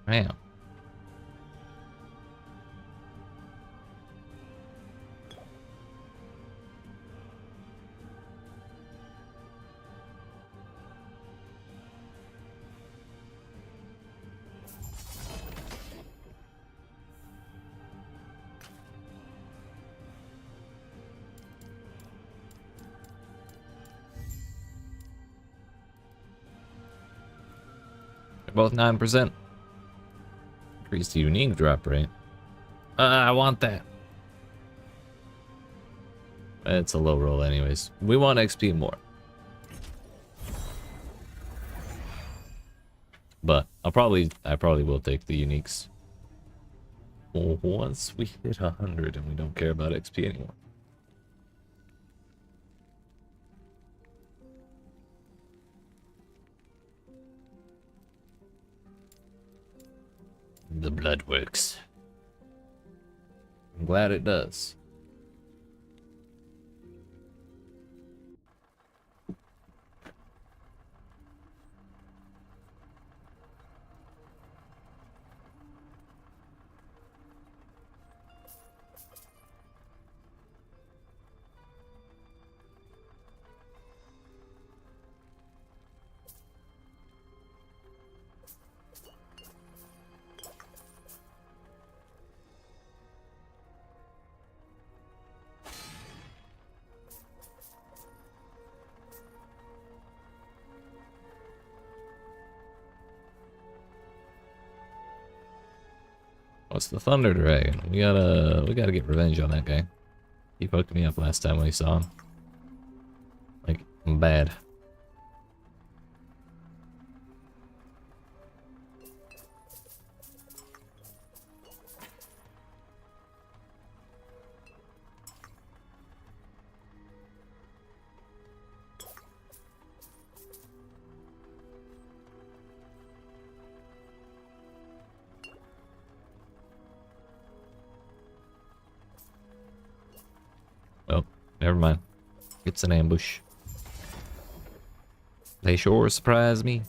Man. They're both 9%. Increase the unique drop rate. I want that. It's a low roll anyways. We want XP more. But I probably will take the uniques. Once we hit 100 and we don't care about XP anymore. The blood works. I'm glad it does. What's the Thunder Dragon? We gotta get revenge on that guy. He fucked me up last time we saw him. Like, bad. Oh, never mind. It's an ambush. They sure surprised me.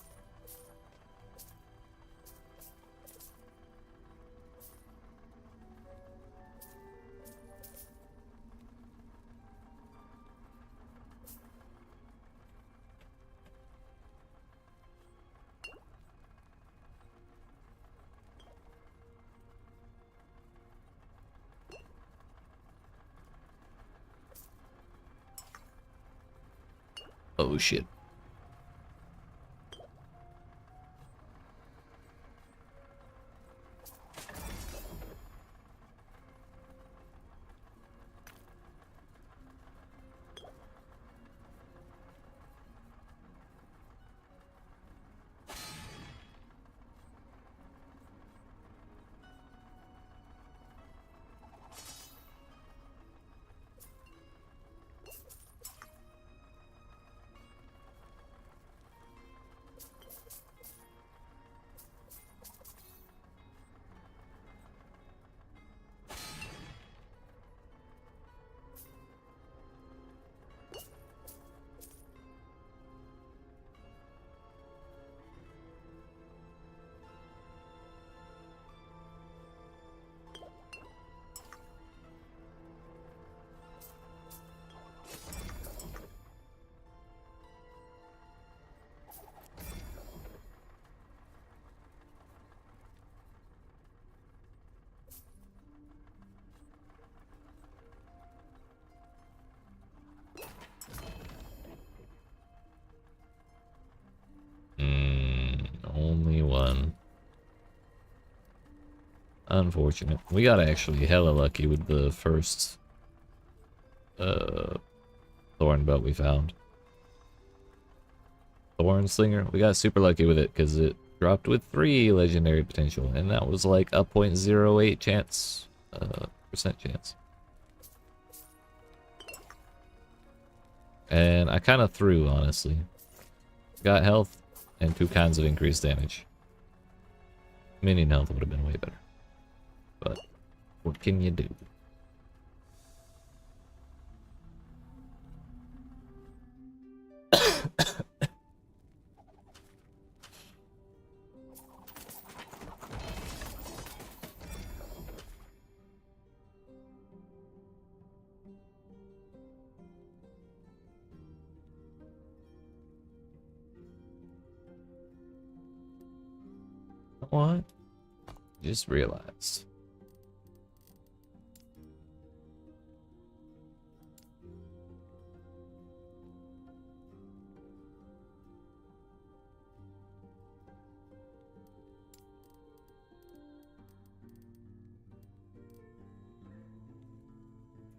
Oh shit. Unfortunate. We got actually hella lucky with the first thorn belt we found. Thorn Slinger. We got super lucky with it because it dropped with 3 legendary potential, and that was like a 0.08 chance, percent chance. And I kind of threw, honestly. Got health and 2 kinds of increased damage. Minion health would have been way better. But what can you do? What? Just realized.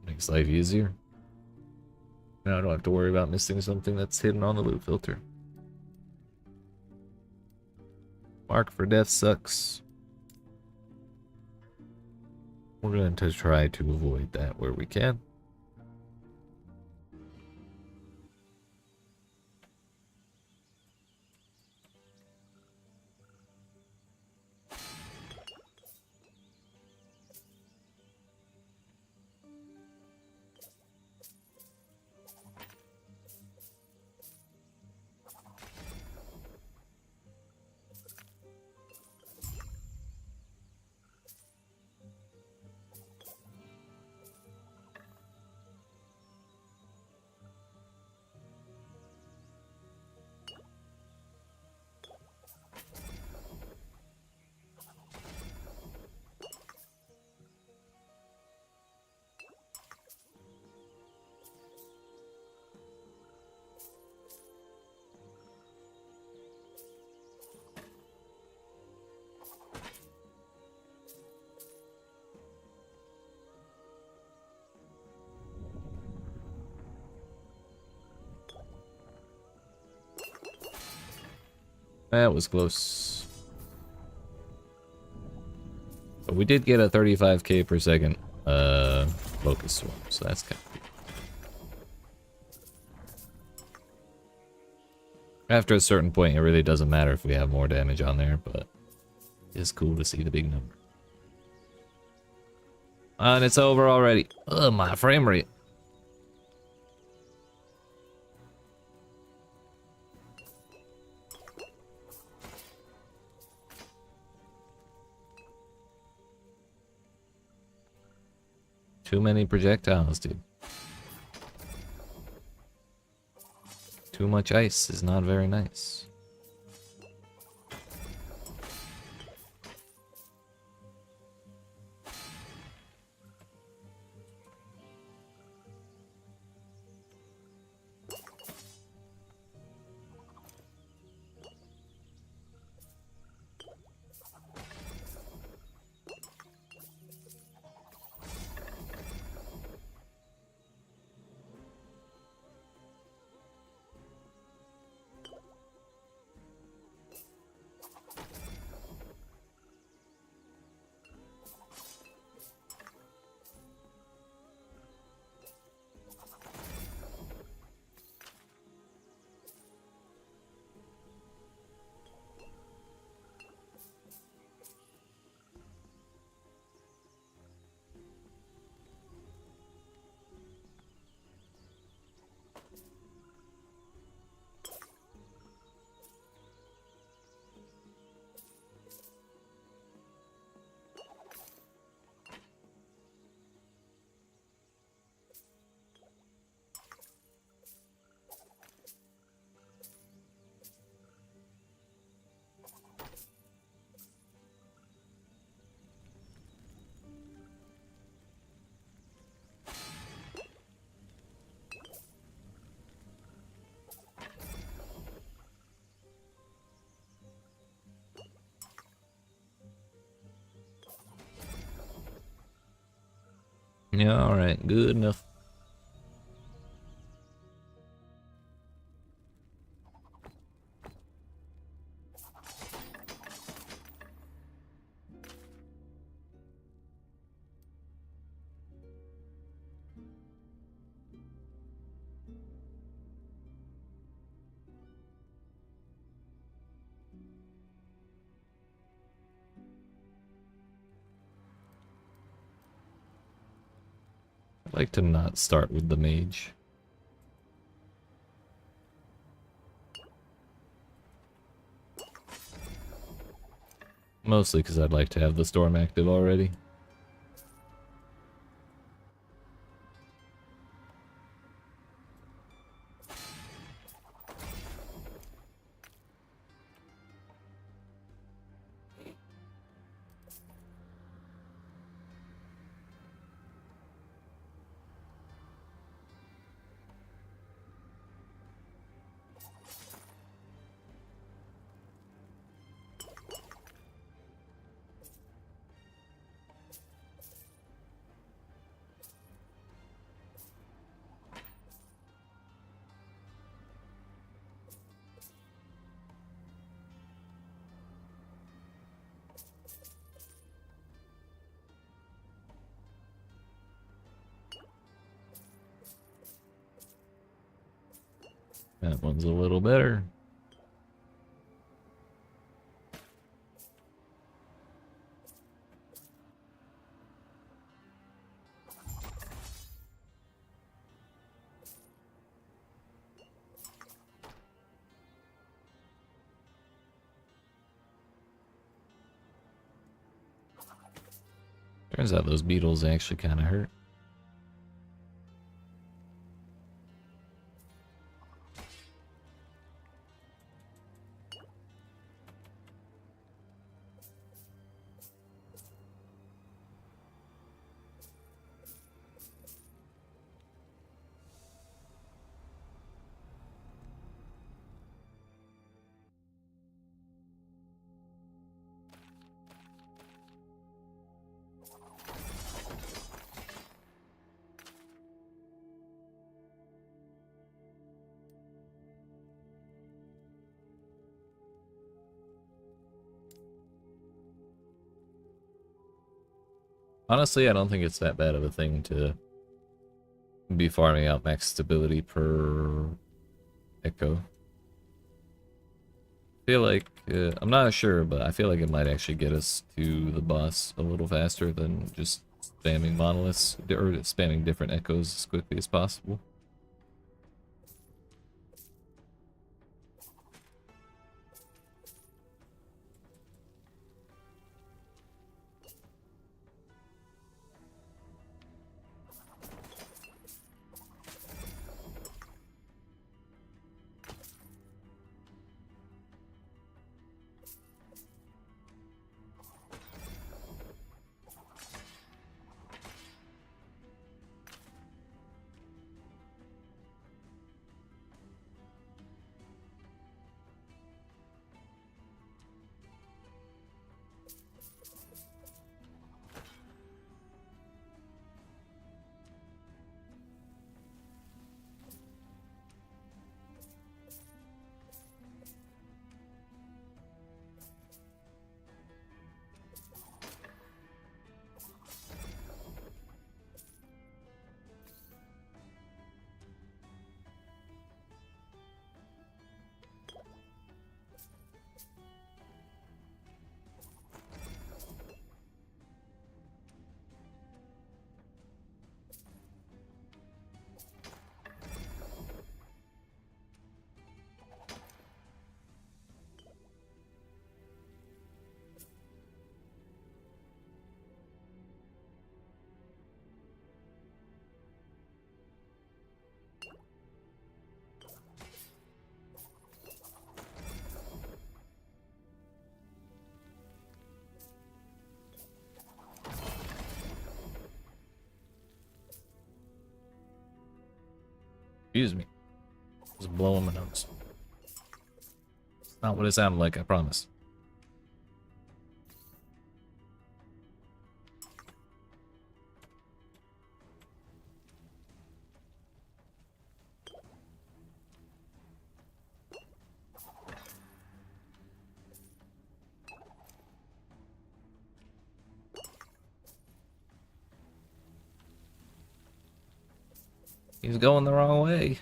Makes life easier. Now I don't have to worry about missing something that's hidden on the loot filter. Mark for death sucks. We're going to try to avoid that where we can. That was close. But we did get a 35k per second focus swarm, so that's kind of cool. After a certain point, it really doesn't matter if we have more damage on there, but it's cool to see the big number. And it's over already. Ugh, my frame rate. Too many projectiles, dude. Too much ice is not very nice. Yeah, alright, good enough. I'd like to not start with the mage. Mostly because I'd like to have the storm active already. That one's a little better. Turns out those beetles actually kind of hurt. Honestly, I don't think it's that bad of a thing to be farming out max stability per echo. I feel like, I'm not sure, but I feel like it might actually get us to the boss a little faster than just spamming monoliths, or spamming different echoes as quickly as possible. Excuse me. Just blowing my nose. It's not what it sounded like, I promise. He's going the wrong way.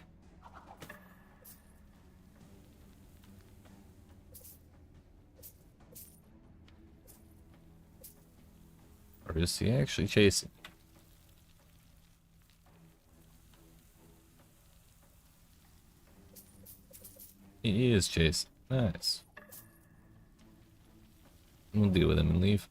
Or is he actually chasing? He is chasing. Nice. We'll deal with him and leave.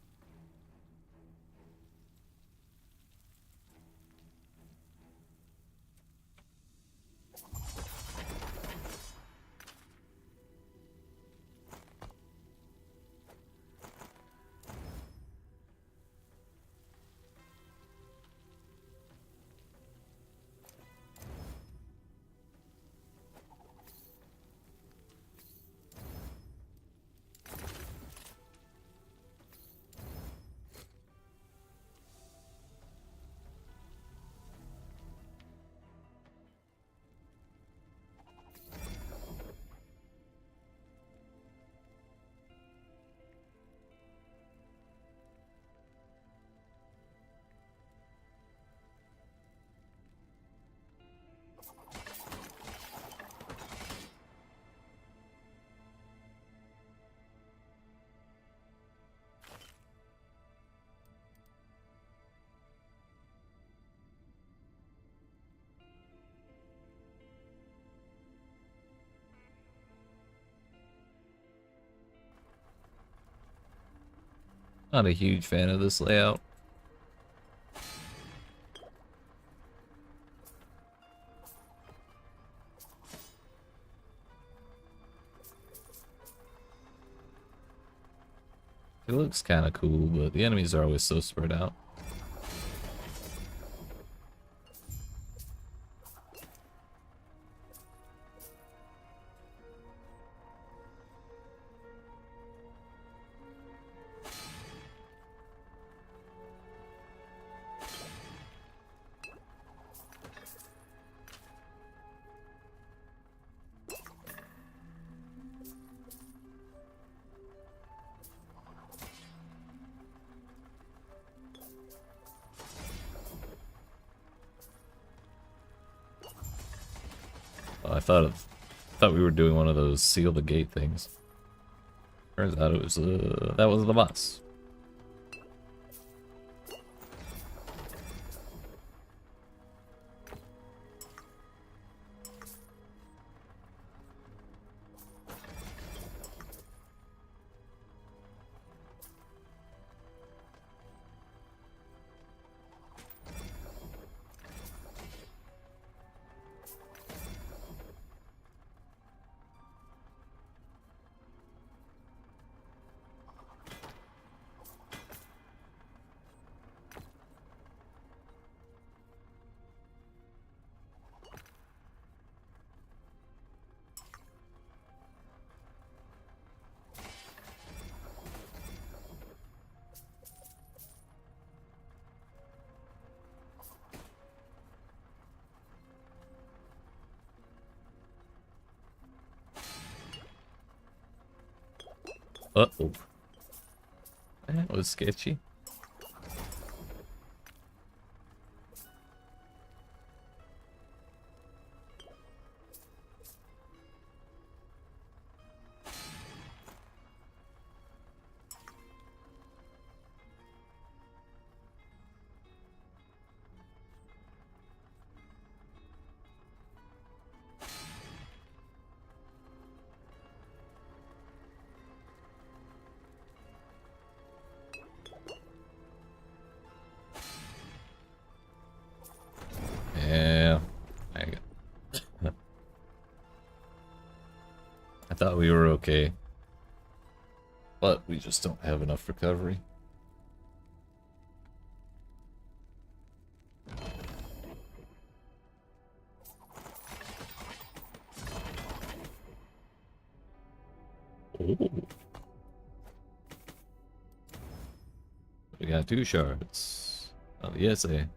Not a huge fan of this layout. It looks kind of cool, but the enemies are always so spread out. I thought we were doing one of those seal the gate things. Turns out it was that was the boss. Uh-oh. That was sketchy. Yeah. I thought we were okay. But we just don't have enough recovery. Ooh. We got 2 shards. Oh, the essay.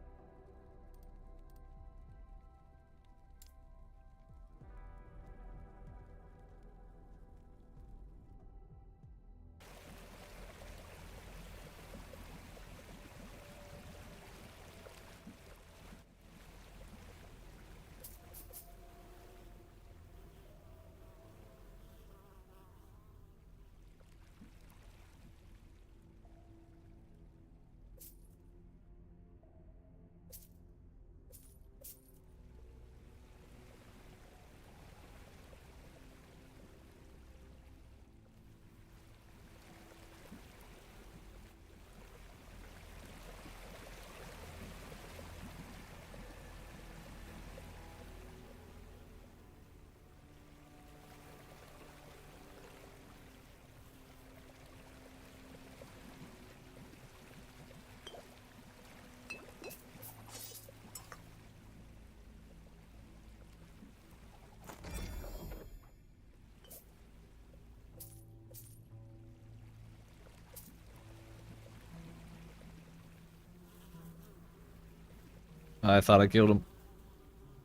I thought I killed him.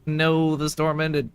No, the storm ended.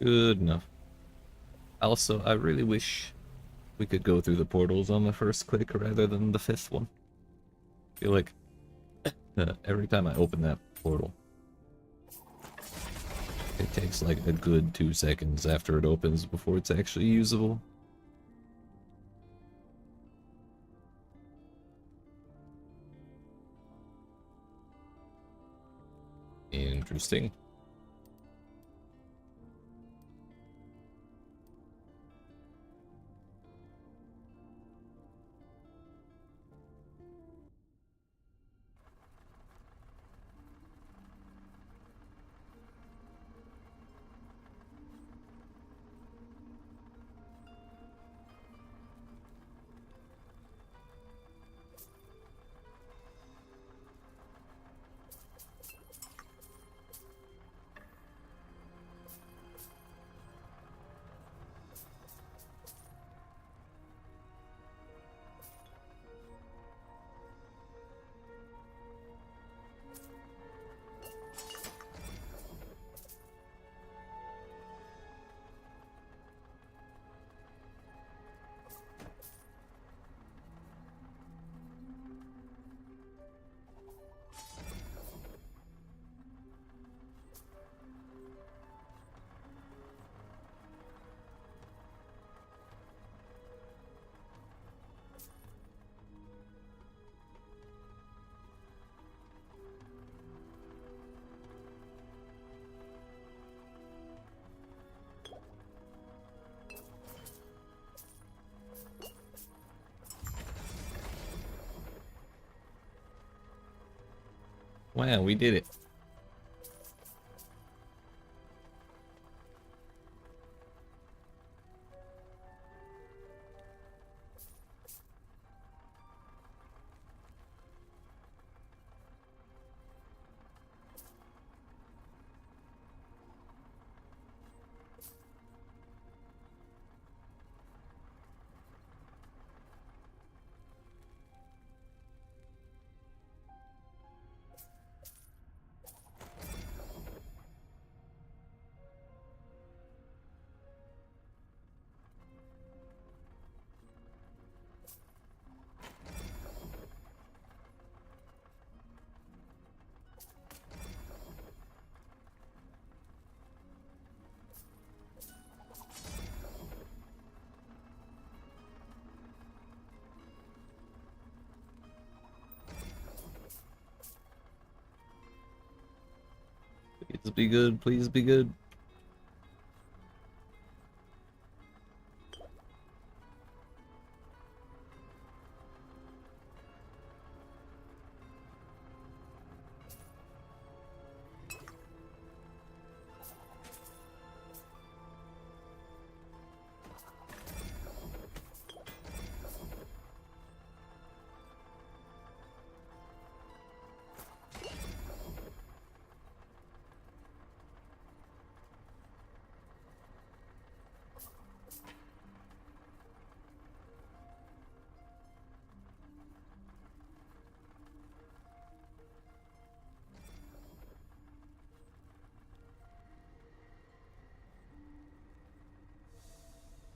Good enough. Also, I really wish we could go through the portals on the first click rather than the fifth one. I feel like every time I open that portal, it takes like a good 2 seconds after it opens before it's actually usable. Interesting. Wow, we did it. Please be good, please be good.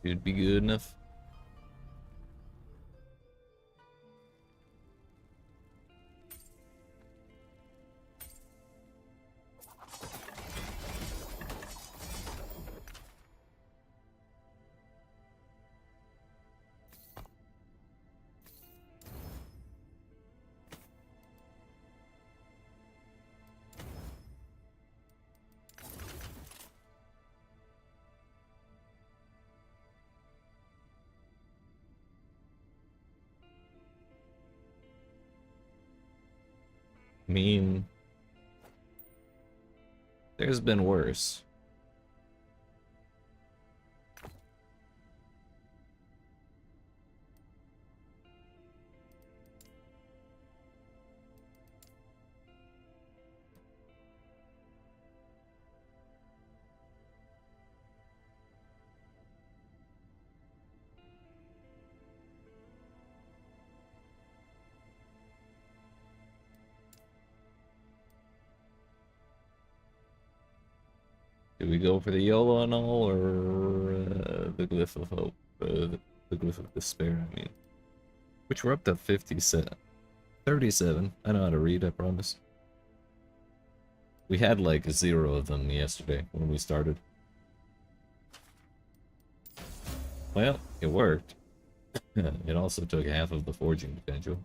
Should be good enough. I mean, there's been worse. Do we go for the YOLO and all, or the Glyph of Hope? The Glyph of Despair, I mean. Which we're up to 57. 37. I know how to read, I promise. We had like 0 of them yesterday when we started. Well, it worked. It also took half of the forging potential.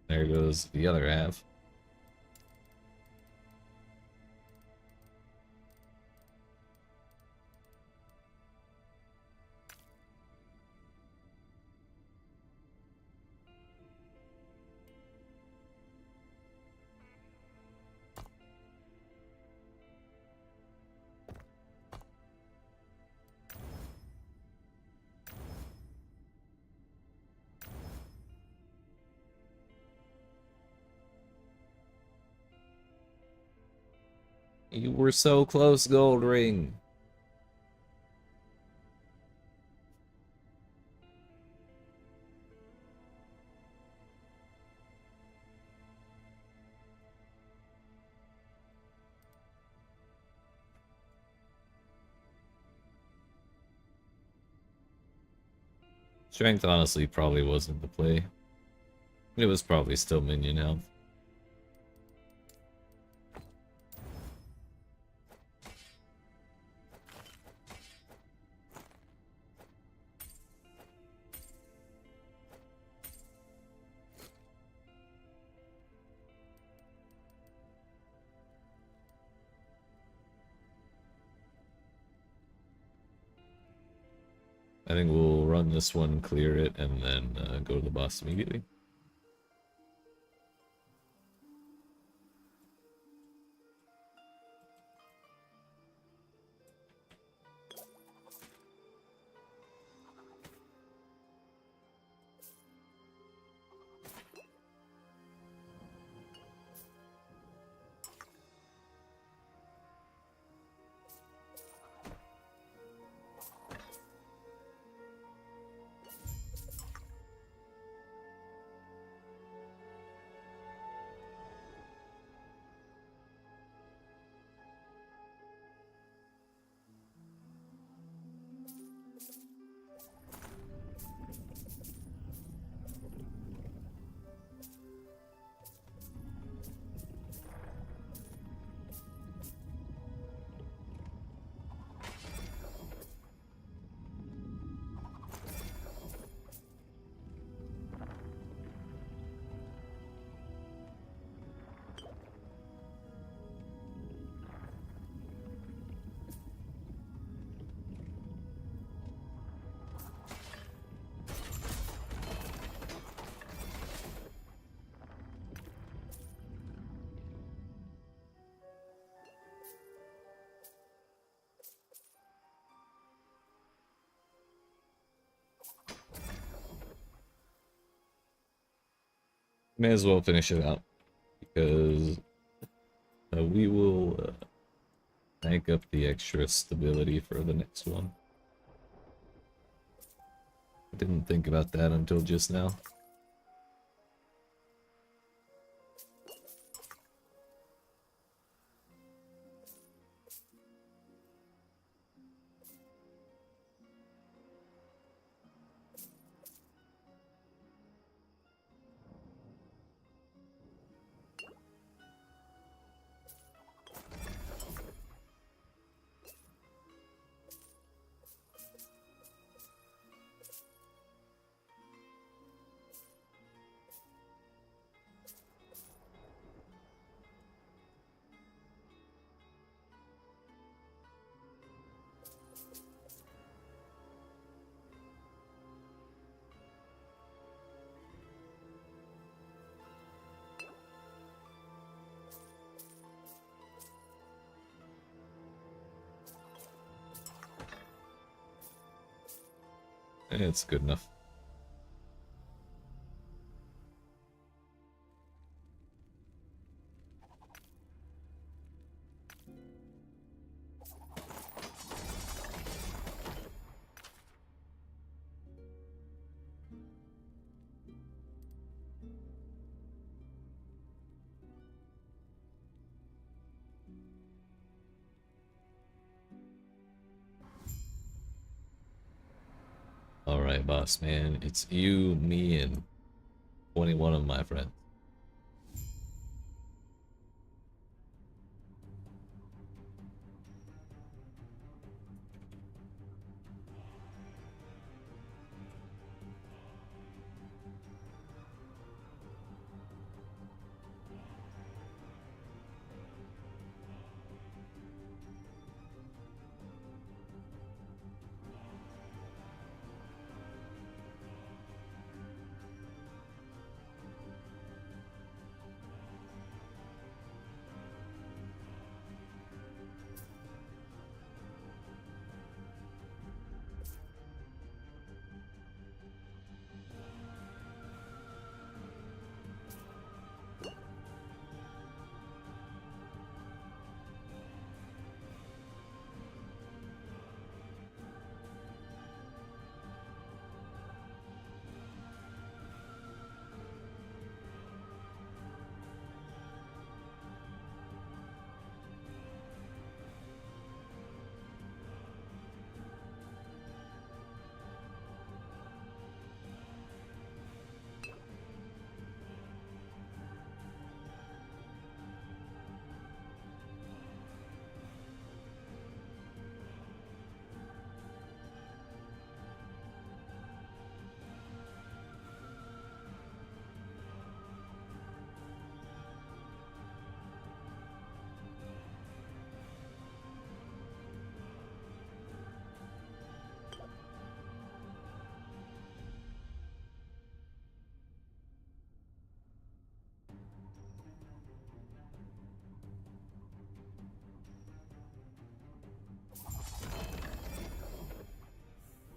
There goes the other half. You were so close, Gold Ring. Strength honestly probably wasn't the play. It was probably still minion health. I think we'll run this one, clear it, and then go to the boss immediately. May as well finish it out, because we will bank up the extra stability for the next one. I didn't think about that until just now. It's good enough. Alright, boss man. It's you, me, and 21 of my friends.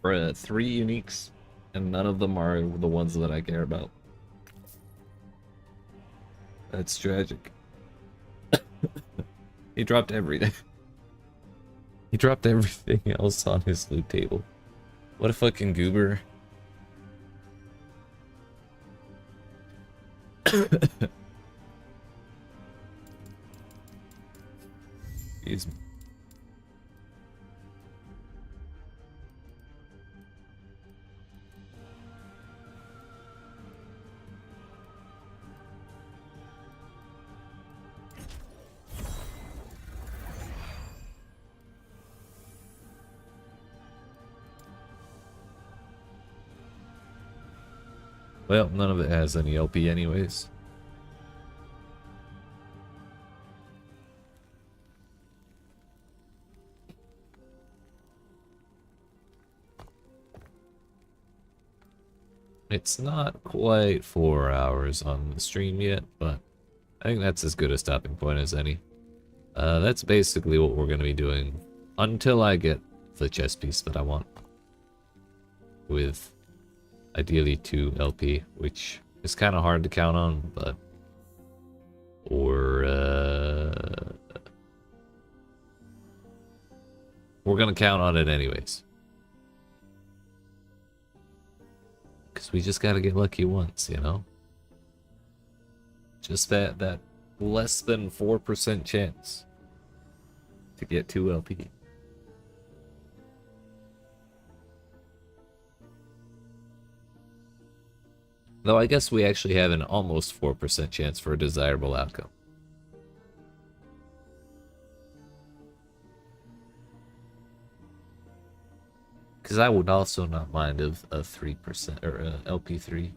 We're at 3 uniques, and none of them are the ones that I care about. That's tragic. He dropped everything. He dropped everything else on his loot table. What a fucking goober. Excuse me. Well, none of it has any LP anyways. It's not quite 4 hours on the stream yet, but I think that's as good a stopping point as any. That's basically what we're going to be doing until I get the chess piece that I want. With ideally 2 LP, which is kind of hard to count on, but... we're going to count on it anyways. Because we just got to get lucky once, you know? Just that less than 4% chance to get 2 LP. Though I guess we actually have an almost 4% chance for a desirable outcome. Because I would also not mind of a 3% or a LP3.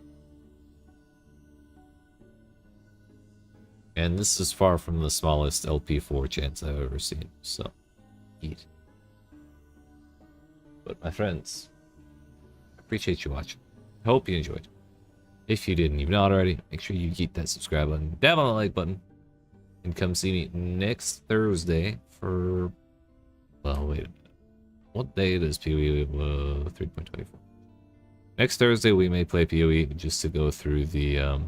And this is far from the smallest LP4 chance I've ever seen, so eat. But my friends, I appreciate you watching. I hope you enjoyed. If you didn't, you've not already, make sure you keep that subscribe button, dab on the like button, and come see me next Thursday for, well, wait a minute. What day does PoE 3.24? Next Thursday we may play PoE just to go through the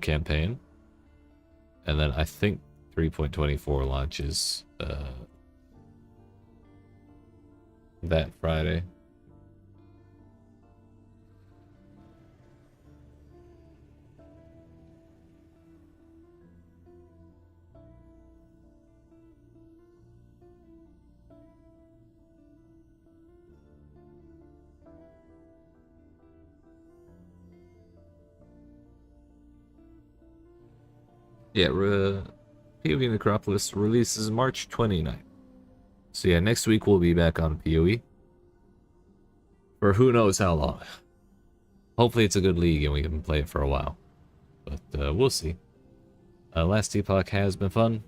campaign. And then I think 3.24 launches that Friday. Yeah, PoE Necropolis releases March 29th. So yeah, next week we'll be back on PoE. For who knows how long. Hopefully it's a good league and we can play it for a while. But we'll see. Last Epoch has been fun.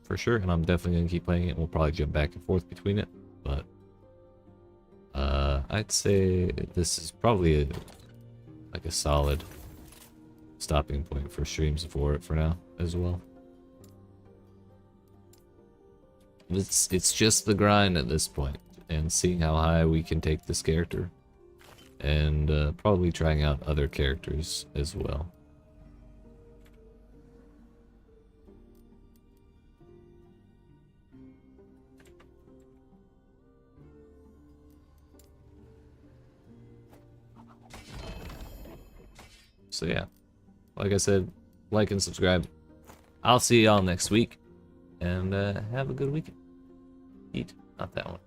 For sure, and I'm definitely going to keep playing it. We'll probably jump back and forth between it. But I'd say this is probably like a solid stopping point for streams for it for now as well. It's just the grind at this point, and seeing how high we can take this character, and probably trying out other characters as well. So yeah, like I said, like and subscribe. I'll see y'all next week, and have a good weekend. Eat, not that one.